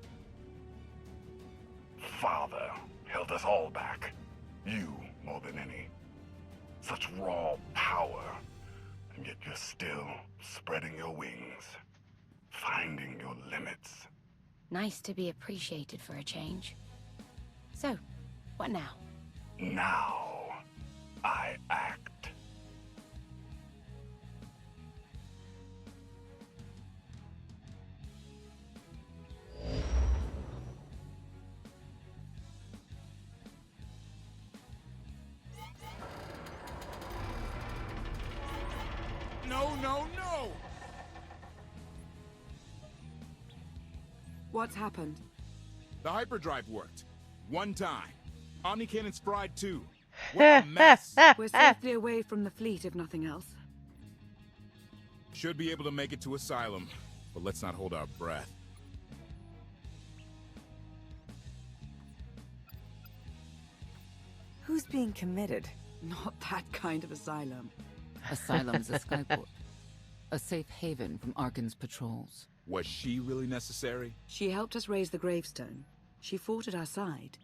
Father held us all back. You more than any. Such raw power. And yet you're still spreading your wings. Finding your limits. Nice to be appreciated for a change. So, what now? Now, I act. No, no, no! What's happened? The hyperdrive worked. One time. Omni cannons fried too. What a mess! We're safely away from the fleet, if nothing else. Should be able to make it to Asylum, but let's not hold our breath. Who's being committed? Not that kind of asylum. Asylum's a skyport. A safe haven from Arkan's patrols. Was she really necessary? She helped us raise the gravestone. She fought at our side.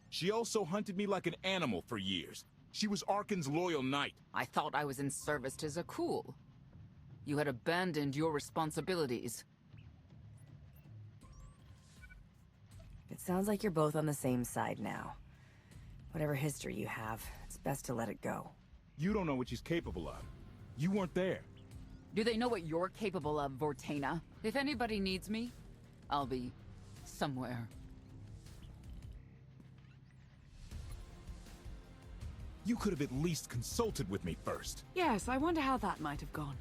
She also hunted me like an animal for years. She was Arkan's loyal knight. I thought I was in service to Zakul. You had abandoned your responsibilities. It sounds like you're both on the same side now. Whatever history you have, it's best to let it go. You don't know what she's capable of. You weren't there. Do they know what you're capable of, Vortena? If anybody needs me, I'll be somewhere. You could have at least consulted with me first. Yes, I wonder how that might have gone.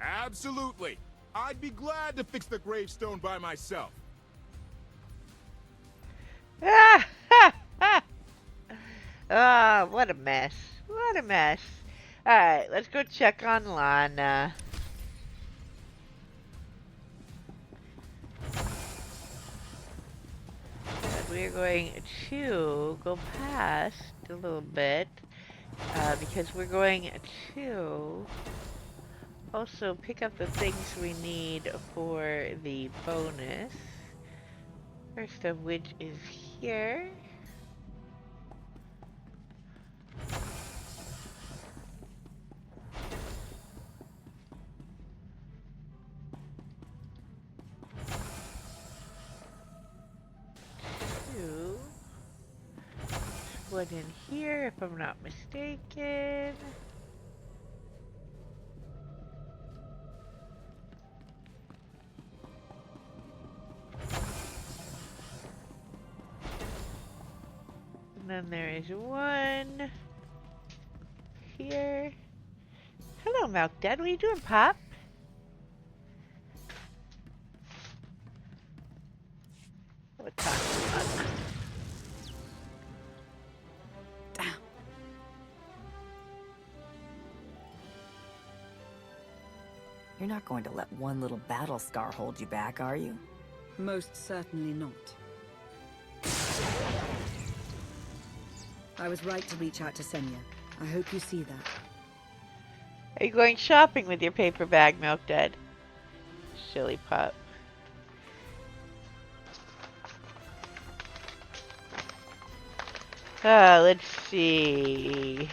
Absolutely. I'd be glad to fix the gravestone by myself. Ah, what a mess. What a mess. Alright, let's go check on Lana. And we're going to go past a little bit because we're going to also pick up the things we need for the bonus. First of which is here. One in here, if I'm not mistaken. And then there is one here. Hello, Milk Dad. What are you doing, Pop? We'll talk to Lana. You're not going to let one little battle scar hold you back, are you? Most certainly not. I was right to reach out to Senya. I hope you see that. Are you going shopping with your paper bag, Milk Dad? Silly pup. Let's see.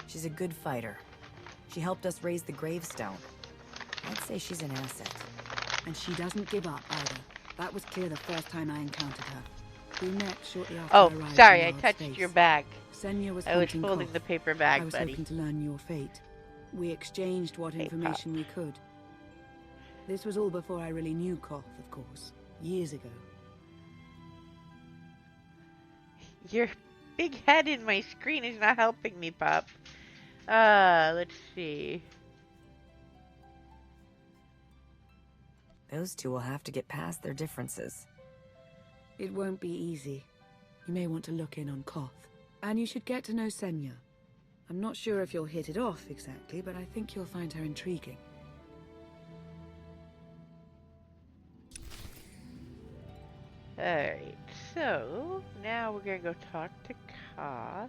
She's a good fighter. She helped us raise the gravestone. I'd say she's an asset. And she doesn't give up either. That was clear the first time I encountered her. We met shortly after Oh, I arrived sorry, in I Wild's touched base. your bag. Senya was I was hunting holding KOTFE. the paper bag, I was buddy. hoping to learn your fate. We exchanged what information we could. This was all before I really knew KOTFE, of course. Years ago. Your big head in my screen is not helping me, Pop. Let's see. Those two will have to get past their differences. It won't be easy. You may want to look in on KOTFE. And you should get to know Senya. I'm not sure if you'll hit it off exactly, but I think you'll find her intriguing. Alright, so now we're gonna go talk to KOTFE.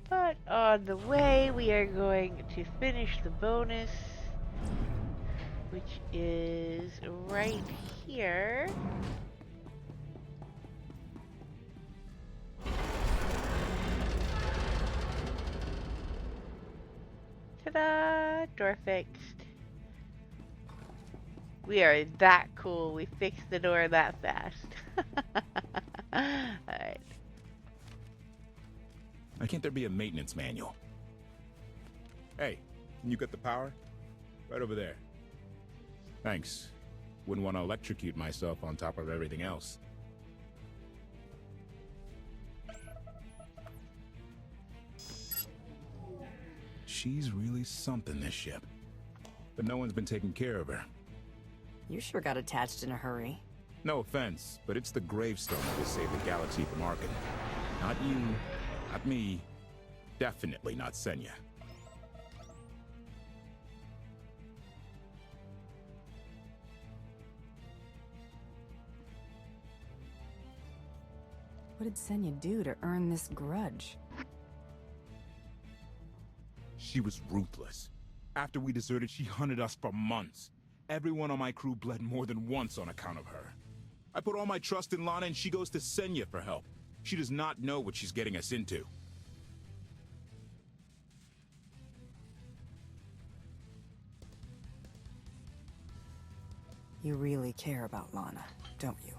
But on the way, we are going to finish the bonus, which is right here. Ta-da! Door fixed. We are that cool. We fixed the door that fast. Alright. Why can't there be a maintenance manual? Hey, can you get the power? Right over there. Thanks. Wouldn't want to electrocute myself on top of everything else. She's really something, this ship. But no one's been taking care of her. You sure got attached in a hurry. No offense, but it's the gravestone that will save the galaxy from Arkin. Not you, not me, definitely not Senya. What did Senya do to earn this grudge? She was ruthless. After we deserted, she hunted us for months. Everyone on my crew bled more than once on account of her. I put all my trust in Lana and she goes to Senya for help. She does not know what she's getting us into. You really care about Lana, don't you?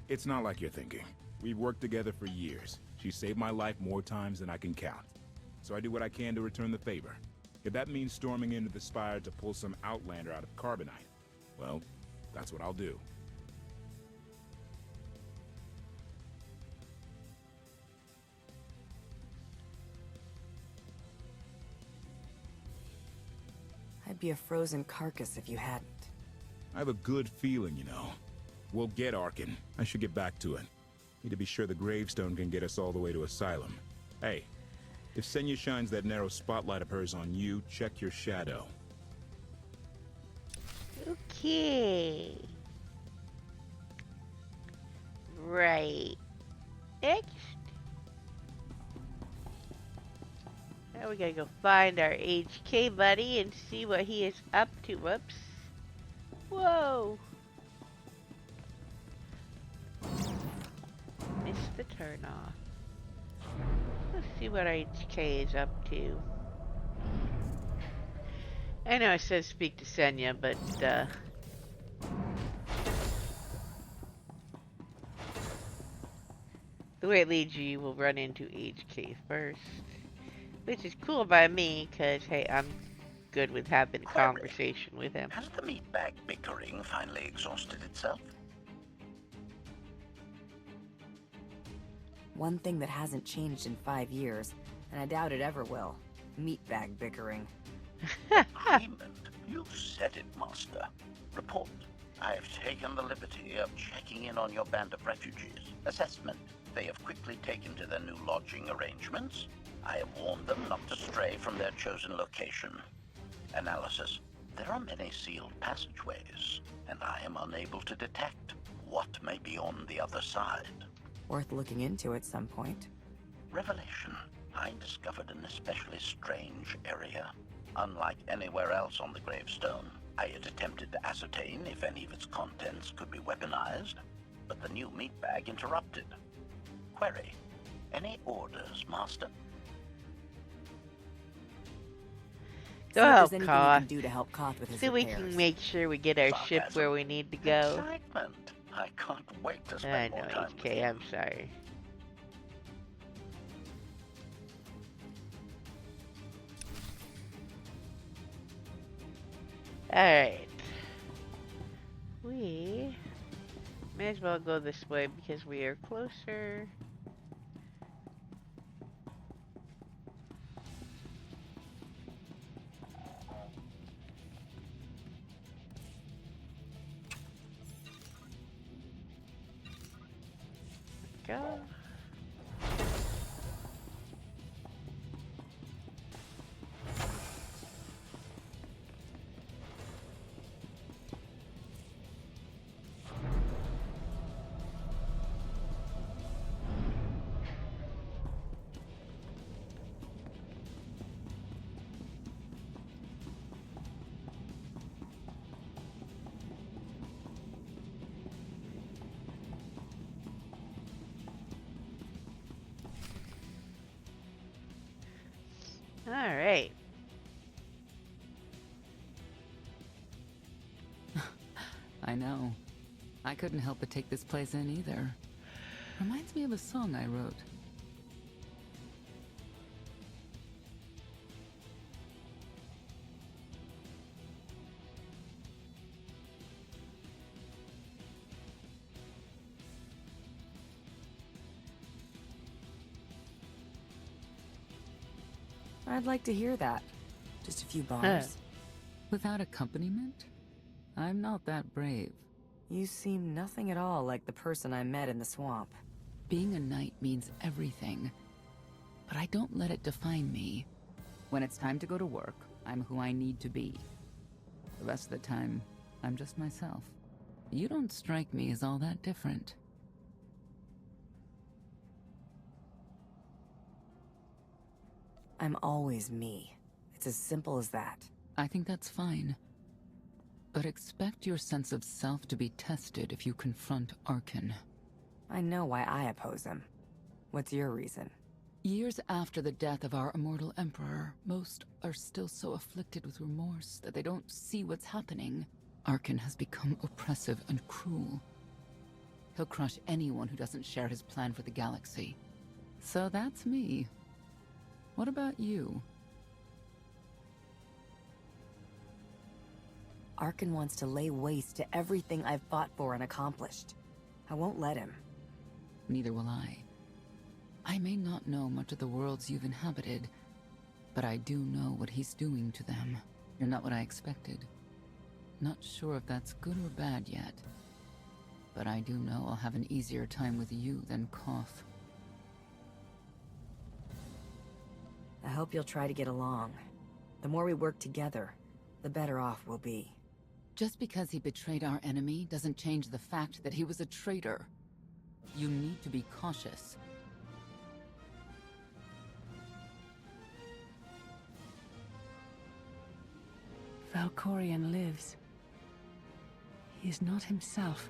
It's not like you're thinking. We've worked together for years. She saved my life more times than I can count. So I do what I can to return the favor. If that means storming into the Spire to pull some Outlander out of Carbonite, well, that's what I'll do. I'd be a frozen carcass if you hadn't. I have a good feeling, you know. We'll get Arkin. I should get back to it. Need to be sure the gravestone can get us all the way to Asylum. Hey, if Senya shines that narrow spotlight of hers on you, check your shadow. Okay. Right. Next. Now we gotta go find our HK buddy and see what he is up to. Whoops. Whoa. Missed the turn off. Let's see what our HK is up to. I know it says speak to Senya, but the way it leads you, you will run into HK first. Which is cool by me, because, hey, I'm good with having a conversation with him. Has the meatbag bickering finally exhausted itself? One thing that hasn't changed in 5 years, and I doubt it ever will. Meatbag bickering. Agreement. You said it, Master. Report. I have taken the liberty of checking in on your band of refugees. Assessment. They have quickly taken to their new lodging arrangements. I have warned them not to stray from their chosen location. Analysis. There are many sealed passageways, and I am unable to detect what may be on the other side. Worth looking into at some point. Revelation. I discovered an especially strange area. Unlike anywhere else on the gravestone, I had attempted to ascertain if any of its contents could be weaponized, but the new meatbag interrupted. Query. Any orders, Master? Go help Koth. Koth. Do to help Koth with his So we repairs. can make sure we get our ship where we need to go. Excitement. I can't wait to I spend know, more time with HK, you. I'm sorry. Alright. We may as well go this way because we are closer. Go. Alright. I know. I couldn't help but take this place in either. Reminds me of a song I wrote. I'd like to hear that. Just a few bars. Without accompaniment? I'm not that brave. You seem nothing at all like the person I met in the swamp. Being a knight means everything. But I don't let it define me. When it's time to go to work, I'm who I need to be. The rest of the time, I'm just myself. You don't strike me as all that different. I'm always me. It's as simple as that. I think that's fine. But expect your sense of self to be tested if you confront Arkin. I know why I oppose him. What's your reason? Years after the death of our immortal emperor, most are still so afflicted with remorse that they don't see what's happening. Arkin has become oppressive and cruel. He'll crush anyone who doesn't share his plan for the galaxy. So that's me. What about you? Arkin wants to lay waste to everything I've fought for and accomplished. I won't let him. Neither will I. I may not know much of the worlds you've inhabited, but I do know what he's doing to them. You're not what I expected. Not sure if that's good or bad yet. But I do know I'll have an easier time with you than KOTFE. I hope you'll try to get along. The more we work together, the better off we'll be. Just because he betrayed our enemy doesn't change the fact that he was a traitor. You need to be cautious. Valkorion lives. He is not himself,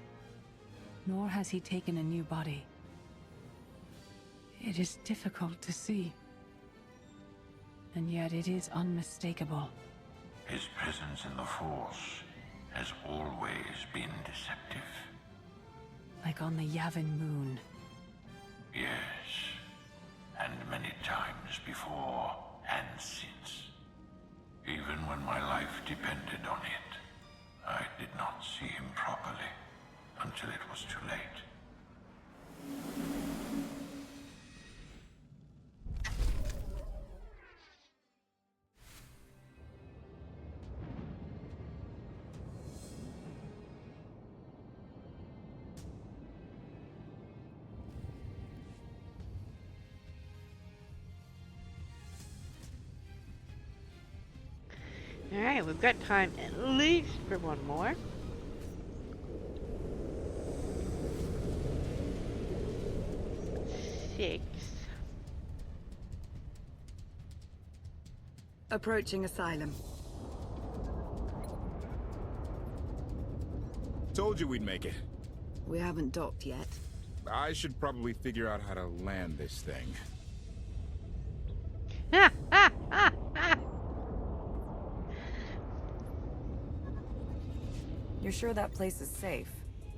nor has he taken a new body. It is difficult to see, and yet it is unmistakable. His presence in the Force has always been deceptive. Like on the Yavin moon. Yes, and many times before and since. Even when my life depended on it, I did not see him properly until it was too late. Alright, we've got time at least for one more. Six. Approaching Asylum. Told you we'd make it. We haven't docked yet. I should probably figure out how to land this thing. You're sure that place is safe?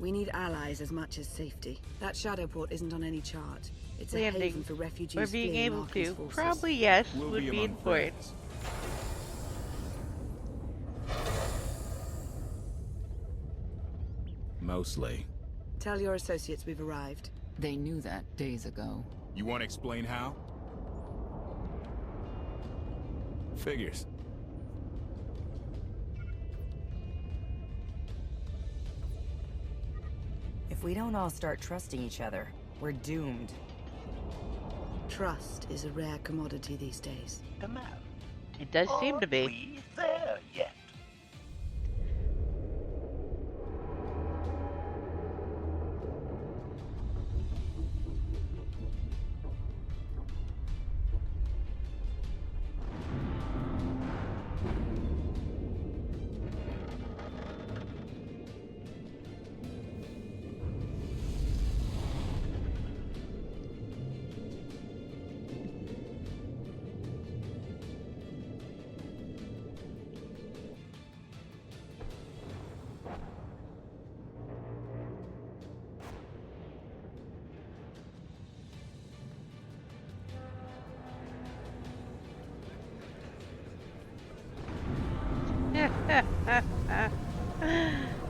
We need allies as much as safety. That shadow port isn't on any chart. It's a Landing. haven for refugees Or being fleeing able Arkin's to. forces. Probably yes, We'll would be among important. friends. Mostly. Tell your associates we've arrived. They knew that days ago. You want to explain how? Figures. If we don't all start trusting each other, we're doomed. Trust is a rare commodity these days. Command. It does seem to Are be. we there yet?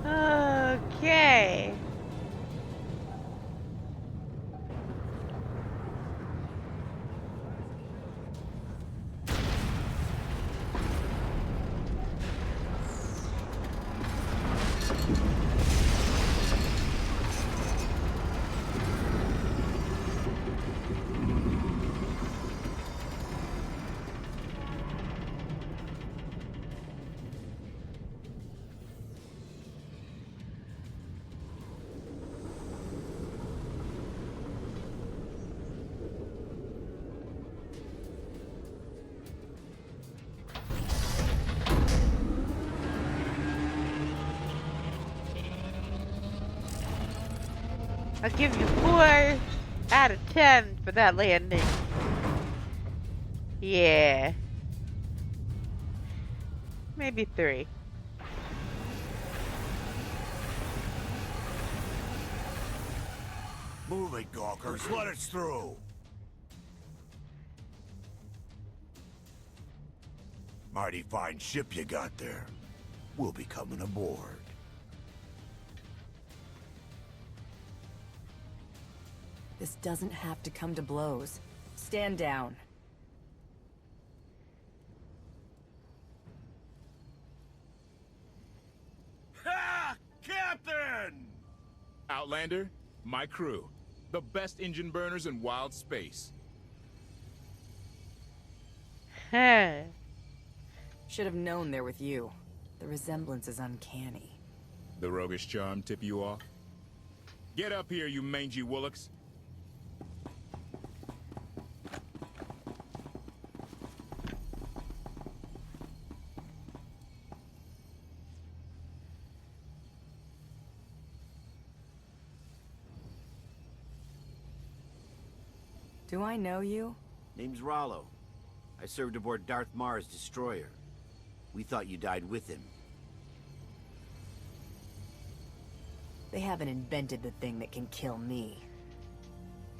Okay. I'll give you 4 out of 10 for that landing. Yeah. Maybe 3. Move it, gawkers. Let us through. Mighty fine ship you got there. We'll be coming aboard. This doesn't have to come to blows. Stand down. Ha! Captain! Outlander, my crew. The best engine burners in wild space. Huh. Should have known they're with you. The resemblance is uncanny. The roguish charm tip you off? Get up here, you mangy woolocks. Do I know you? Name's Rollo. I served aboard Darth Marr's destroyer. We thought you died with him. They haven't invented the thing that can kill me.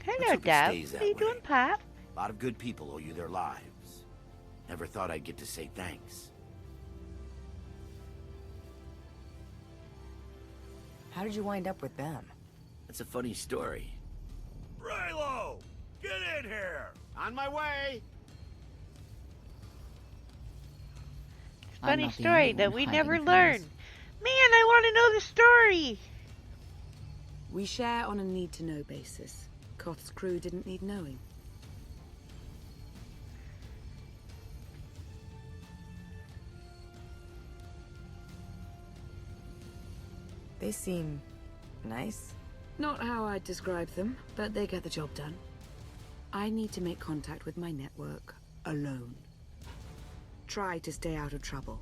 Hello, Dad. What are you doing, Pop? A lot of good people owe you their lives. Never thought I'd get to say thanks. How did you wind up with them? That's a funny story. Raylo! Get in here! On my way! Funny story that we never learned. Man, I want to know the story. We share on a need-to-know basis. KOTFE's crew didn't need knowing. They seem nice. Not how I'd describe them, but they get the job done. I need to make contact with my network alone. Try to stay out of trouble.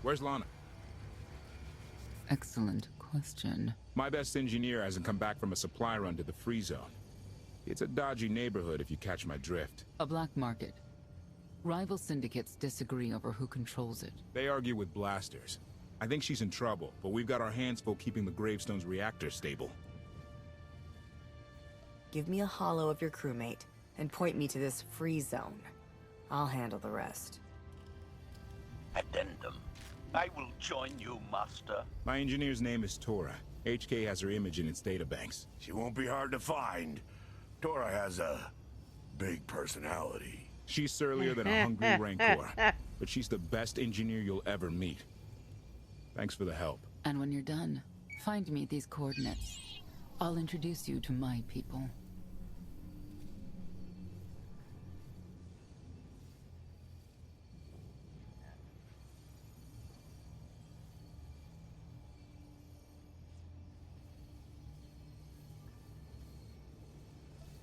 Where's Lana? Excellent question. My best engineer hasn't come back from a supply run to the free zone. It's a dodgy neighborhood if you catch my drift. A black market. Rival syndicates disagree over who controls it. They argue with blasters. I think she's in trouble, but we've got our hands full keeping the Gravestone's reactor stable. Give me a holo of your crewmate, and point me to this free zone. I'll handle the rest. Addendum. I will join you, Master. My engineer's name is Tora. HK has her image in its databanks. She won't be hard to find. Tora has a big personality. She's surlier than a hungry rancor, but she's the best engineer you'll ever meet. Thanks for the help. And when you're done, find me these coordinates. I'll introduce you to my people.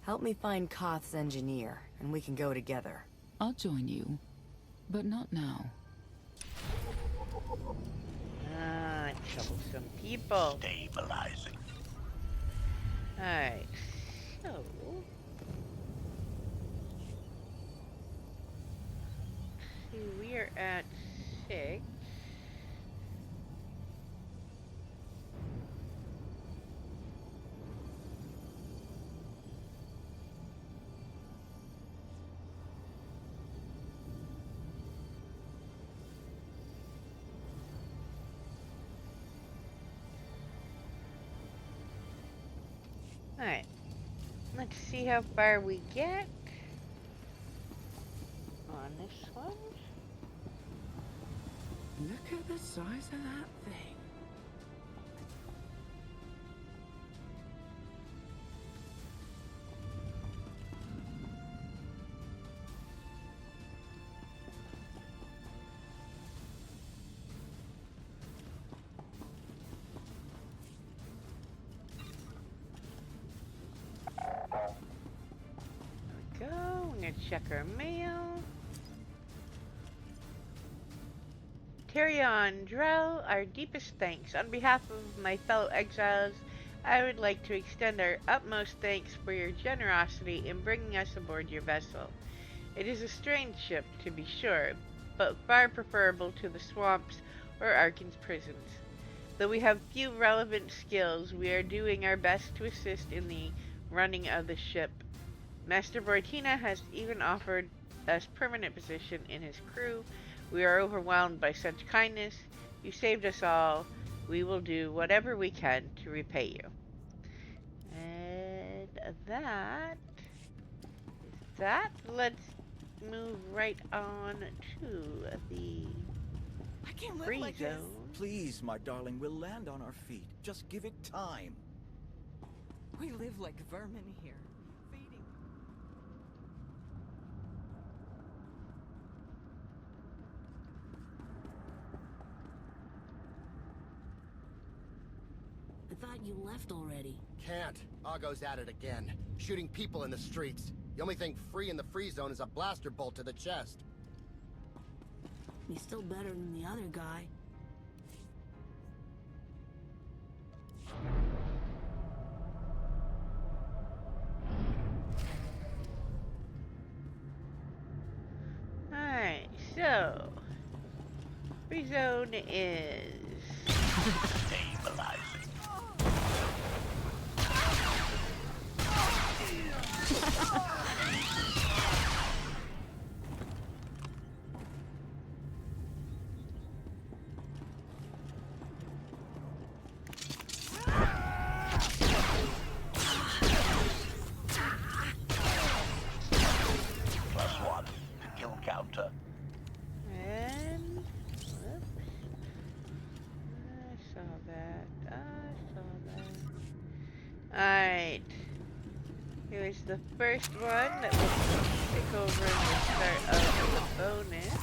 Help me find KOTFE's engineer, and we can go together. I'll join you, but not now. Ah, troublesome people. Stabilizing. Alright, so... see, we are at 6. Alright, let's see how far we get on this one. Look at the size of that thing. There we go, we're gonna check our mail. Carry on, Drell. Our deepest thanks. On behalf of my fellow exiles, I would like to extend our utmost thanks for your generosity in bringing us aboard your vessel. It is a strange ship, to be sure, but far preferable to the swamps or Arkan's prisons. Though we have few relevant skills, we are doing our best to assist in the running of the ship. Master Vortina has even offered us permanent position in his crew. We are overwhelmed by such kindness. You saved us all. We will do whatever we can to repay you. And that is that. Let's move right on to the free zone. Please, my darling, we'll land on our feet. Just give it time. We live like vermin here. I thought you left already. Can't. Argo's at it again. Shooting people in the streets. The only thing free in the free zone is a blaster bolt to the chest. He's still better than the other guy. Alright, so free zone is stabilizing. +1 to kill counter. and whoops. I saw that. Alright. Here's the first one that will take over at the start of the bonus.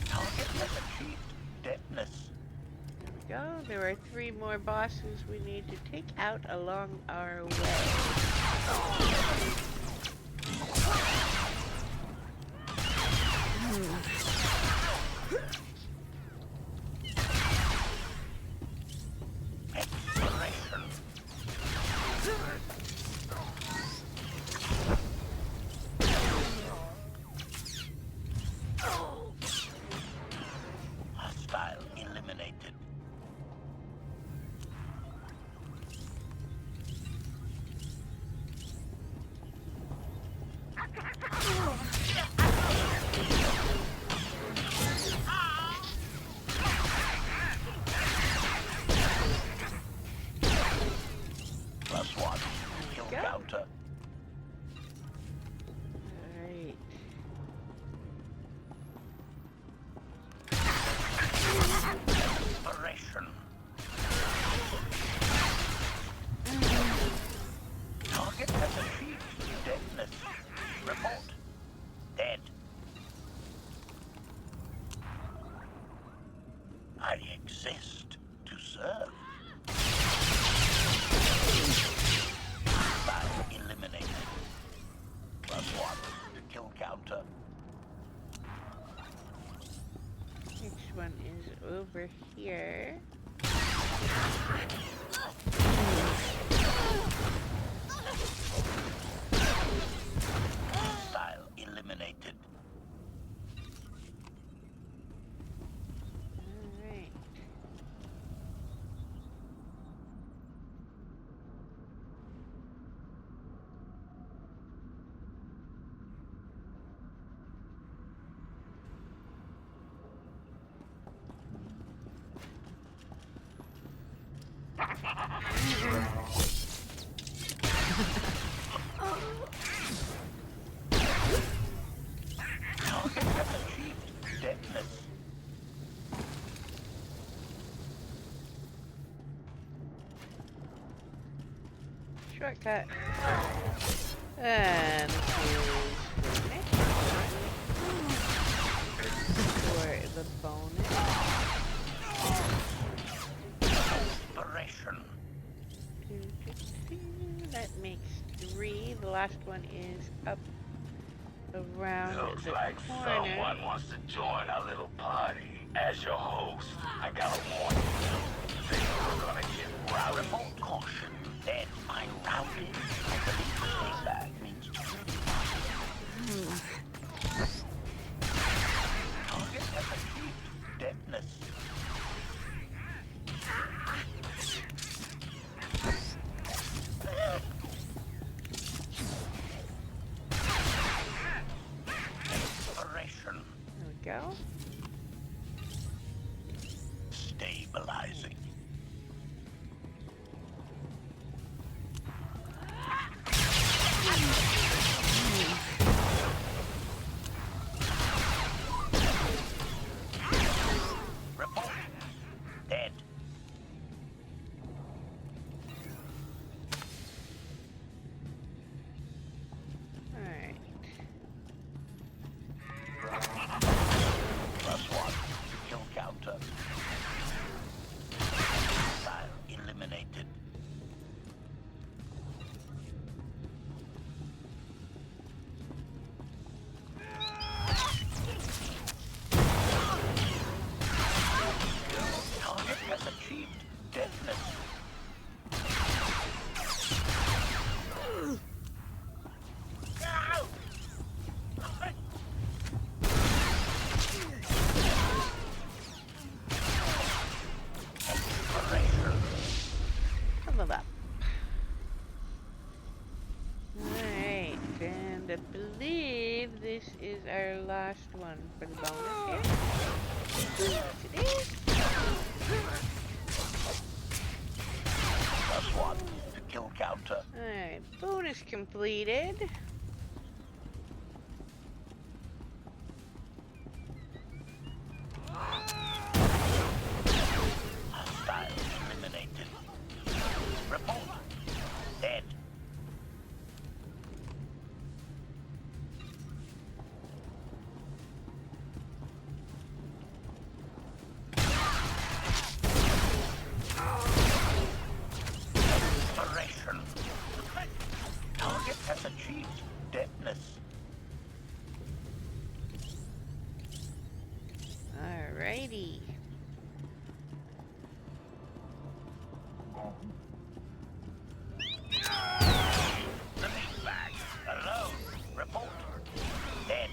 Target has achieved deadness. There we go. There are 3 more bosses we need to take out along our way. Exploration. Hostile eliminated. +1 to kill counter. Alright. Operation. Target has achieved deadness. Report. Dead. I exist to serve. Fire eliminated. +1 to kill counter. Which one is over here? Hostile eliminated. Alright. Target has achieved deadness. Shortcut. And here's the next one for the bonus. Operation. That makes 3. The last one is up around Looks the like corner. someone wants to join our little party. As your host, I gotta warn you. Things are gonna get rowdy. Report caution. Then by rowdy, I believe the same bag means target has achieved deadness. Exploration. There we go. Stabilizing. Report. Dead. Alright. +1. Kill counter. File eliminated. Target has achieved deadness. Level up. Alright, and I believe this is our last one for the bonus here. Yes, it is. +1. To kill counter. Alright, bonus completed. Hostile eliminated. Report. Dead. Exploration. Target has achieved deadness. Alrighty. The meat bag. Alone. Report. Dead.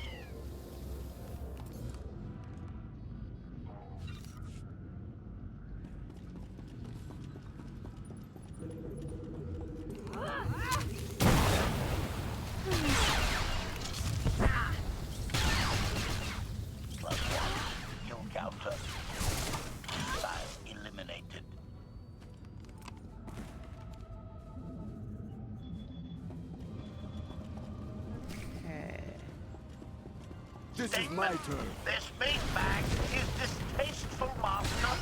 +1. Kill counter. File eliminated. Okay. This is my turn. This meat bag is distasteful, master.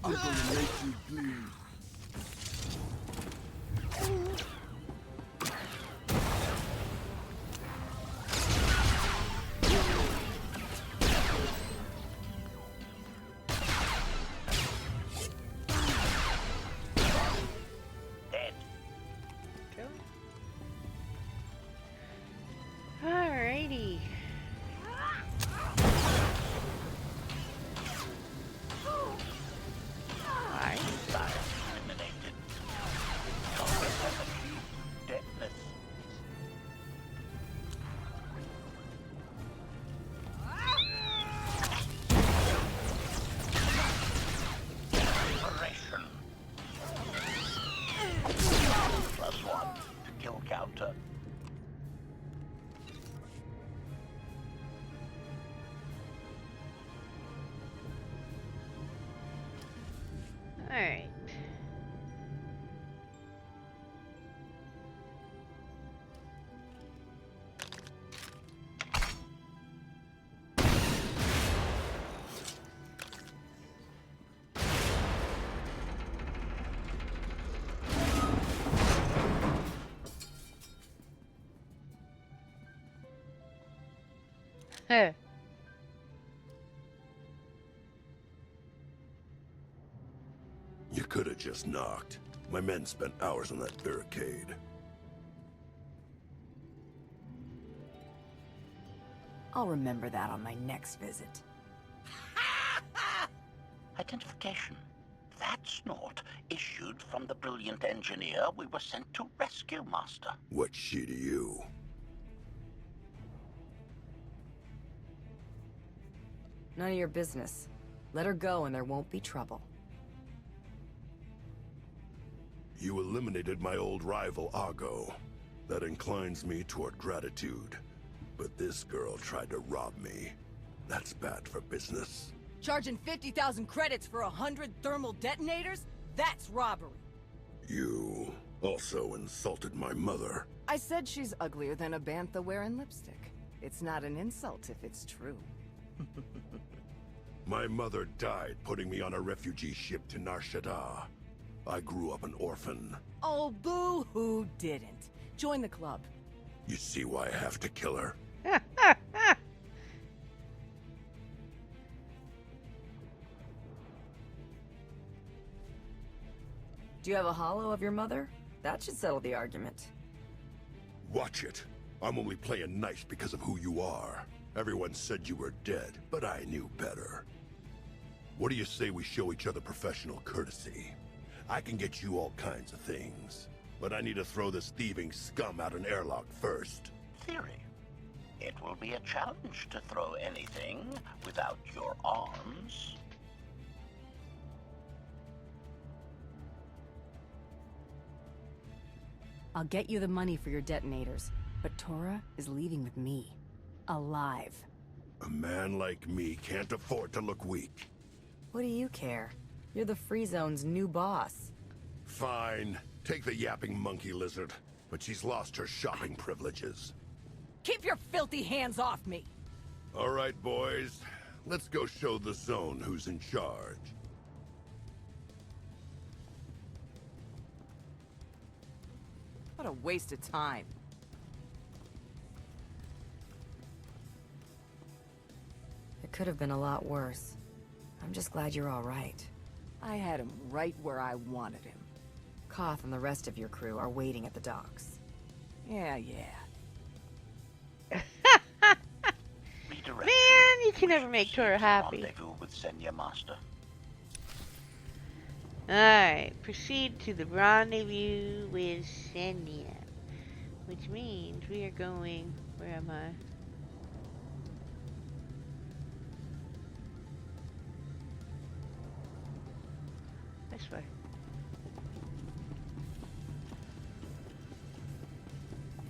I'm gonna make you bleed. Dead. Go. Alrighty. Alright. File eliminated. Target has achieved deadness. Exploration. +1 to kill counter. Alright. Huh. You could have just knocked. My men spent hours on that barricade. I'll remember that on my next visit. Identification. That's not issued from the brilliant engineer we were sent to rescue, Master. What's she to you? None of your business. Let her go and there won't be trouble. You eliminated my old rival, Argo. That inclines me toward gratitude. But this girl tried to rob me. That's bad for business. Charging 50,000 credits for 100 thermal detonators? That's robbery. You also insulted my mother. I said she's uglier than a bantha wearing lipstick. It's not an insult if it's true. My mother died putting me on a refugee ship to Nar Shaddaa. I grew up an orphan. Oh, boo-hoo didn't. Join the club. You see why I have to kill her? Do you have a hollow of your mother? That should settle the argument. Watch it. I'm only playing nice because of who you are. Everyone said you were dead, but I knew better. What do you say we show each other professional courtesy? I can get you all kinds of things, but I need to throw this thieving scum out an airlock first. Theory. It will be a challenge to throw anything without your arms. I'll get you the money for your detonators, but Tora is leaving with me. Alive. A man like me can't afford to look weak. What do you care? You're the Free Zone's new boss. Fine. Take the yapping monkey lizard, but she's lost her shopping privileges. Keep your filthy hands off me! All right, boys. Let's go show the zone who's in charge. What a waste of time. It could have been a lot worse. I'm just glad you're all right. I had him right where I wanted him. Koth and the rest of your crew are waiting at the docks. Yeah. Man, you can never make Tora happy. Rendezvous with Senya, Master. Alright, proceed to the rendezvous with Senya. Which means we are going... Where am I? This way.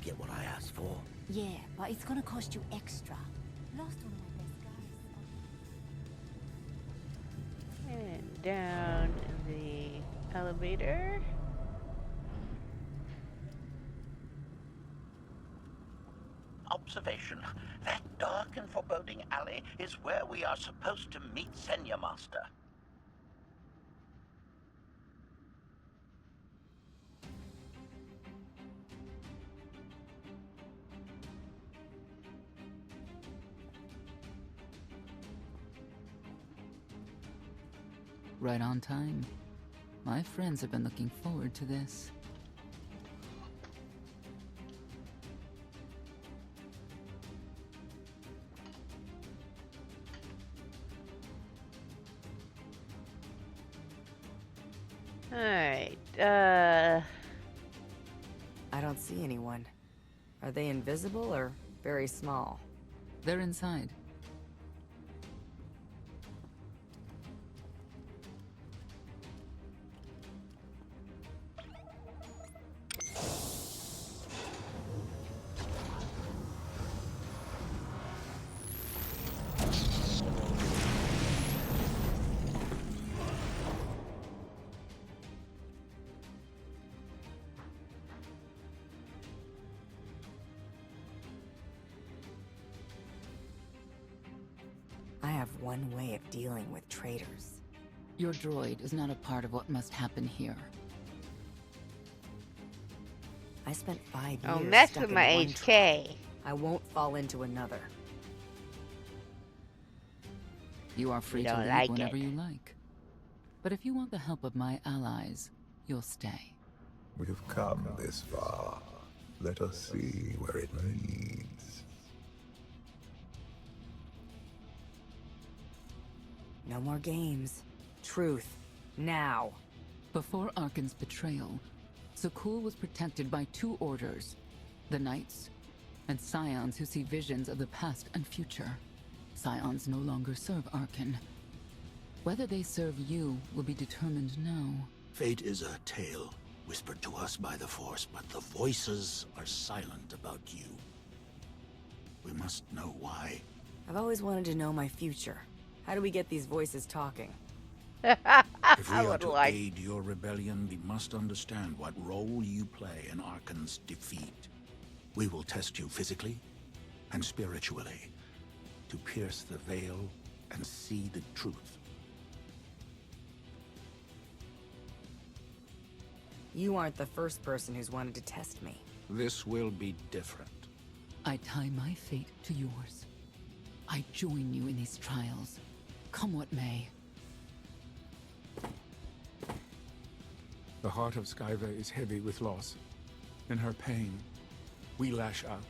Get what I asked for. Yeah, but it's gonna cost you extra. Lost one of my best guys. And down the elevator. Observation. That dark and foreboding alley is where we are supposed to meet Senya, Master. Right on time. My friends have been looking forward to this. Alright, I don't see anyone. Are they invisible or very small? They're inside. I have one way of dealing with traitors. Your droid is not a part of what must happen here. I spent 5 years oh, mess stuck with in my one HK. trap. I won't fall into another. You are free You to don't leave like whenever it. you like. But if you want the help of my allies, you'll stay. We've come this far. Let us see where it leads. No more games. Truth. Now. Before Arkan's betrayal, Ch2 was protected by two orders. The Knights, and Scions who see visions of the past and future. Scions no longer serve Arkan. Whether they serve you will be determined now. Fate is a tale whispered to us by the Force, but the voices are silent about you. We must know why. I've always wanted to know my future. How do we get these voices talking? If we are to aid your rebellion, we must understand what role you play in Arkan's defeat. We will test you physically and spiritually to pierce the veil and see the truth. You aren't the first person who's wanted to test me. This will be different. I tie my fate to yours. I join you in these trials, come what may. The heart of Skyva is heavy with loss. In her pain, we lash out.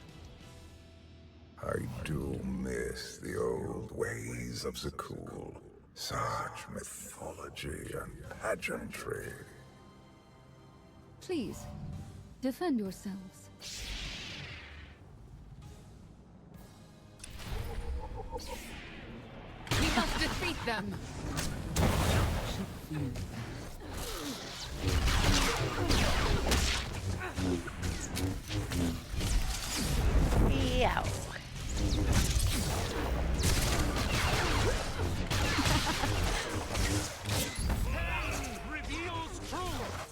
I do miss the old ways of Ch2. Such mythology and pageantry. Please, defend yourselves. We must defeat them! Yow. Reveals truth.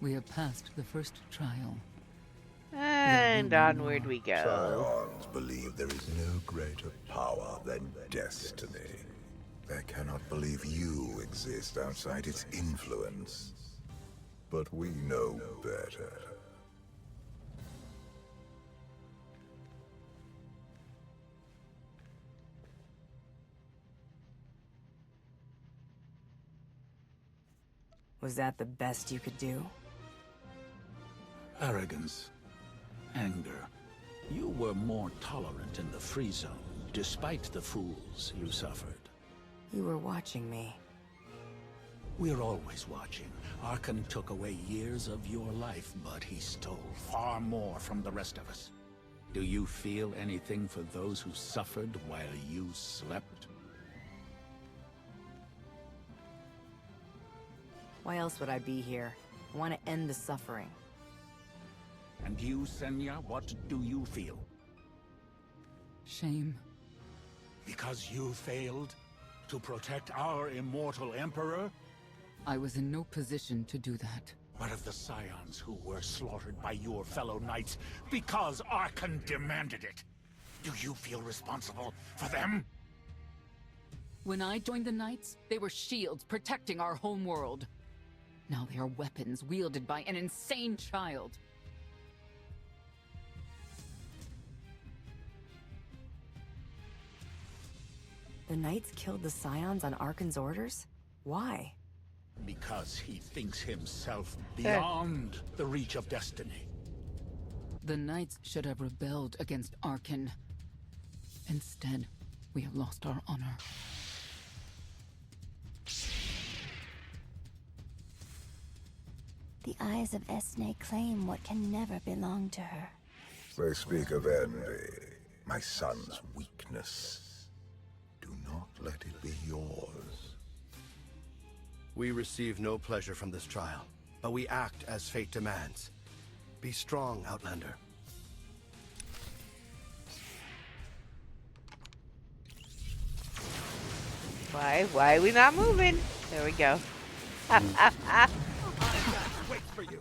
We have passed the first trial. And onward we go. Scions believe there is no greater power than destiny. They cannot believe you exist outside its influence. But we know better. Was that the best you could do? Arrogance. Anger. You were more tolerant in the free zone, despite the fools you suffered. You were watching me. We're always watching. Arkan took away years of your life, but he stole far more from the rest of us. Do you feel anything for those who suffered while you slept? Why else would I be here? I want to end the suffering. And you, Senya, what do you feel? Shame. Because you failed to protect our immortal Emperor? I was in no position to do that. What of the Scions who were slaughtered by your fellow knights because Arkan demanded it? Do you feel responsible for them? When I joined the Knights, they were shields protecting our home world. Now they are weapons wielded by an insane child. The Knights killed the Scions on Arkan's orders? Why? Because he thinks himself beyond the reach of destiny. The Knights should have rebelled against Arkan. Instead, we have lost our honor. The eyes of Esne claim what can never belong to her. They speak of envy, my son's weakness. Do not let it be yours. We receive no pleasure from this trial, but we act as fate demands. Be strong, Outlander. Why are we not moving? There we go. Wait for you.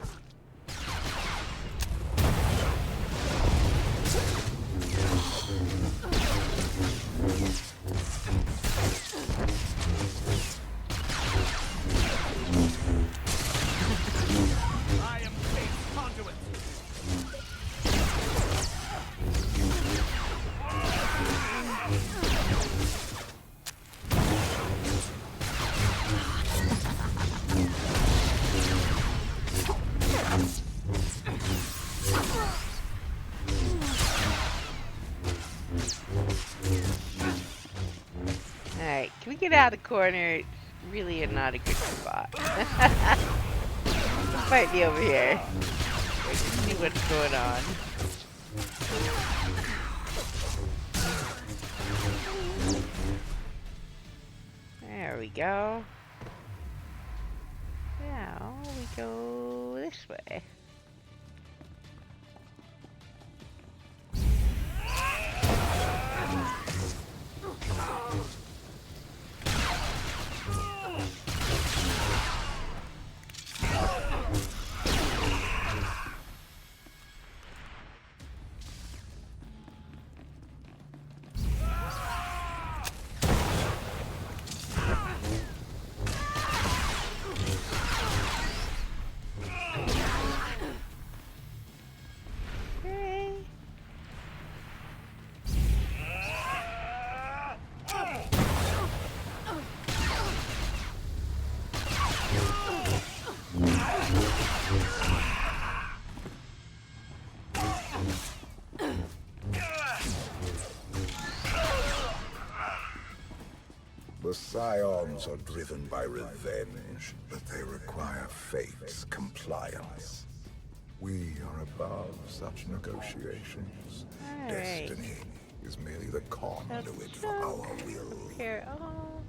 we get out of the corner, it's really not a good spot. Fight me over here. See what's going on. There we go. Now we go this way. The Scions are driven by revenge, but they require fate's compliance. We are above such negotiations. All Destiny right. is merely the conduit for our will. Repair all.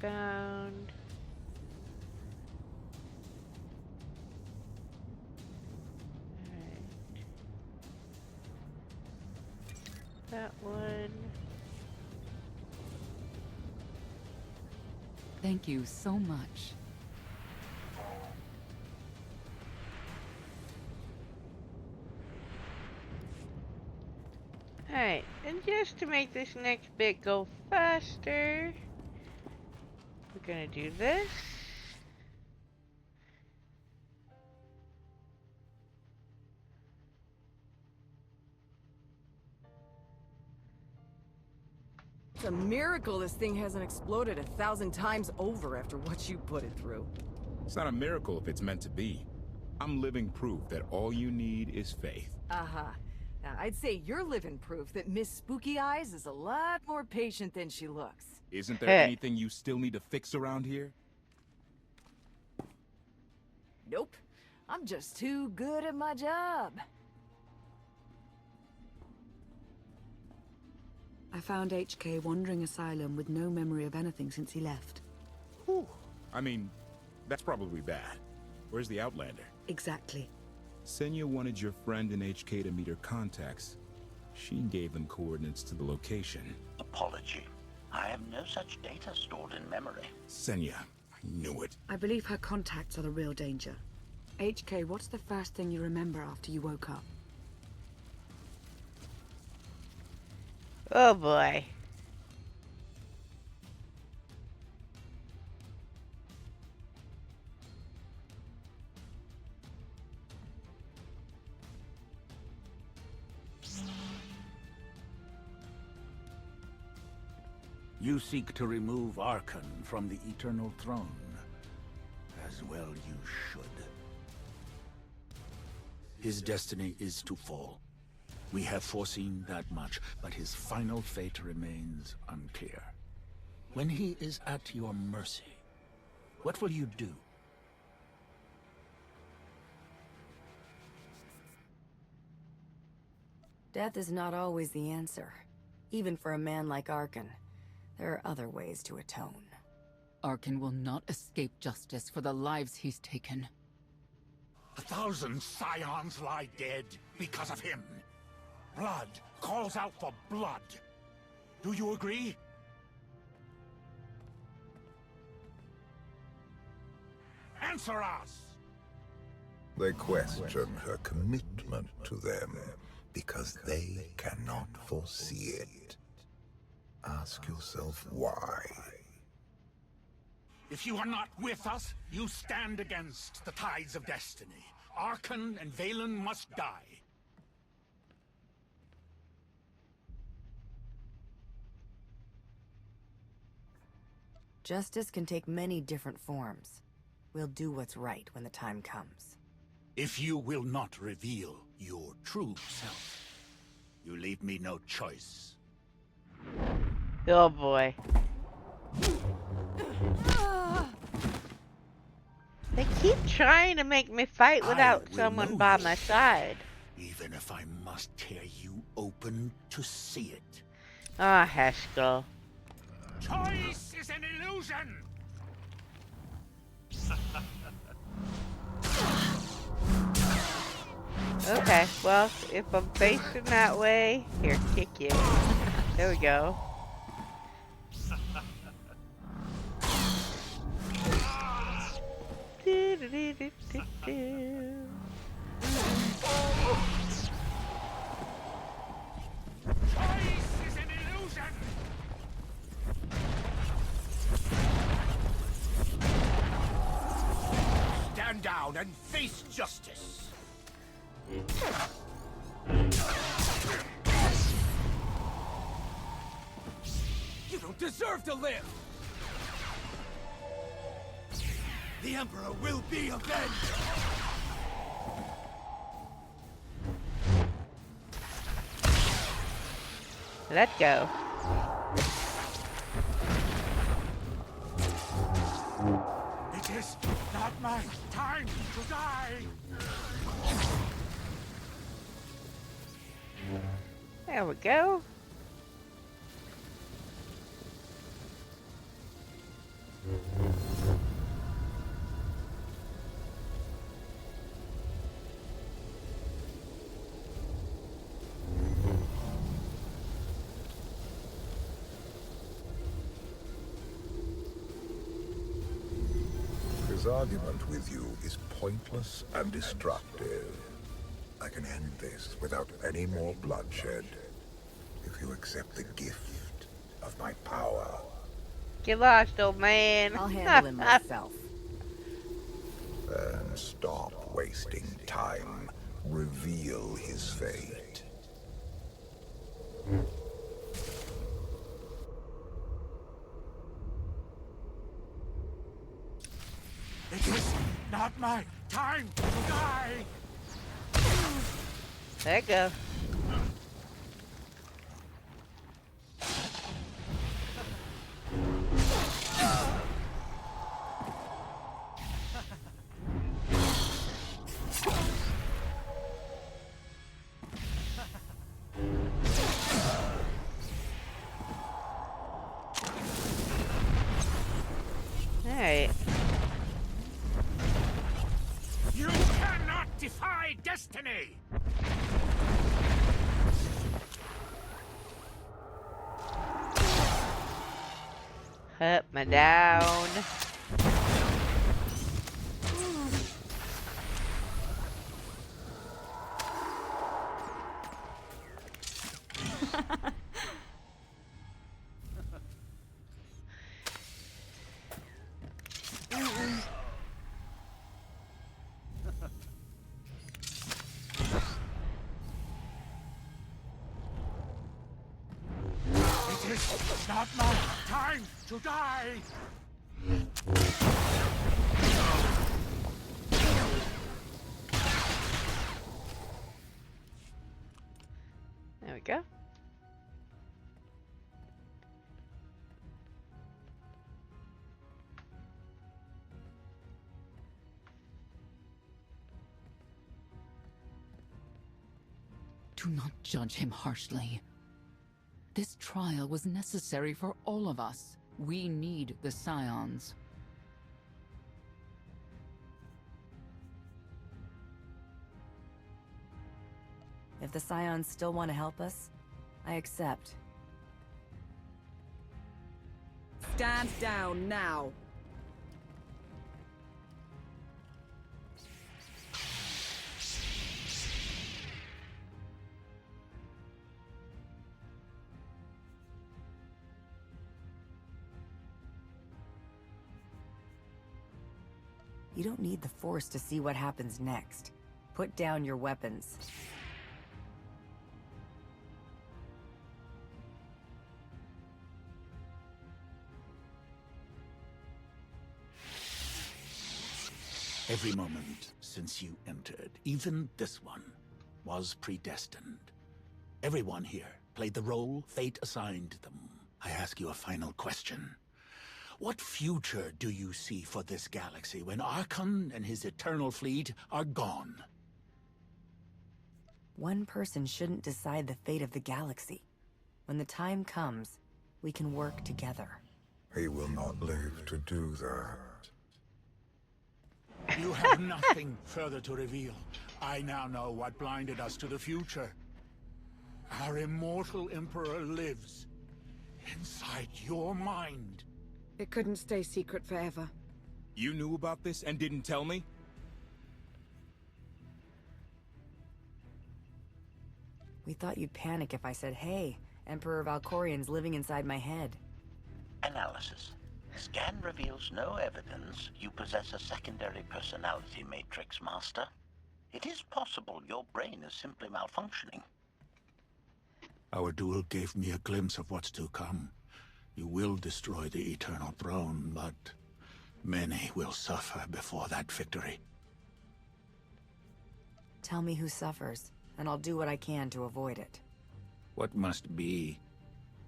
Found. Alright. That one. Thank you so much. Alright, and just to make this next bit go faster, we're gonna do this. It's a miracle this thing hasn't exploded 1,000 times over after what you put it through. It's not a miracle if it's meant to be. I'm living proof that all you need is faith. Uh-huh. Now, I'd say you're living proof that Miss Spooky Eyes is a lot more patient than she looks. Isn't there anything you still need to fix around here? Nope. I'm just too good at my job. I found HK wandering asylum with no memory of anything since he left. Whew. I mean, that's probably bad. Where's the Outlander? Exactly. Senya wanted your friend in HK to meet her contacts. She gave them coordinates to the location. Apology. I have no such data stored in memory. Senya, I knew it. I believe her contacts are the real danger. HK, what's the first thing you remember after you woke up? Oh boy. You seek to remove Archon from the Eternal Throne. As well you should. His destiny is to fall. We have foreseen that much, but his final fate remains unclear. When he is at your mercy, what will you do? Death is not always the answer. Even for a man like Archon, there are other ways to atone. Archon will not escape justice for the lives he's taken. 1,000 Scions lie dead because of him. Blood calls out for blood. Do you agree? Answer us! They question her commitment to them because they cannot foresee it. Ask yourself why. If you are not with us, you stand against the tides of destiny. Archon and Valen must die. Justice can take many different forms. We'll do what's right when the time comes. If you will not reveal your true self, you leave me no choice. Oh boy. They keep trying to make me fight without someone by my side. Even if I must tear you open to see it. Ah, Haskell. Choice is an illusion! Okay, well, if I'm facing that way, here, kick you. There we go. Choice is an illusion! Stand down and face justice! You don't deserve to live! The Emperor will be avenged! Let go. It is not my time to die! There we go. His argument with you is pointless and destructive. I can end this without any more bloodshed if you accept the gift of my power. Get lost, old man. I'll handle him myself. Then stop wasting time. Reveal his fate. It is not my time to die! There you go. Alright. You cannot defy destiny! Up, my down. It is not my time to die! There we go. Do not judge him harshly. This trial was necessary for all of us. We need the Scions. If the Scions still want to help us, I accept. Stand down now. You don't need the Force to see what happens next. Put down your weapons. Every moment since you entered, even this one, was predestined. Everyone here played the role fate assigned them. I ask you a final question. What future do you see for this galaxy when Archon and his eternal fleet are gone? One person shouldn't decide the fate of the galaxy. When the time comes, we can work together. He will not live to do that. You have nothing further to reveal. I now know what blinded us to the future. Our immortal Emperor lives inside your mind. It couldn't stay secret forever. You knew about this and didn't tell me? We thought you'd panic if I said, hey, Emperor Valkorian's living inside my head. Analysis. Scan reveals no evidence you possess a secondary personality matrix, Master. It is possible your brain is simply malfunctioning. Our duel gave me a glimpse of what's to come. You will destroy the Eternal Throne, but many will suffer before that victory. Tell me who suffers, and I'll do what I can to avoid it. What must be,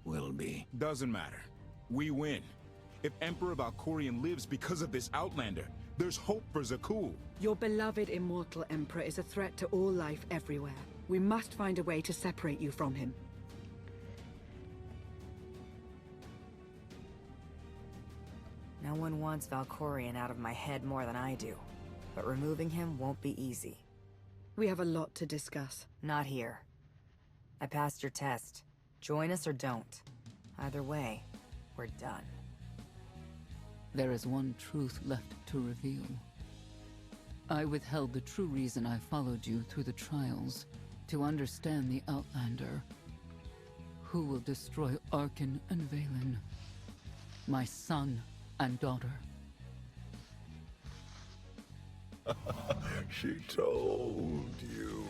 will be. Doesn't matter. We win. If Emperor Valkorian lives because of this Outlander, there's hope for Ch2. Your beloved immortal Emperor is a threat to all life everywhere. We must find a way to separate you from him. No one wants Valkorian out of my head more than I do. But removing him won't be easy. We have a lot to discuss. Not here. I passed your test. Join us or don't. Either way, we're done. There is one truth left to reveal. I withheld the true reason I followed you through the trials, to understand the Outlander. Who will destroy Archon and Valen? My son and daughter. She told you.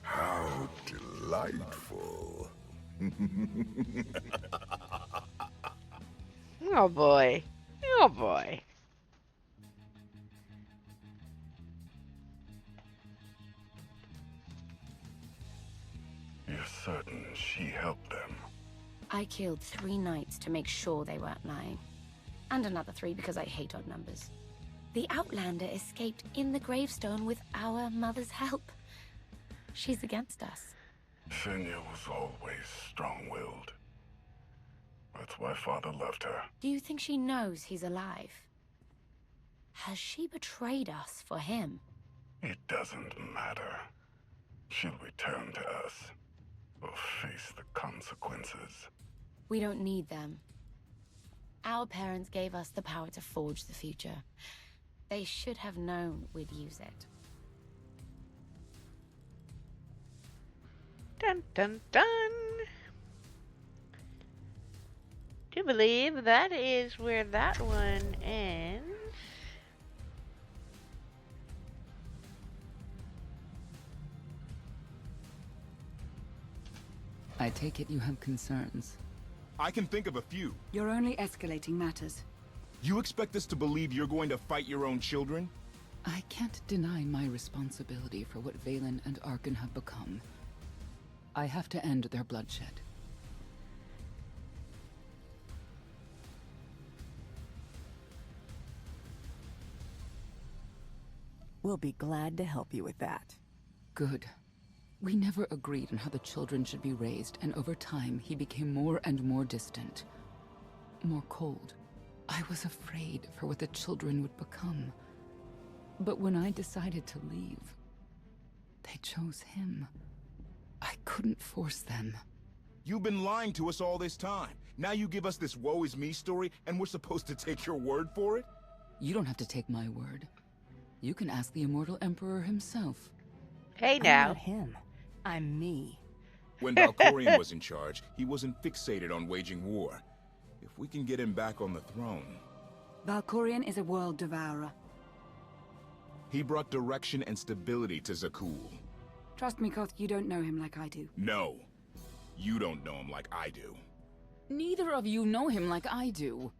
How delightful. Oh boy. Oh boy. You're certain she helped them? I killed 3 knights to make sure they weren't lying. And another 3 because I hate odd numbers. The Outlander escaped in the gravestone with our mother's help. She's against us. Senya was always strong-willed. That's why Father loved her. Do you think she knows he's alive? Has she betrayed us for him? It doesn't matter. She'll return to us. We'll face the consequences. We don't need them. Our parents gave us the power to forge the future. They should have known we'd use it. Dun dun dun. Do believe that is where that one ends. I take it you have concerns. I can think of a few. You're only escalating matters. You expect us to believe you're going to fight your own children? I can't deny my responsibility for what Valen and Archon have become. I have to end their bloodshed. We'll be glad to help you with that. Good. We never agreed on how the children should be raised, and over time, he became more and more distant. More cold. I was afraid for what the children would become. But when I decided to leave, they chose him. I couldn't force them. You've been lying to us all this time. Now you give us this woe is me story, and we're supposed to take your word for it? You don't have to take my word. You can ask the Immortal Emperor himself. Hey I'm now. not him. I'm me. When Valkorian was in charge, he wasn't fixated on waging war. If we can get him back on the throne... Valkorian is a world devourer. He brought direction and stability to Ch2. Trust me, Koth, you don't know him like I do. No. You don't know him like I do. Neither of you know him like I do.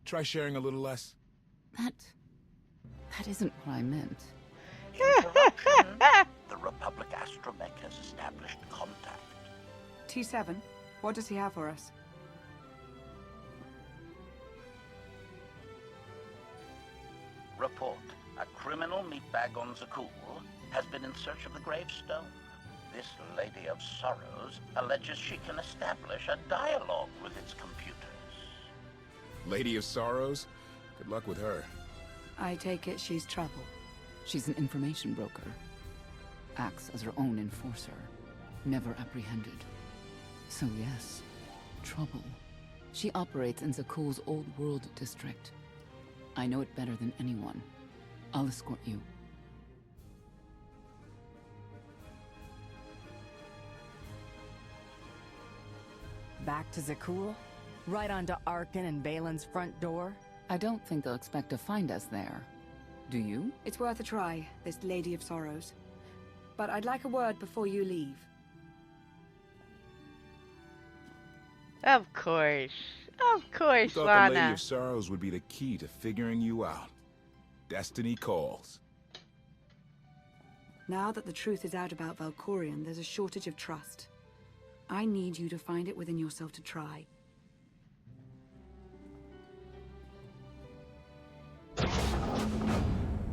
Try sharing a little less. That isn't what I meant. Interruption. The Republic astromech has established contact. T7, what does he have for us? Report. A criminal meatbag on Zakul has been in search of the gravestone. This Lady of Sorrows alleges she can establish a dialogue with its computers. Lady of Sorrows? Good luck with her. I take it she's trouble. She's an information broker. Acts as her own enforcer. Never apprehended. So yes, trouble. She operates in Zakul's Old World district. I know it better than anyone. I'll escort you. Back to Zakul? Right onto Arkin and Balin's front door? I don't think they'll expect to find us there. Do you? It's worth a try, this Lady of Sorrows. But I'd like a word before you leave. Of course. Of course, Thought Lana. the Lady of Sorrows would be the key to figuring you out. Destiny calls. Now that the truth is out about Valkorion, there's a shortage of trust. I need you to find it within yourself to try.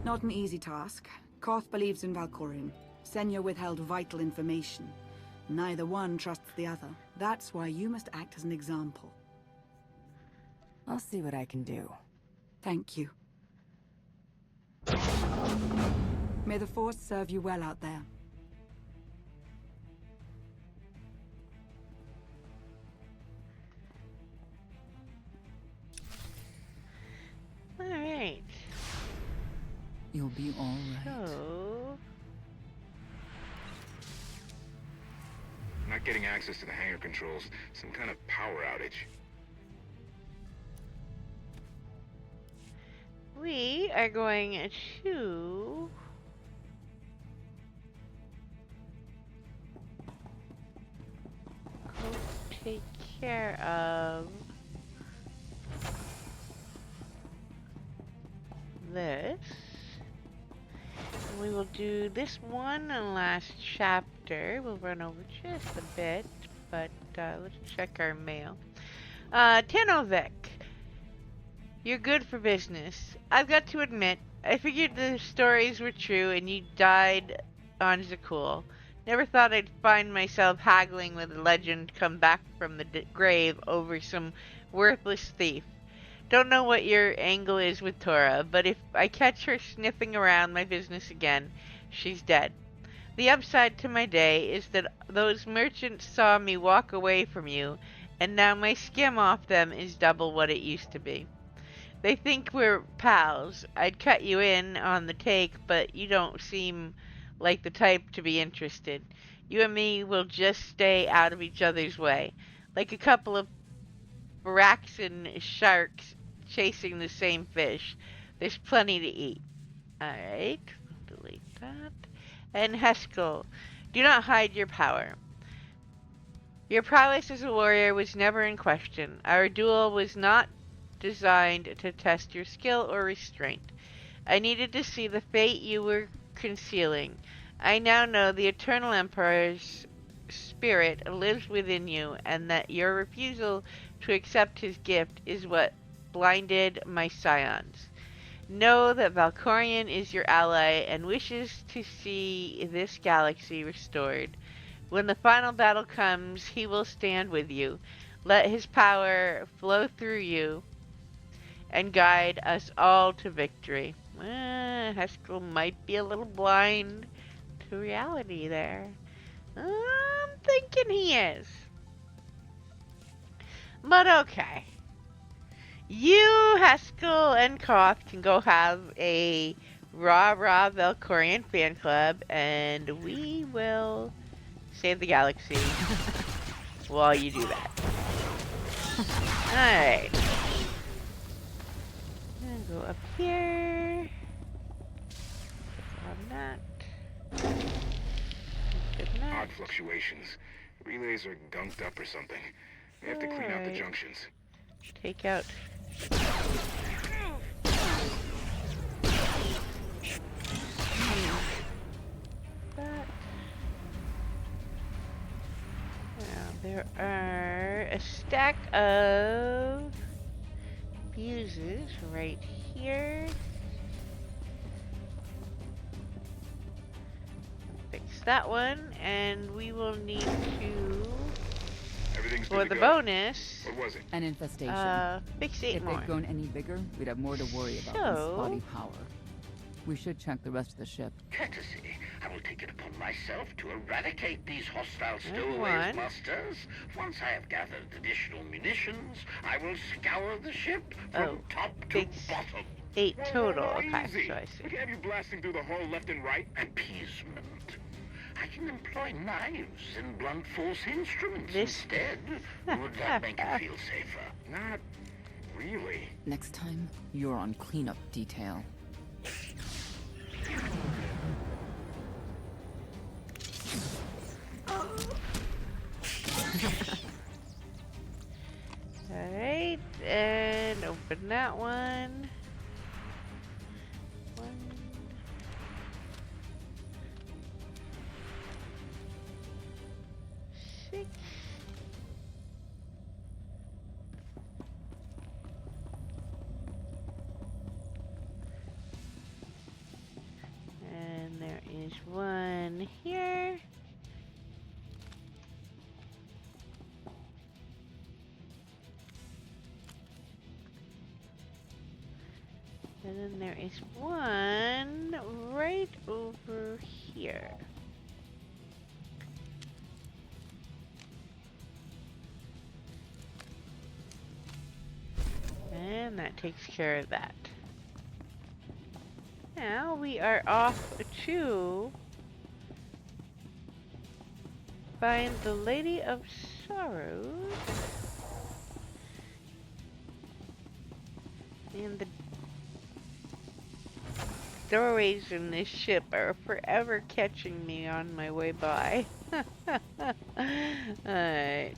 Not an easy task. KOTFE believes in Valkorion. Senya withheld vital information. Neither one trusts the other. That's why you must act as an example. I'll see what I can do. Thank you. May the Force serve you well out there. Alright. You'll be all right. So... Not getting access to the hangar controls. Some kind of power outage. we are going to... go take care of this. And we will do this one and last chapter. We'll run over just a bit, but let's check our mail. Tinovec, you're good for business. I've got to admit, I figured the stories were true and you died on Zakul. Never thought I'd find myself haggling with a legend come back from the grave over some worthless thief. Don't know what your angle is with Tora, but if I catch her sniffing around my business again, she's dead. The upside to my day is that those merchants saw me walk away from you, and now my skim off them is double what it used to be. They think we're pals. I'd cut you in on the take, but you don't seem like the type to be interested. You and me will just stay out of each other's way, like a couple of Baraxan sharks chasing the same fish. There's plenty to eat. Alright, delete that. And Heskel, do not hide your power. Your prowess as a warrior was never in question. Our duel was not designed to test your skill or restraint. I needed to see the fate you were concealing. I now know the Eternal Emperor's spirit lives within you, and that your refusal to accept his gift is what blinded my scions. Know that Valkorion is your ally and wishes to see this galaxy restored. When the final battle comes, he will stand with you. Let his power flow through you and guide us all to victory. Heskel might be a little blind to reality there. I'm thinking he is. But okay. You, Heskel, and KOTFE can go have a Rah Valkorion fan club, and we will save the galaxy while you do that. Alright. Go up here. On that. Odd fluctuations. Relays are gunked up or something. We have to clean out the junctions. Take out. That. Now there are a stack of fuses right here. that one, and we will need to, Everything's for good the to go. bonus, What was it? An infestation. Fix 8 if more. they'd grown any bigger, we'd have more to worry about than spotty power. We should check the rest of the ship. Courtesy. I will take it upon myself to eradicate these hostile stowaways, masters. Once I have gathered additional munitions, I will scour the ship from top to bottom. 8 total. Okay, Easy. so I see. We can have you blasting through the hull left and right. Appeasement. I can employ knives and blunt force instruments instead. Would that make you feel safer? Not really. Next time, you're on cleanup detail. Alright, and open that one. 1. Six. And there is one here. And then there is one right over here. And that takes care of that. Now we are off to find the Lady of Sorrows. And the doorways in this ship are forever catching me on my way by. Alright.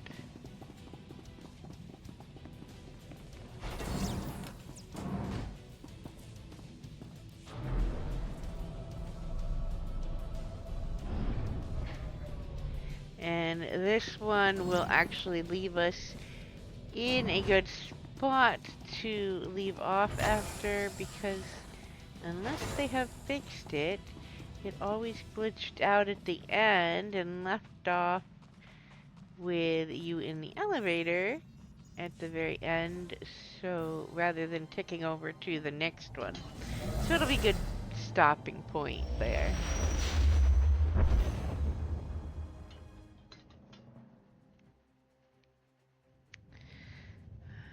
And this one will actually leave us in a good spot to leave off after, because unless they have fixed it, it always glitched out at the end and left off with you in the elevator at the very end, so rather than ticking over to the next one. So it'll be a good stopping point there.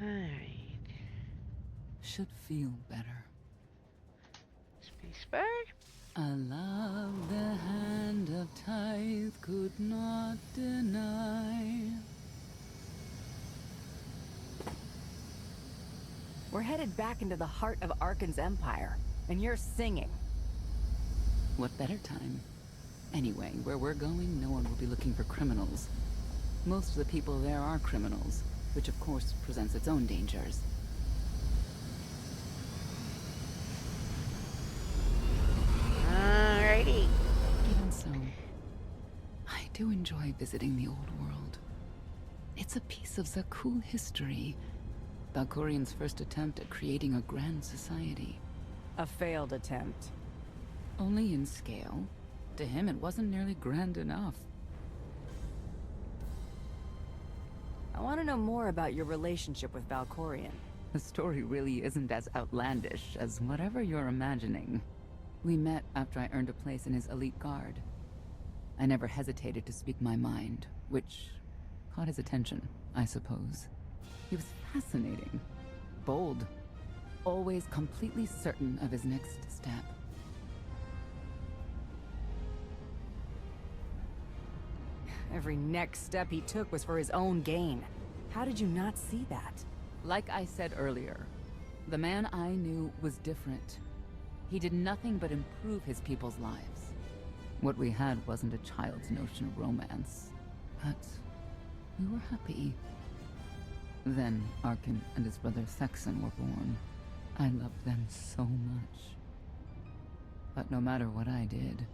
Alright. Should feel better. Spacebar. A love the hand of tithe could not deny. We're headed back into the heart of Arkan's empire, and you're singing. What better time? Anyway, where we're going, no one will be looking for criminals. Most of the people there are criminals, which of course presents its own dangers. Alrighty. Even so, I do enjoy visiting the old world. It's a piece of Ch2 history. Valkorian's first attempt at creating a grand society. A failed attempt. Only in scale. To him, it wasn't nearly grand enough. I want to know more about your relationship with Valkorian. The story really isn't as outlandish as whatever you're imagining. We met after I earned a place in his elite guard. I never hesitated to speak my mind, which caught his attention, I suppose. He was fascinating, bold, always completely certain of his next step. Every next step he took was for his own gain. How did you not see that? Like I said earlier, the man I knew was different. He did nothing but improve his people's lives. What we had wasn't a child's notion of romance, but we were happy. Then Arkan and his brother Thexan were born. I loved them so much. But no matter what I did,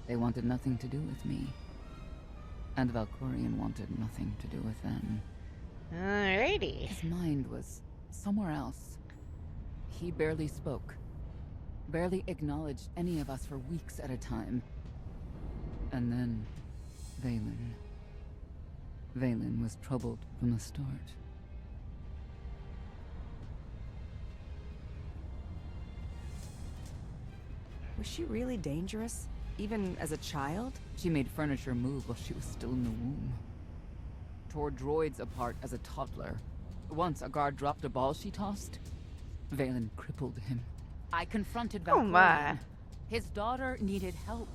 they wanted nothing to do with me. And Valkorian wanted nothing to do with them. Alrighty. His mind was somewhere else. He barely spoke. Barely acknowledged any of us for weeks at a time. And then, Vaylin. Vaylin was troubled from the start. Was she really dangerous? Even as a child? She made furniture move while she was still in the womb. Tore droids apart as a toddler. Once a guard dropped a ball she tossed. Vaylin crippled him. I confronted Valkyrian. Oh my. His daughter needed help.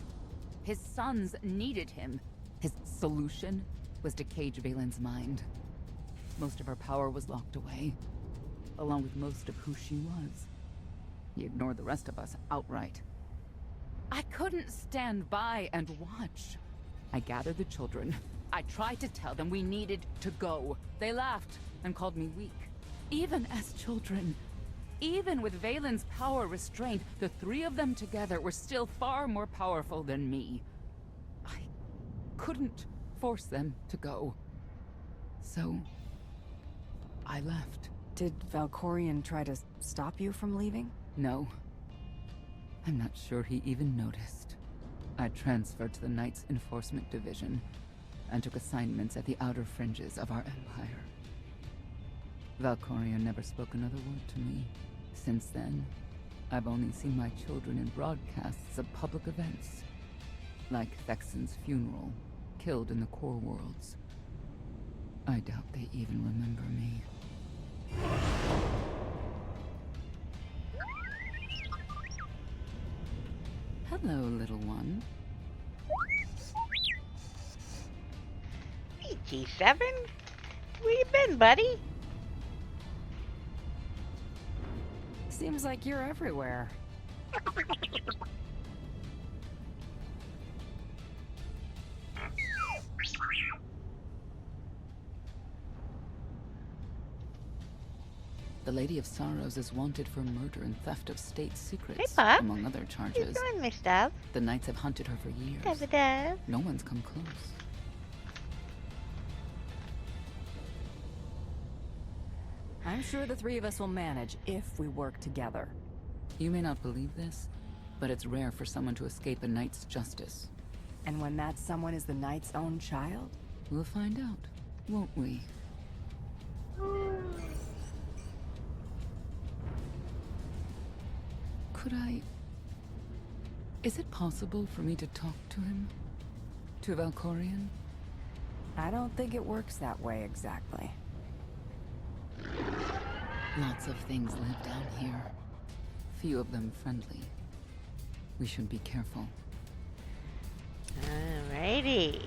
His sons needed him. His solution was to cage Vaylin's mind. Most of her power was locked away, along with most of who she was. He ignored the rest of us outright. I couldn't stand by and watch. I gathered the children. I tried to tell them we needed to go. They laughed and called me weak. Even as children, even with Vaylin's power restrained, the three of them together were still far more powerful than me. I couldn't force them to go. So, I left. Did Valkorion try to stop you from leaving? No. I'm not sure he even noticed. I transferred to the Knights Enforcement Division and took assignments at the outer fringes of our empire. Valkorion never spoke another word to me. Since then, I've only seen my children in broadcasts of public events, like Thexen's funeral, killed in the core worlds. I doubt they even remember me. Hello, little one. Hey, G7. Where you been, buddy? Seems like you're everywhere. The Lady of Sorrows is wanted for murder and theft of state secrets, Hey, Pop. among other charges. How you doing, Miss Dove? The Knights have hunted her for years. Dove. No one's come close. I'm sure the three of us will manage if we work together. You may not believe this, but it's rare for someone to escape a knight's justice. And when that someone is the knight's own child? We'll find out, won't we? Could I... Is it possible for me to talk to him? To Valkorion? I don't think it works that way exactly. Lots of things live down here. Few of them friendly. We should be careful. Alrighty.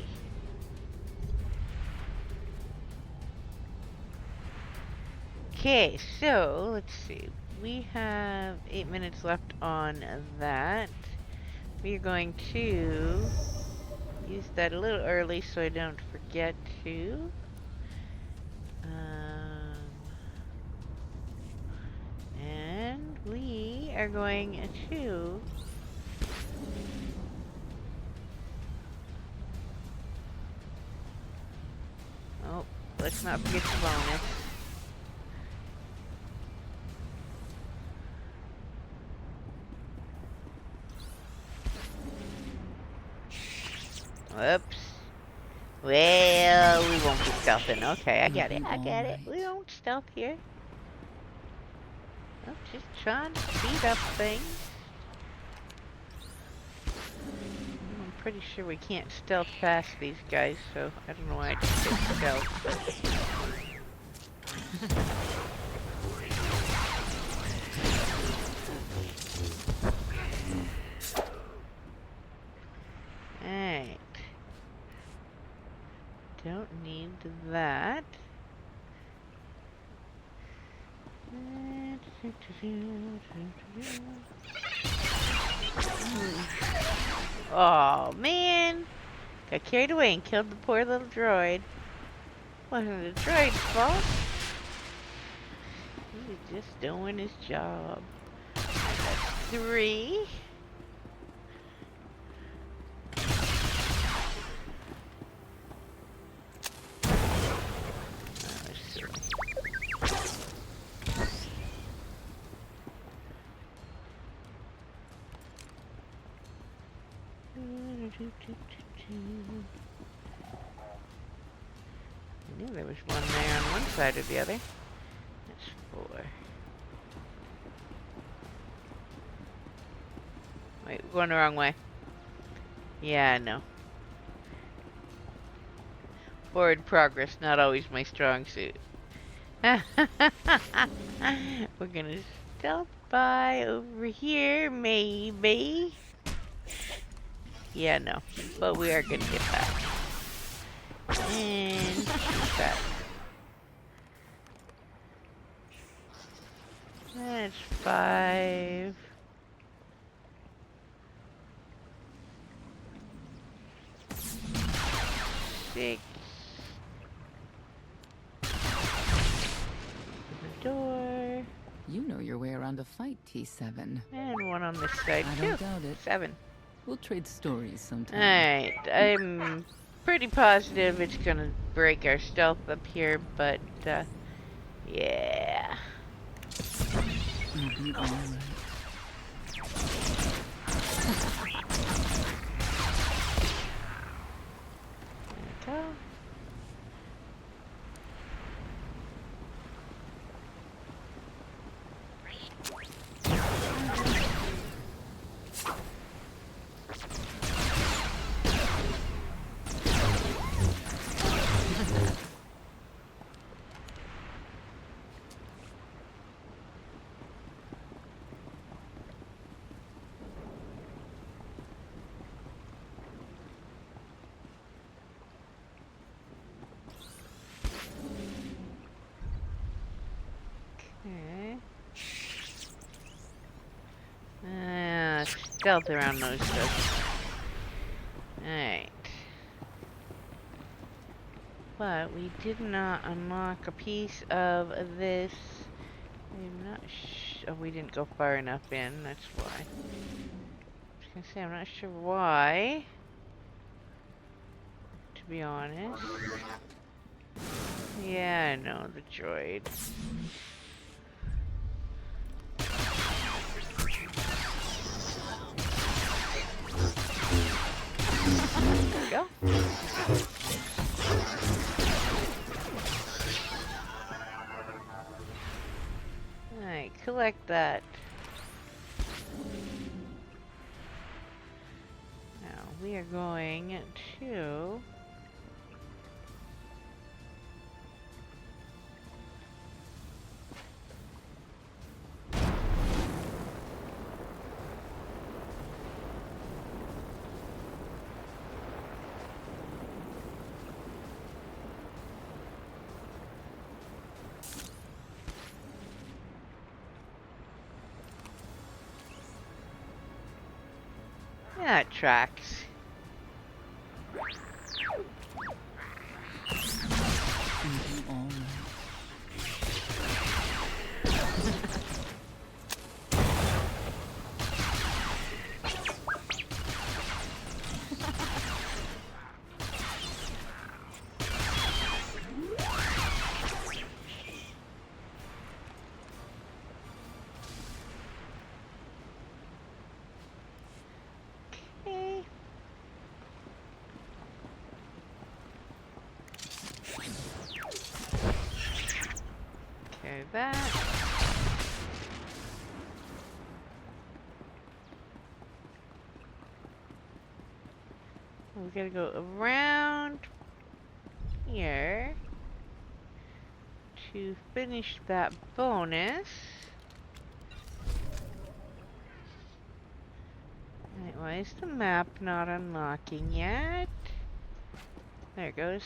Okay, so let's see. We have 8 minutes left on that. We are going to use that a little early so I don't forget to. And we are going to let's not forget the bonus. Whoops. Well, we won't be stealthing. Okay, I get it. I get it. We won't stealth here. I'm just trying to speed up things. I'm pretty sure we can't stealth past these guys, so I don't know why I just did stealth. Alright. Don't need that. Oh man! Got carried away and killed the poor little droid. Wasn't the droid's fault. He was just doing his job. That's 3. I knew there was one there on one side or the other. That's 4. Wait, we're going the wrong way. Yeah, no. Forward progress, not always my strong suit. We're gonna stealth by over here, maybe. Yeah, no. But we are gonna get back. And back. That's 5. 6. The door. You know your way around a fight, T7. And one on this side, I too. don't doubt it. 7. We'll trade stories sometime. Alright, I'm pretty positive it's gonna break our stealth up here, but, yeah. You'll be alright. There we go. Okay. Stealth around those stuff. Alright. But we did not unlock a piece of this. I'm not oh, we didn't go far enough in, that's why. I was gonna say, I'm not sure why. To be honest. Yeah, I know, the droid. There we go. Alright, collect that. Now, we are going to... Yeah, it tracks. Okay, that. We gotta go around here to finish that bonus. Right, why is the map not unlocking yet? There it goes.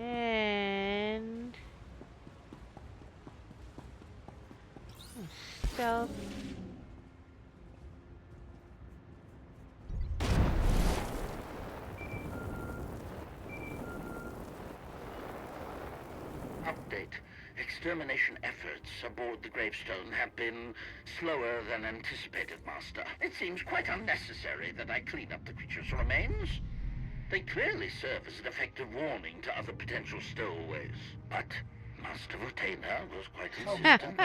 And stealth. Update. Extermination efforts aboard the gravestone have been slower than anticipated, Master. It seems quite unnecessary that I clean up the creature's remains. They clearly serve as an effective warning to other potential stowaways. But Master Retainer was quite insistent,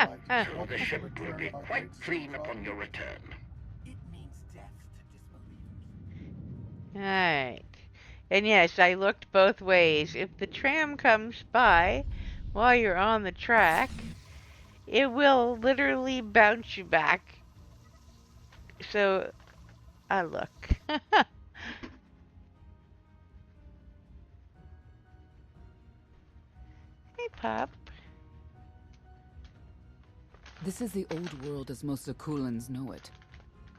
so the ship will be quite clean upon your return. It means death to disbelief. Alright. And yes, I looked both ways. If the tram comes by while you're on the track, it will literally bounce you back. So, I look. Hey, pup. This is the old world as most Zakulans know it.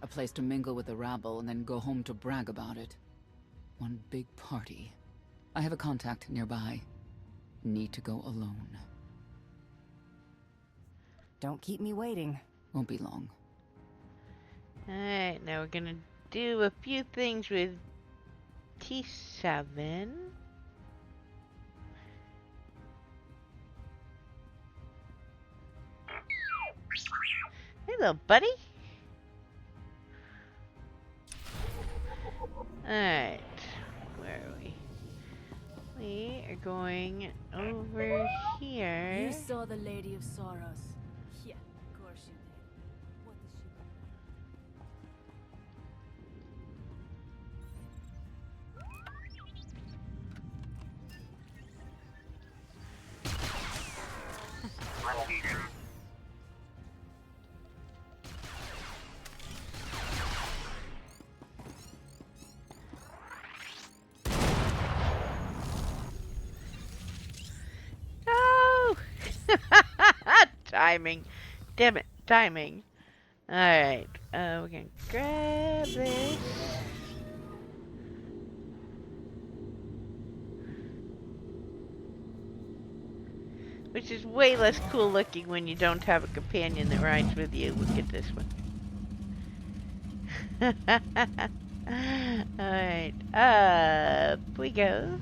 A place to mingle with the rabble and then go home to brag about it. One big party. I have a contact nearby. Need to go alone. Don't keep me waiting. Won't be long. Alright, now we're gonna do a few things with T7. Hey, little buddy. Alright, where are we? We are going over here. You saw the Lady of Sorrows. Yeah, of course you did. What does she look No! Timing. Damn it, timing. Alright, we're gonna grab this. Which is way less cool looking when you don't have a companion that rides with you. Look at this one. Alright, up we go.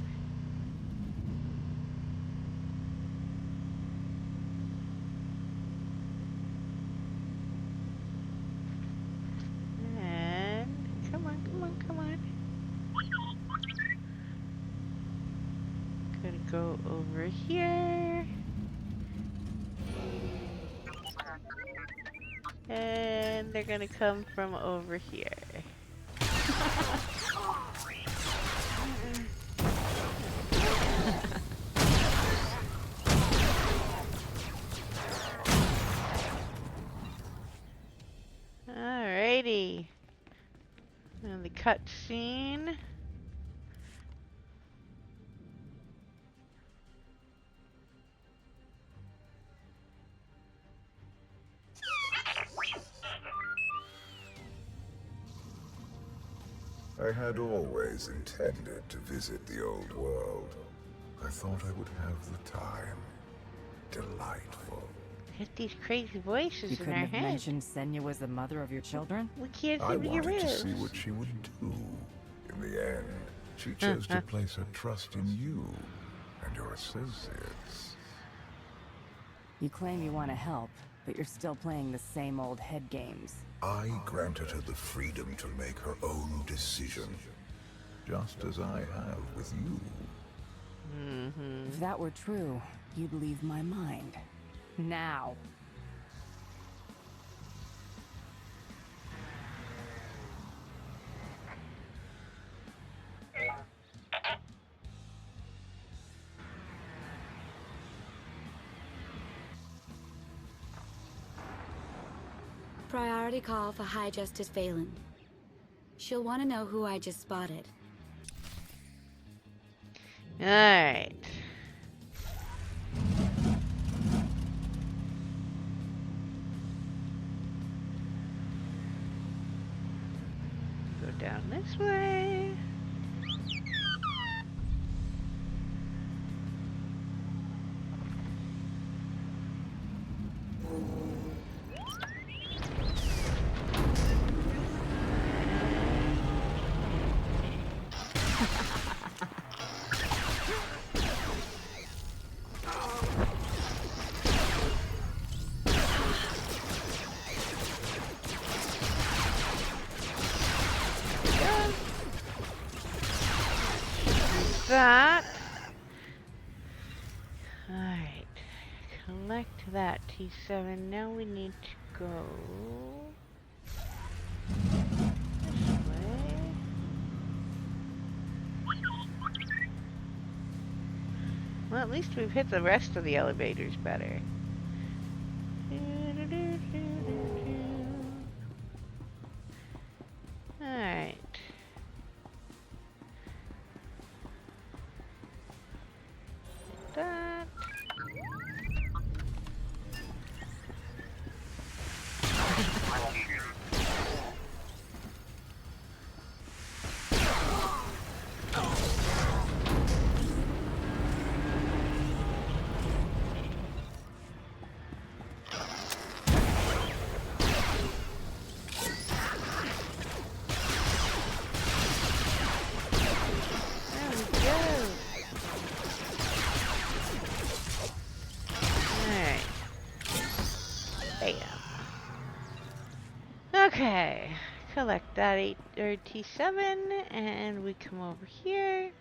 And come on, come on, come on. Gonna go over here. And they're gonna come from over here. Alrighty. And the cutscene. I had always intended to visit the old world. I thought I would have the time. Delightful. Get these crazy voices You in couldn't our have head. mentioned Senya was the mother of your children? We can't I see your wanted to ribs. see what she would do. In the end, she chose to place her trust in you and your associates. You claim you want to help, but you're still playing the same old head games. I granted her the freedom to make her own decision, just as I have with you. If that were true, you'd leave my mind. Now. Priority call for High Justice Valen. She'll want to know who I just spotted. Alright. Go down this way. That. Alright. collect that T7. Now we need to go this way. Well, at least we've hit the rest of the elevators better. Alright. That. Okay, collect that T7, and we come over here.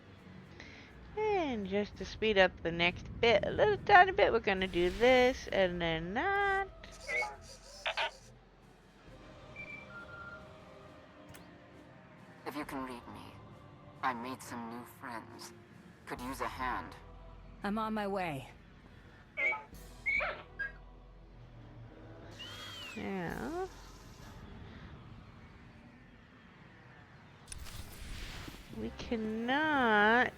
And just to speed up the next bit a little tiny bit, we're gonna do this, and then that. If you can read me, I made some new friends. Could use a hand. I'm on my way. Yeah. We cannot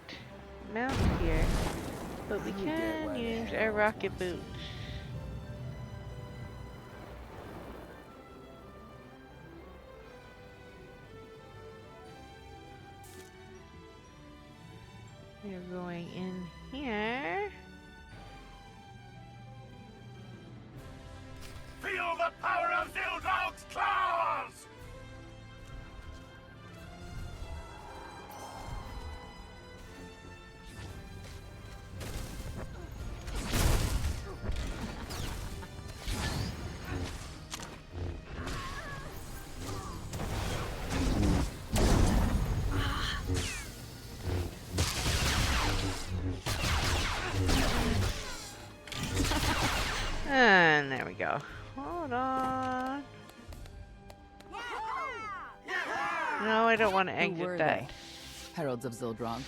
mount here, but we can use our rocket boots. We're going in here. Feel the power of Zildog's claws! And there we go. Hold on. No, I don't want to exit that. Heralds of Zildrog.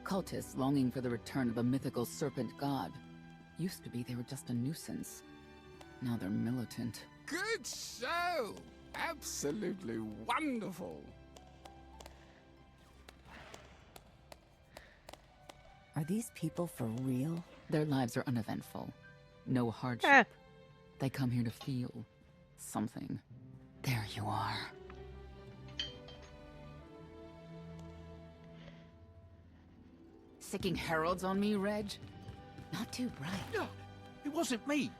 Cultists longing for the return of a mythical serpent god. Used to be they were just a nuisance. Now they're militant. Good show! Absolutely wonderful! Are these people for real? Their lives are uneventful. No hardship. They come here to feel something. There you are. Sicking heralds on me, Reg? Not too bright. No, it wasn't me.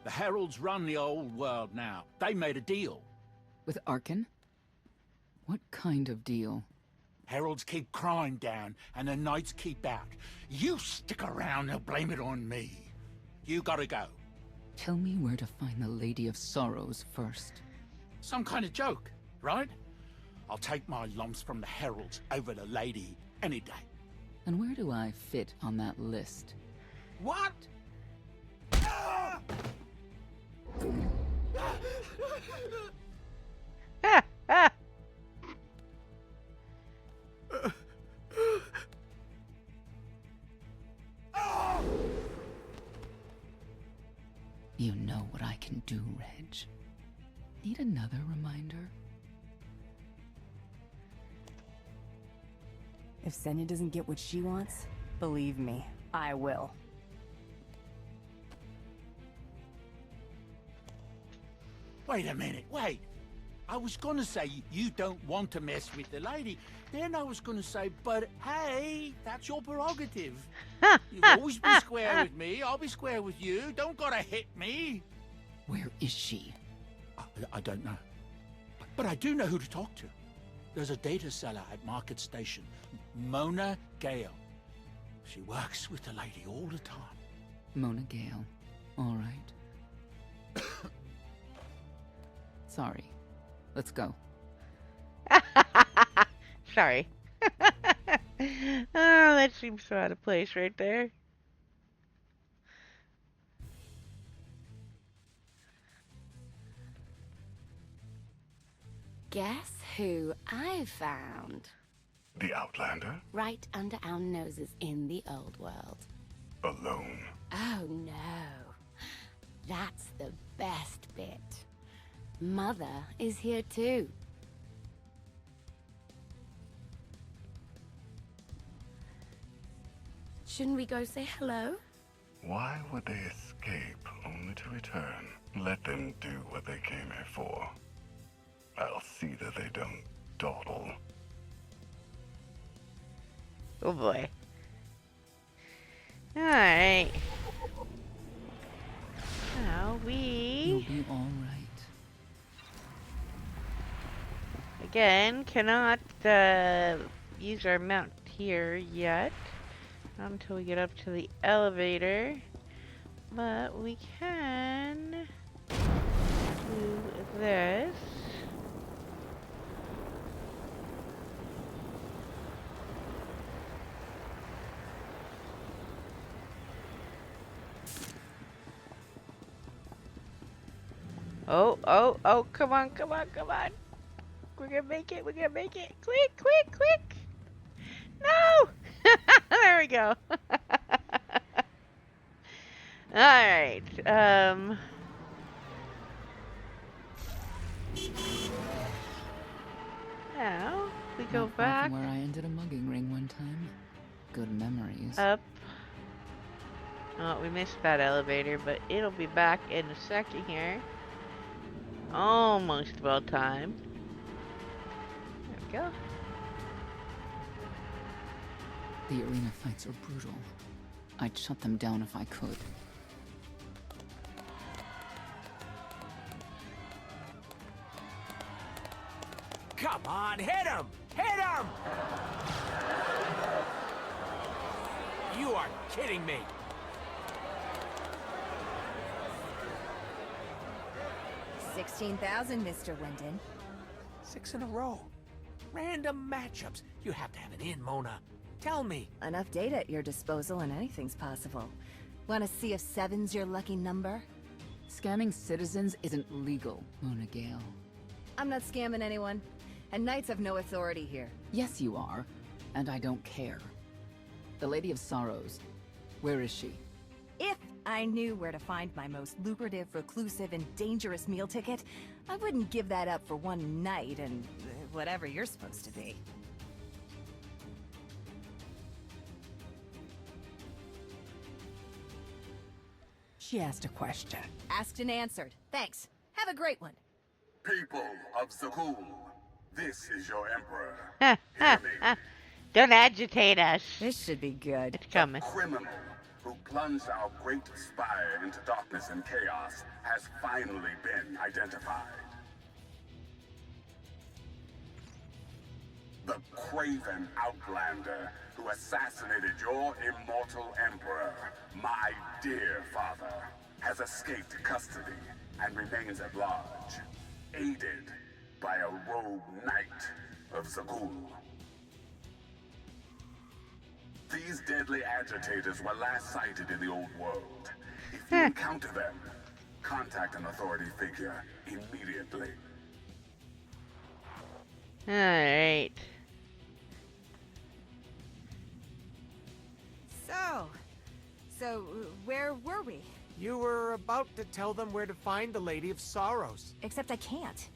The heralds run the old world now. They made a deal. With Arkan? What kind of deal? Heralds keep crime down, and the knights keep out. You stick around, they'll blame it on me. You gotta go. Tell me where to find the Lady of Sorrows first. Some kind of joke, right? I'll take my lumps from the heralds over the lady any day. And where do I fit on that list? What? You know what I can do, Reg. Need another reminder? If Senya doesn't get what she wants, believe me, I will. Wait a minute, wait. I was gonna say you don't want to mess with the lady. Then I was gonna say, but hey, that's your prerogative. You've always been square with me, I'll be square with you. Don't gotta hit me. Where is she? I don't know. But I do know who to talk to. There's a data seller at Market Station, Mona Gale. She works with the lady all the time. Mona Gale. All right. Sorry. Let's go. Sorry. Oh, that seems so out of place right there. Guess who I found? The Outlander? Right under our noses in the old world. Alone. Oh no. That's the best bit. Mother is here too. Shouldn't we go say hello? Why would they escape only to return? Let them do what they came here for. I'll see that they don't dawdle. Oh boy. Alright. Now You'll we... be all right. Again, cannot use our mount here yet. Not until we get up to the elevator. But we can do this. Oh, come on. We're gonna make it, Quick. No! There we go. Alright, now, we go Not far back. from where I ended a mugging ring one time. Good memories. Up. Oh, we missed that elevator, but it'll be back in a second here. Almost about time. There we go. The arena fights are brutal. I'd shut them down if I could. Come on, hit him! Hit him! You are kidding me! $16,000, Mr. Wyndon. 6 in a row. Random matchups. You have to have it in, Mona. Tell me. Enough data at your disposal and anything's possible. Want to see if 7's your lucky number? Scamming citizens isn't legal, Mona Gale. I'm not scamming anyone. And Knights have no authority here. Yes, you are. And I don't care. The Lady of Sorrows. Where is she? If I knew where to find my most lucrative, reclusive, and dangerous meal ticket, I wouldn't give that up for one night and whatever you're supposed to be. She asked a question. Asked and answered. Thanks. Have a great one. People of Zakul, this is your Emperor. Don't agitate us. This should be good. It's coming. Criminal who plunged our great spire into darkness and chaos has finally been identified. The craven Outlander who assassinated your immortal Emperor, my dear father, has escaped custody and remains at large, aided by a rogue knight of Zakul. These deadly agitators were last sighted in the old world. If you encounter them, contact an authority figure immediately. Alright. So, where were we? You were about to tell them where to find the Lady of Sorrows. Except I can't.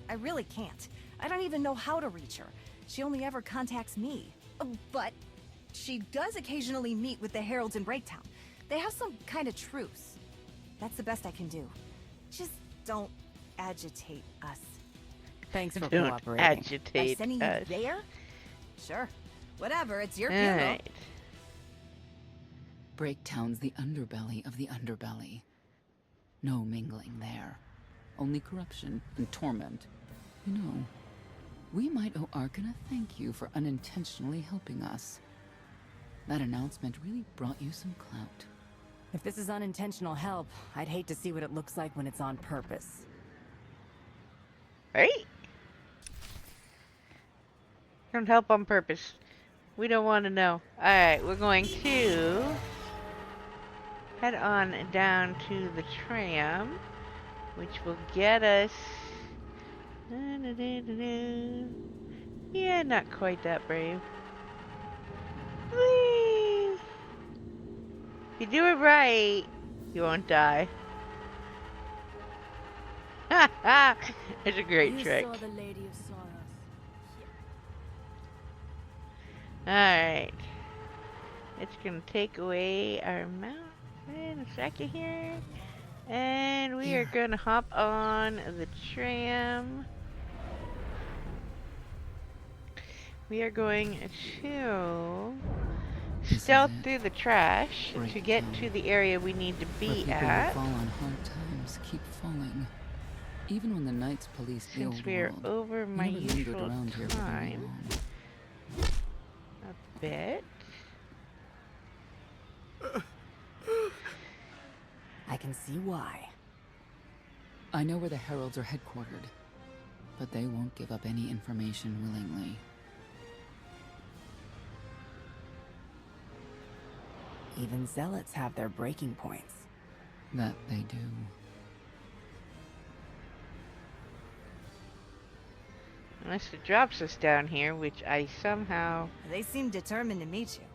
I really can't. I don't even know how to reach her. She only ever contacts me. But she does occasionally meet with the Heralds in Breaktown. They have some kind of truce. That's the best I can do. Just don't agitate us. Thanks for Don't cooperating. agitate By sending us. you there? Sure. Whatever, it's your funeral. Alright. Breaktown's the underbelly of the underbelly. No mingling there. Only corruption and torment. You know, we might owe Arkan a thank you for unintentionally helping us. That announcement really brought you some clout. If this is unintentional help, I'd hate to see what it looks like when it's on purpose. Right? Don't help on purpose. We don't want to know. Alright, we're going to head on down to the tram, which will get us Yeah, not quite that brave. Whee! If you do it right, you won't die. Ha ha! It's a great trick. You saw the Lady of Sorrows. Alright. It's gonna take away our mount in a second here. And we are gonna hop on the tram. We are going to stealth through the trash to get to the area we need to be people at. who fall on hard times keep falling. Even when the Knights police the Since old we are world, over my never lingered usual around here for very time, long. a bit. I can see why. I know where the Heralds are headquartered, but they won't give up any information willingly. Even zealots have their breaking points. That they do. Unless it drops us down here, which I somehow They seem determined to meet you.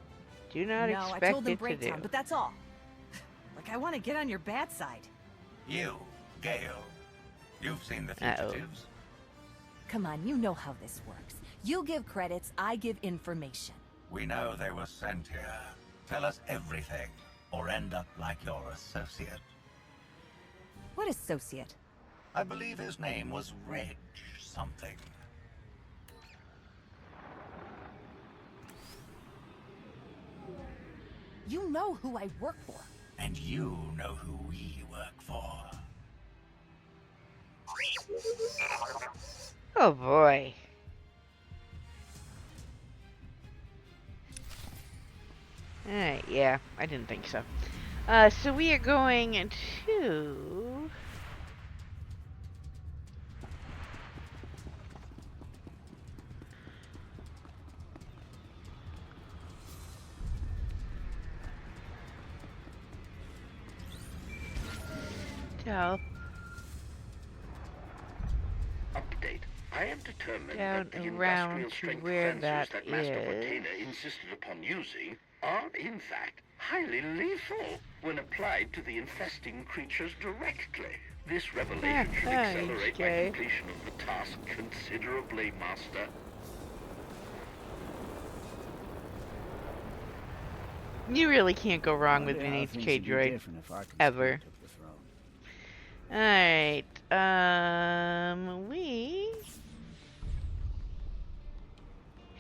do not No, I expect told them it to break time, do. but that's all. Like, I want to get on your bad side. You, Gale. You've seen the Uh-oh. fugitives. Come on, you know how this works. You give credits, I give information. We know they were sent here. Tell us everything, or end up like your associate. What associate? I believe his name was Reg something. You know who I work for. And you know who we work for. Oh boy. Alright, yeah, I didn't think so. So we are going to... Stealth. Update. I am determined Down that the around industrial to strength where fences that that Master is. Vortainer insisted upon using are, in fact, highly lethal when applied to the infesting creatures directly. This revelation should accelerate my okay. completion of the task considerably, Master. You really can't go wrong with an HK droid. Ever. Alright, we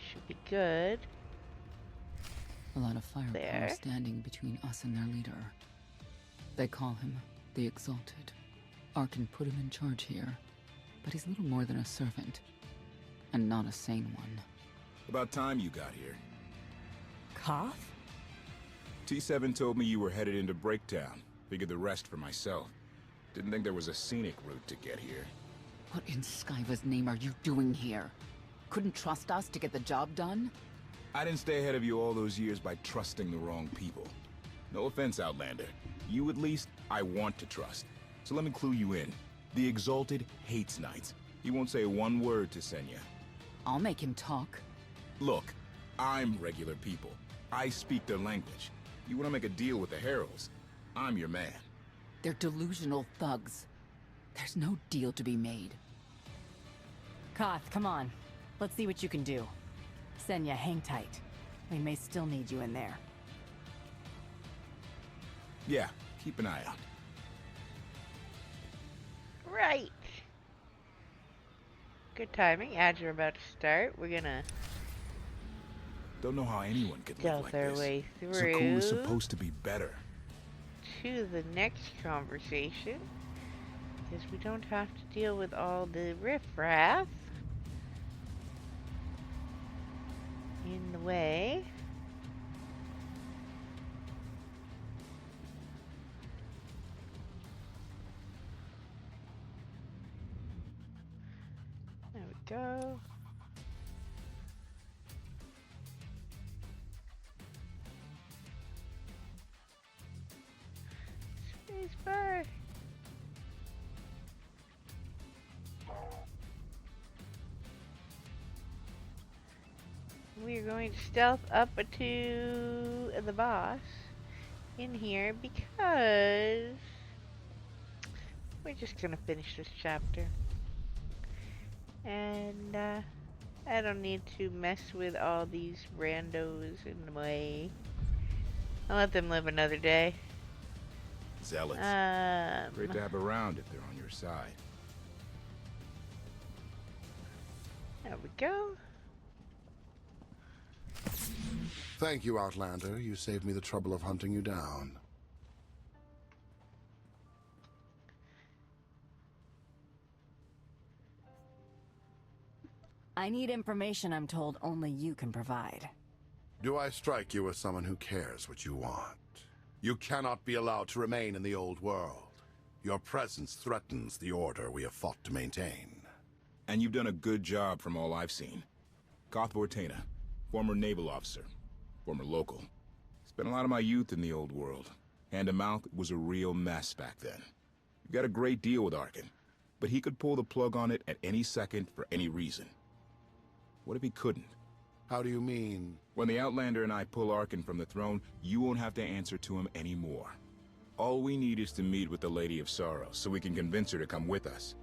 should be good. A lot of firepower There. standing between us and their leader. They call him the Exalted. Arkin put him in charge here, but he's little more than a servant, and not a sane one. About time you got here. KOTFE? T7 told me you were headed into Breakdown. Figured the rest for myself. Didn't think there was a scenic route to get here. What in Skyva's name are you doing here? Couldn't trust us to get the job done? I didn't stay ahead of you all those years by trusting the wrong people. No offense, Outlander. You at least, I want to trust. So let me clue you in. The Exalted hates Knights. He won't say one word to Senya. I'll make him talk. Look, I'm regular people. I speak their language. You want to make a deal with the Heralds? I'm your man. They're delusional thugs. There's no deal to be made. KOTFE, come on. Let's see what you can do. Senya, hang tight. We may still need you in there. Yeah, keep an eye out. Right. Good timing. As we're about to start, we're gonna Don't know how anyone could live stealth like our this. way Ch2 through is supposed to be better. to the next conversation, because we don't have to deal with all the riffraff in the way. There we go. Spacebar. we are going to stealth up to the boss in here because we're just gonna finish this chapter. And I don't need to mess with all these randos in the way. I'll let them live another day. Zealots. Great to have around if they're on your side. There we go. Thank you, Outlander. You saved me the trouble of hunting you down. I need information I'm told only you can provide. Do I strike you as someone who cares what you want? You cannot be allowed to remain in the old world. Your presence threatens the order we have fought to maintain. And you've done a good job from all I've seen. KOTFE, former naval officer, former local. Spent a lot of my youth in the old world. Hand-to-mouth was a real mess back then. You got a great deal with Arkin, but he could pull the plug on it at any second for any reason. What if he couldn't? How do you mean? When the Outlander and I pull Arkin from the throne, you won't have to answer to him anymore. All we need is to meet with the Lady of Sorrows so we can convince her to come with us.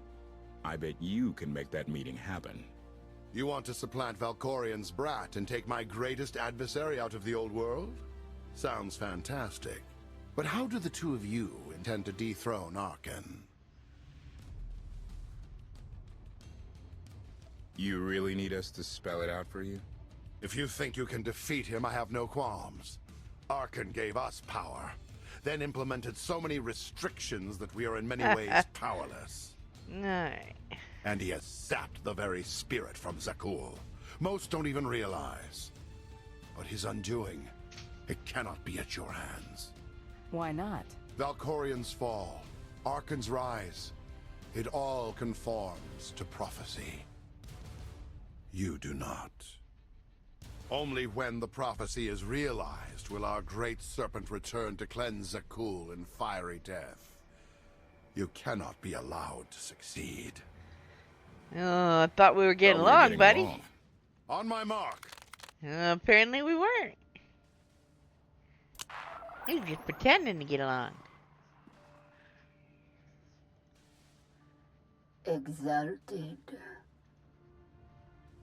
I bet you can make that meeting happen. You want to supplant Valkorian's brat and take my greatest adversary out of the old world? Sounds fantastic. But how do the two of you intend to dethrone Arkin? You really need us to spell it out for you? If you think you can defeat him, I have no qualms. Arkin gave us power, then implemented so many restrictions that we are in many ways powerless. Alright. And he has sapped the very spirit from Zakul. Most don't even realize. But his undoing, it cannot be at your hands. Why not? Valkorian's fall, Arkin's rise, it all conforms to prophecy. You do not. Only when the prophecy is realized will our great serpent return to cleanse Zakul in fiery death. You cannot be allowed to succeed. Oh, I thought we were getting along, buddy. On my mark. Apparently we weren't. He was just pretending to get along. Exalted.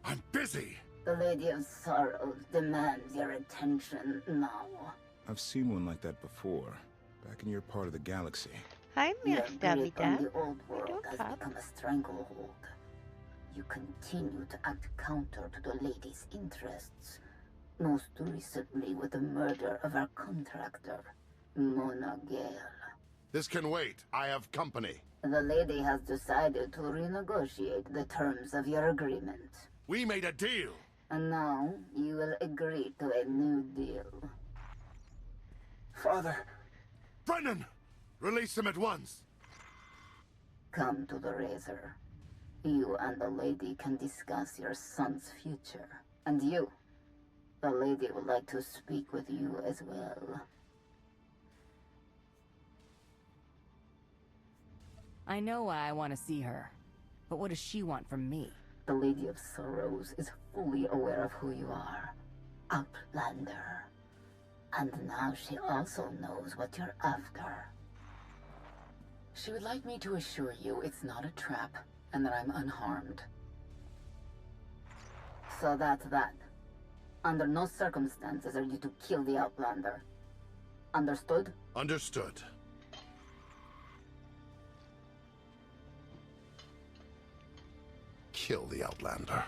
I'm busy. The Lady of Sorrows demands your attention now. I've seen one like that before, back in your part of the galaxy. Hi, Your Miss grip on Davida. the old world has become a stranglehold. You continue to act counter to the lady's interests, most recently with the murder of our contractor, Mona Gale. This can wait. I have company. The lady has decided to renegotiate the terms of your agreement. We made a deal. And now you will agree to a new deal. Father! Brennan! Release him at once. Come to the Razor. You and the lady can discuss your son's future. And you, the lady would like to speak with you as well. I know why I want to see her, but what does she want from me? The Lady of Sorrows is fully aware of who you are. Outlander. And now she also knows what you're after. She would like me to assure you it's not a trap, and that I'm unharmed. So that's that. Under no circumstances are you to kill the Outlander. Understood? Understood. Kill the Outlander.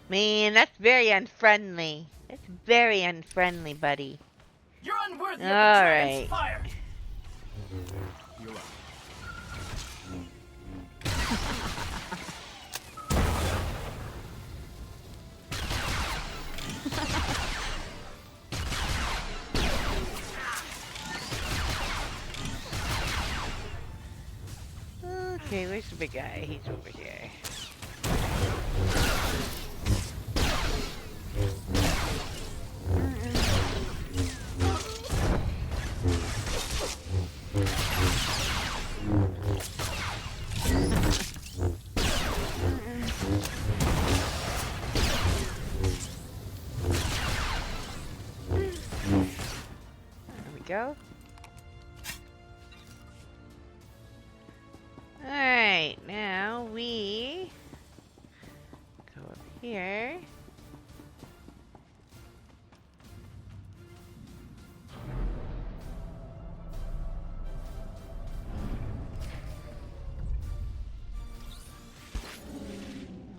Man, that's very unfriendly. That's very unfriendly, buddy. You're unworthy of the All dragon's right. fire. Okay, where's the big guy? He's over here. go. Alright, now we go over here.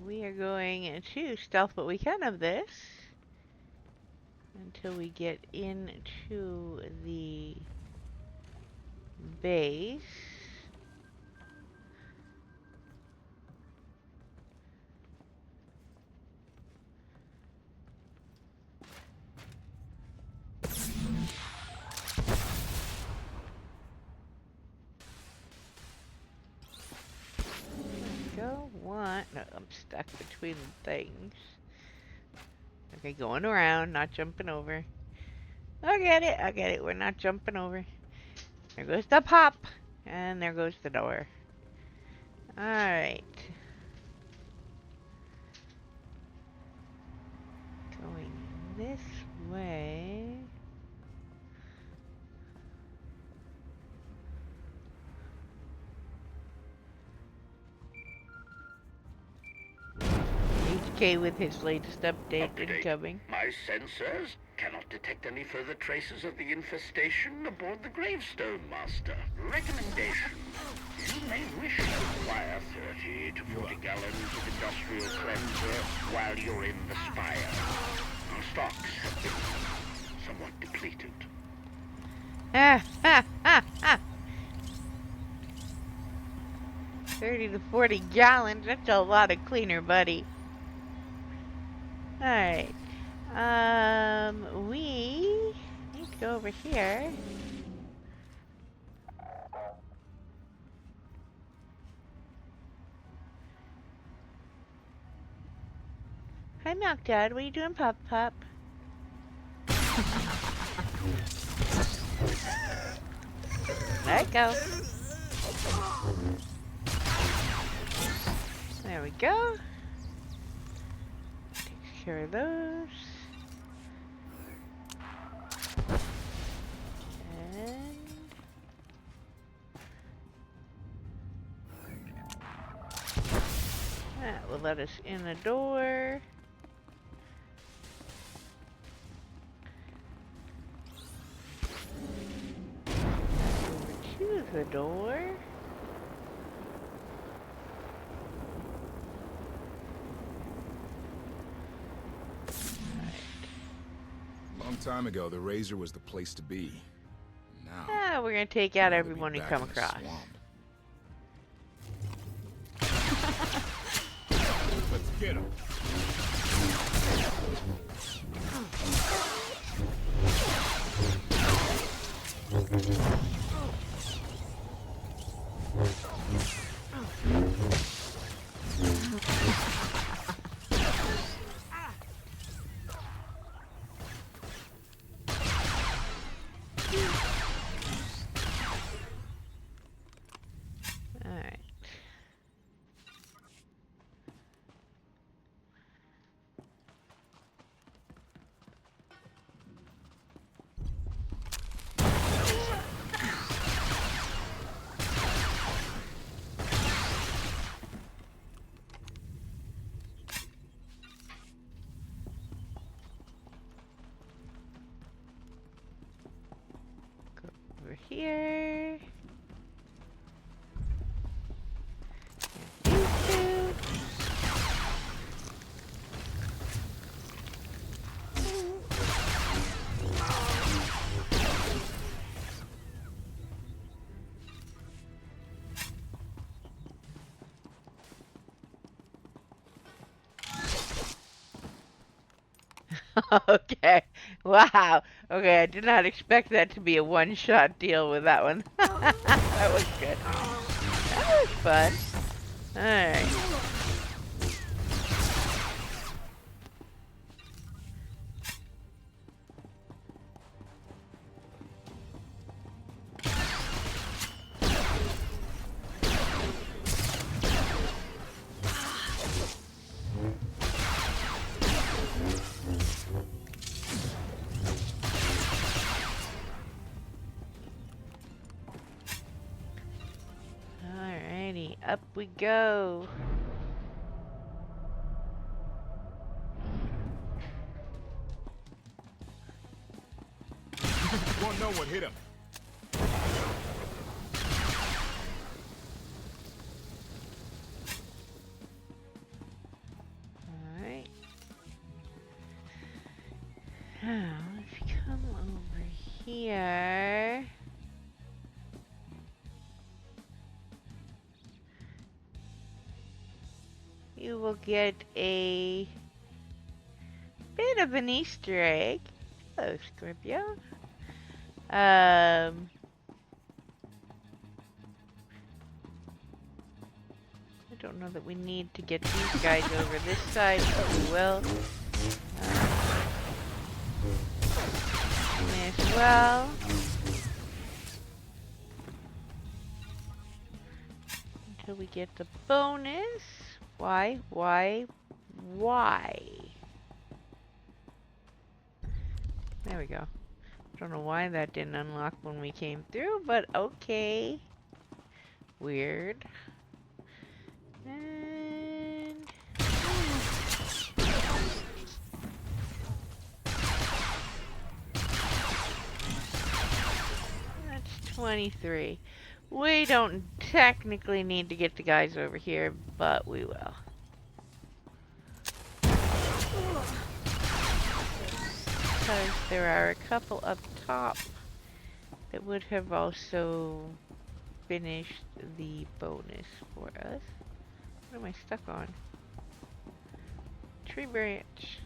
We are going to stealth what we can of this until we get into the base. Go one. No, I'm stuck between things. Okay, going around, not jumping over. I get it, I get it. We're not jumping over. There goes the pop. And there goes the door. Alright. Going this way. HK with his latest update incoming. My sensors cannot detect any further traces of the infestation aboard the Gravestone, Master. Recommendation. You may wish to acquire 30 to 40 gallons of industrial cleanser while you're in the spire. Our stocks have been somewhat depleted. 30 to 40 gallons, that's a lot of cleaner, buddy. Alright. We need to go over here. Hi, Milk Dad. What are you doing, Pop Pop? Let it go. There we go. Takes care of those. And that will let us in the door. Over to the door. Long time ago, the Razor was the place to be. Now, we're gonna take out everyone we come across. Let's get him. Alright. Go over here. Okay. Wow. Okay, I did not expect that to be a one-shot deal with that one. That was good. That was fun. Alright. up we go. Won't know what hit him. Alright. Now, if you come over here... you will get a bit of an Easter egg. Hello, Scorpio. I don't know that we need to get these guys over this side, but we will. May as well. Until we get the bonus. Why? There we go. Don't know why that didn't unlock when we came through, but okay. Weird. And... that's 23. We don't technically need to get the guys over here, but we will. Because there are a couple up top that would have also finished the bonus for us. What am I stuck on? Tree branch.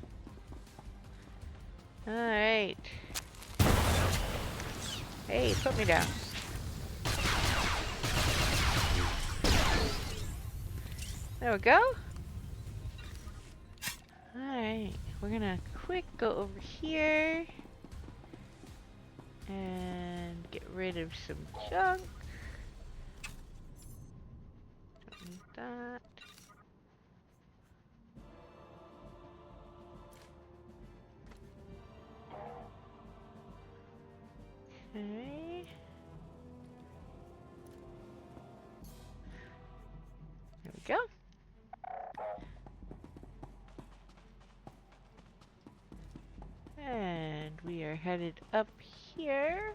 Alright. Hey, put me down. There we go. Alright, we're gonna quick go over here and get rid of some junk. Don't need that. Okay. There we go. And we are headed up here.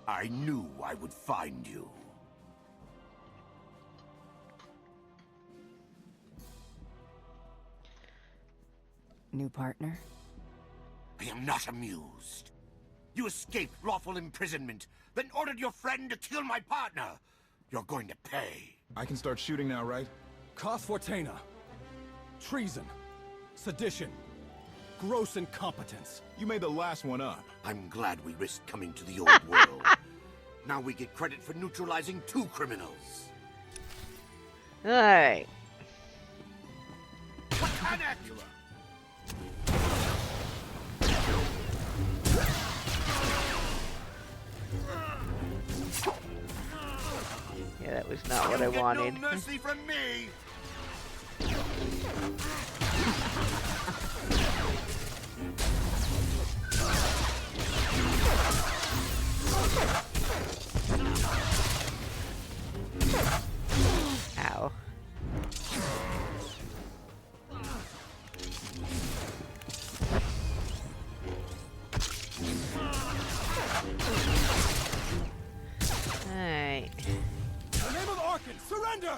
I knew I would find you. New partner? I am not amused. You escaped lawful imprisonment, then ordered your friend to kill my partner. You're going to pay. I can start shooting now, right? KOTFE. Treason. Sedition. Gross incompetence. You made the last one up. I'm glad we risked coming to the old world. Now we get credit for neutralizing 2 criminals. Alright. Yeah, that was not what I wanted. No mercy from me. Ow. Alright. In the name of Arkan, surrender!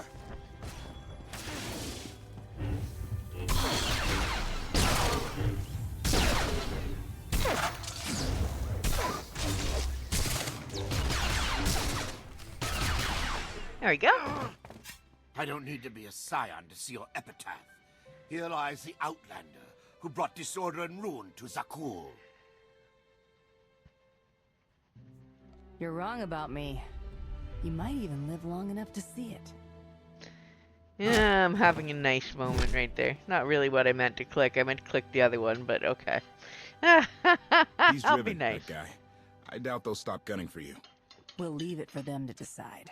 There we go. I don't need to be a scion to see your epitaph. Here lies the Outlander, who brought disorder and ruin to Zakul. You're wrong about me. You might even live long enough to see it. Yeah, I'm having a nice moment right there. Not really what I meant to click. I meant to click the other one, but okay. He's I'll driven, be nice. that guy. I doubt they'll stop gunning for you. We'll leave it for them to decide.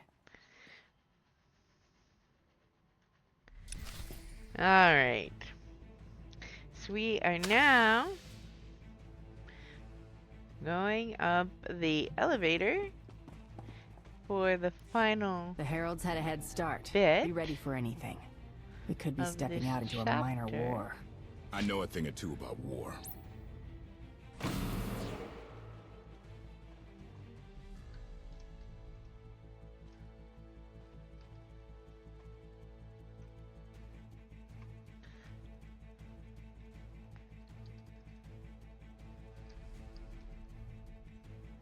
Alright. So we are now going up the elevator for the final. The Heralds had a head start. Bit. Be ready for anything. We could be Of stepping this out into a minor chapter. war. I know a thing or two about war.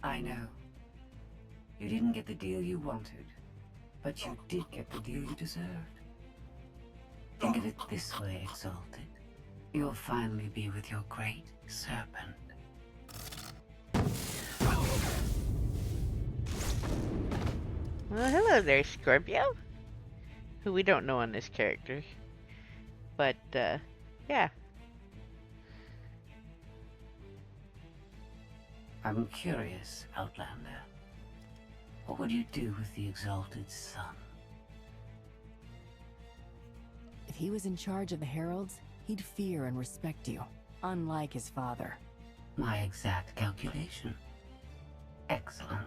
I know. You didn't get the deal you wanted, but you did get the deal you deserved. Think of it this way, Exalted. You'll finally be with your great serpent. Well, hello there, Scorpio. Who we don't know on this character. But, yeah. I'm curious, Outlander. What would you do with the Exalted Son? If he was in charge of the Heralds, he'd fear and respect you, unlike his father. My exact calculation. Excellent.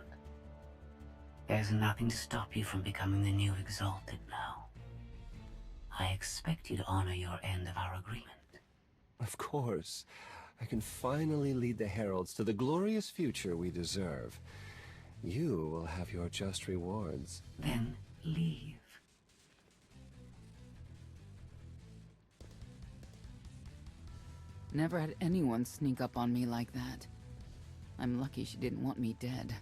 There's nothing to stop you from becoming the new Exalted now. I expect you to honor your end of our agreement. Of course. I can finally lead the Heralds to the glorious future we deserve. You will have your just rewards. Then leave. Never had anyone sneak up on me like that. I'm lucky she didn't want me dead.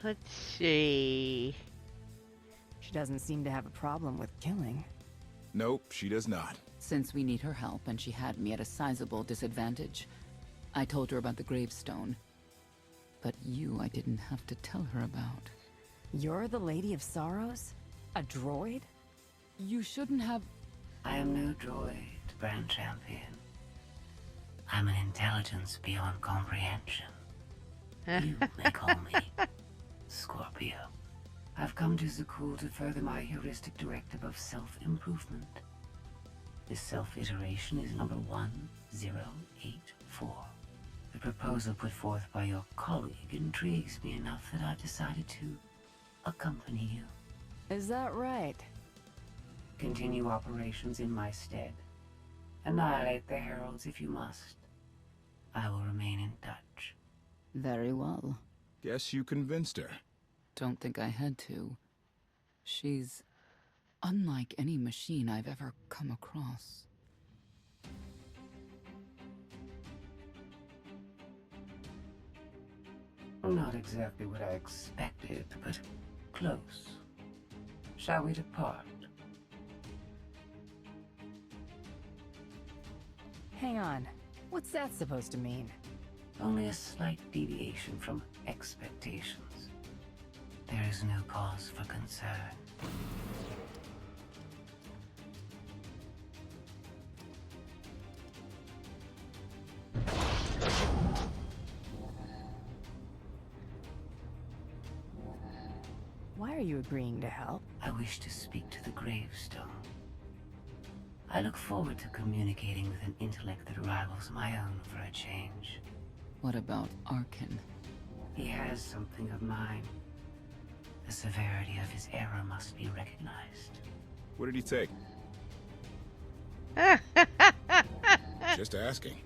Let's see. She doesn't seem to have a problem with killing. Nope, she does not. Since we need her help and she had me at a sizable disadvantage, I told her about the gravestone. But you I didn't have to tell her about. You're the Lady of Sorrows? A droid? You shouldn't have... I am no droid, Brand Champion. I'm an intelligence beyond comprehension. You may call me Scorpio. I've come to Zakul to further my heuristic directive of self-improvement. This self-iteration is number 1084. The proposal put forth by your colleague intrigues me enough that I've decided to accompany you. Is that right? Continue operations in my stead. Annihilate the Heralds if you must. I will remain in touch. Very well. Guess you convinced her. Don't think I had to. She's unlike any machine I've ever come across. Not exactly what I expected, but close. Shall we depart? Hang on. What's that supposed to mean? Only a slight deviation from expectations. There is no cause for concern. Why are you agreeing to help? I wish to speak to the gravestone. I look forward to communicating with an intellect that rivals my own for a change. What about Arkin? He has something of mine. The severity of his error must be recognized. What did he take? Just asking.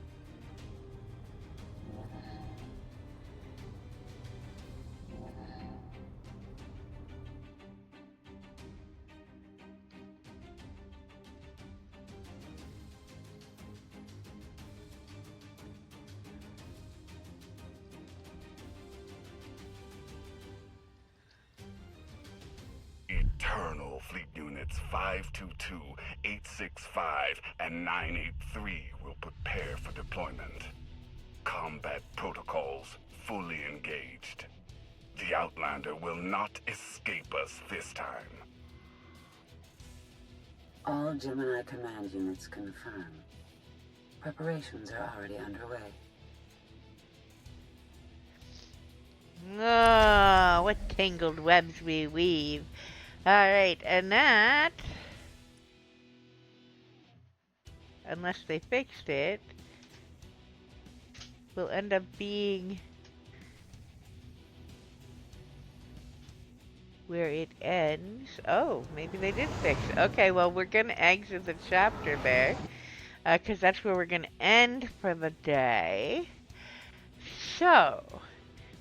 Eternal Fleet Units 522, 865, and 983 will prepare for deployment. Combat protocols fully engaged. The Outlander will not escape us this time. All Gemini command units confirmed. Preparations are already underway. Oh, what tangled webs we weave. Alright, and that, unless they fixed it, will end up being where it ends. Oh, maybe they did fix it. Okay, well, we're going to exit the chapter there, because that's where we're going to end for the day. So,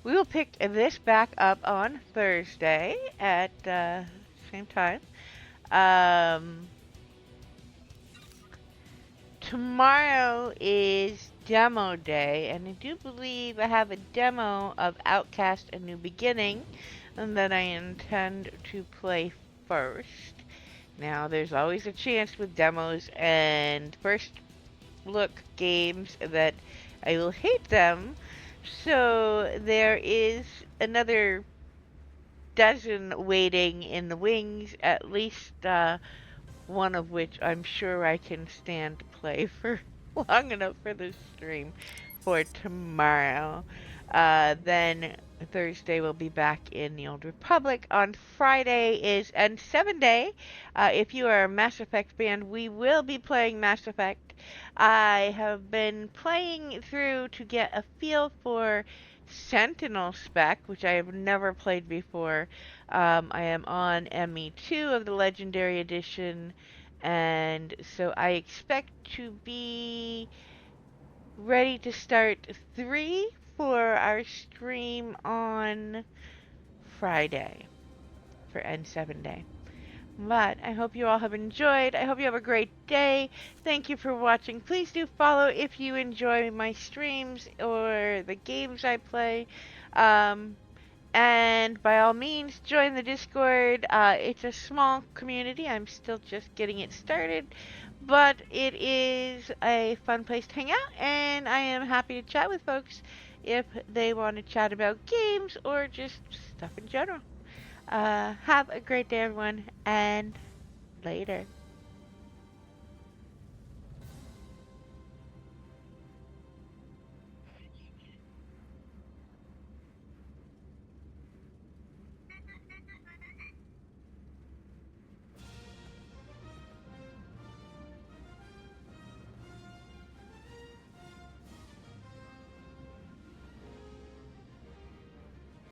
we will pick this back up on Thursday at same time. Tomorrow is demo day, and I do believe I have a demo of Outcast: A New Beginning, and that I intend to play first. Now, there's always a chance with demos and first look games that I will hate them, so there is another dozen waiting in the wings, at least one of which I'm sure I can stand to play for long enough for this stream for tomorrow. Then Thursday we'll be back in the Old Republic. On Friday is N7 Day. If you are a Mass Effect fan, we will be playing Mass Effect. I have been playing through to get a feel for Sentinel spec, which I have never played before. I am on ME2 of the Legendary Edition, and so I expect to be ready to start 3 for our stream on Friday for N7 Day. But I hope you all have enjoyed. I hope you have a great day. Thank you for watching. Please do follow if you enjoy my streams or the games I play. And by all means, join the Discord. It's a small community. I'm still just getting it started. But it is a fun place to hang out. And I am happy to chat with folks if they want to chat about games or just stuff in general. Have a great day, everyone. And later.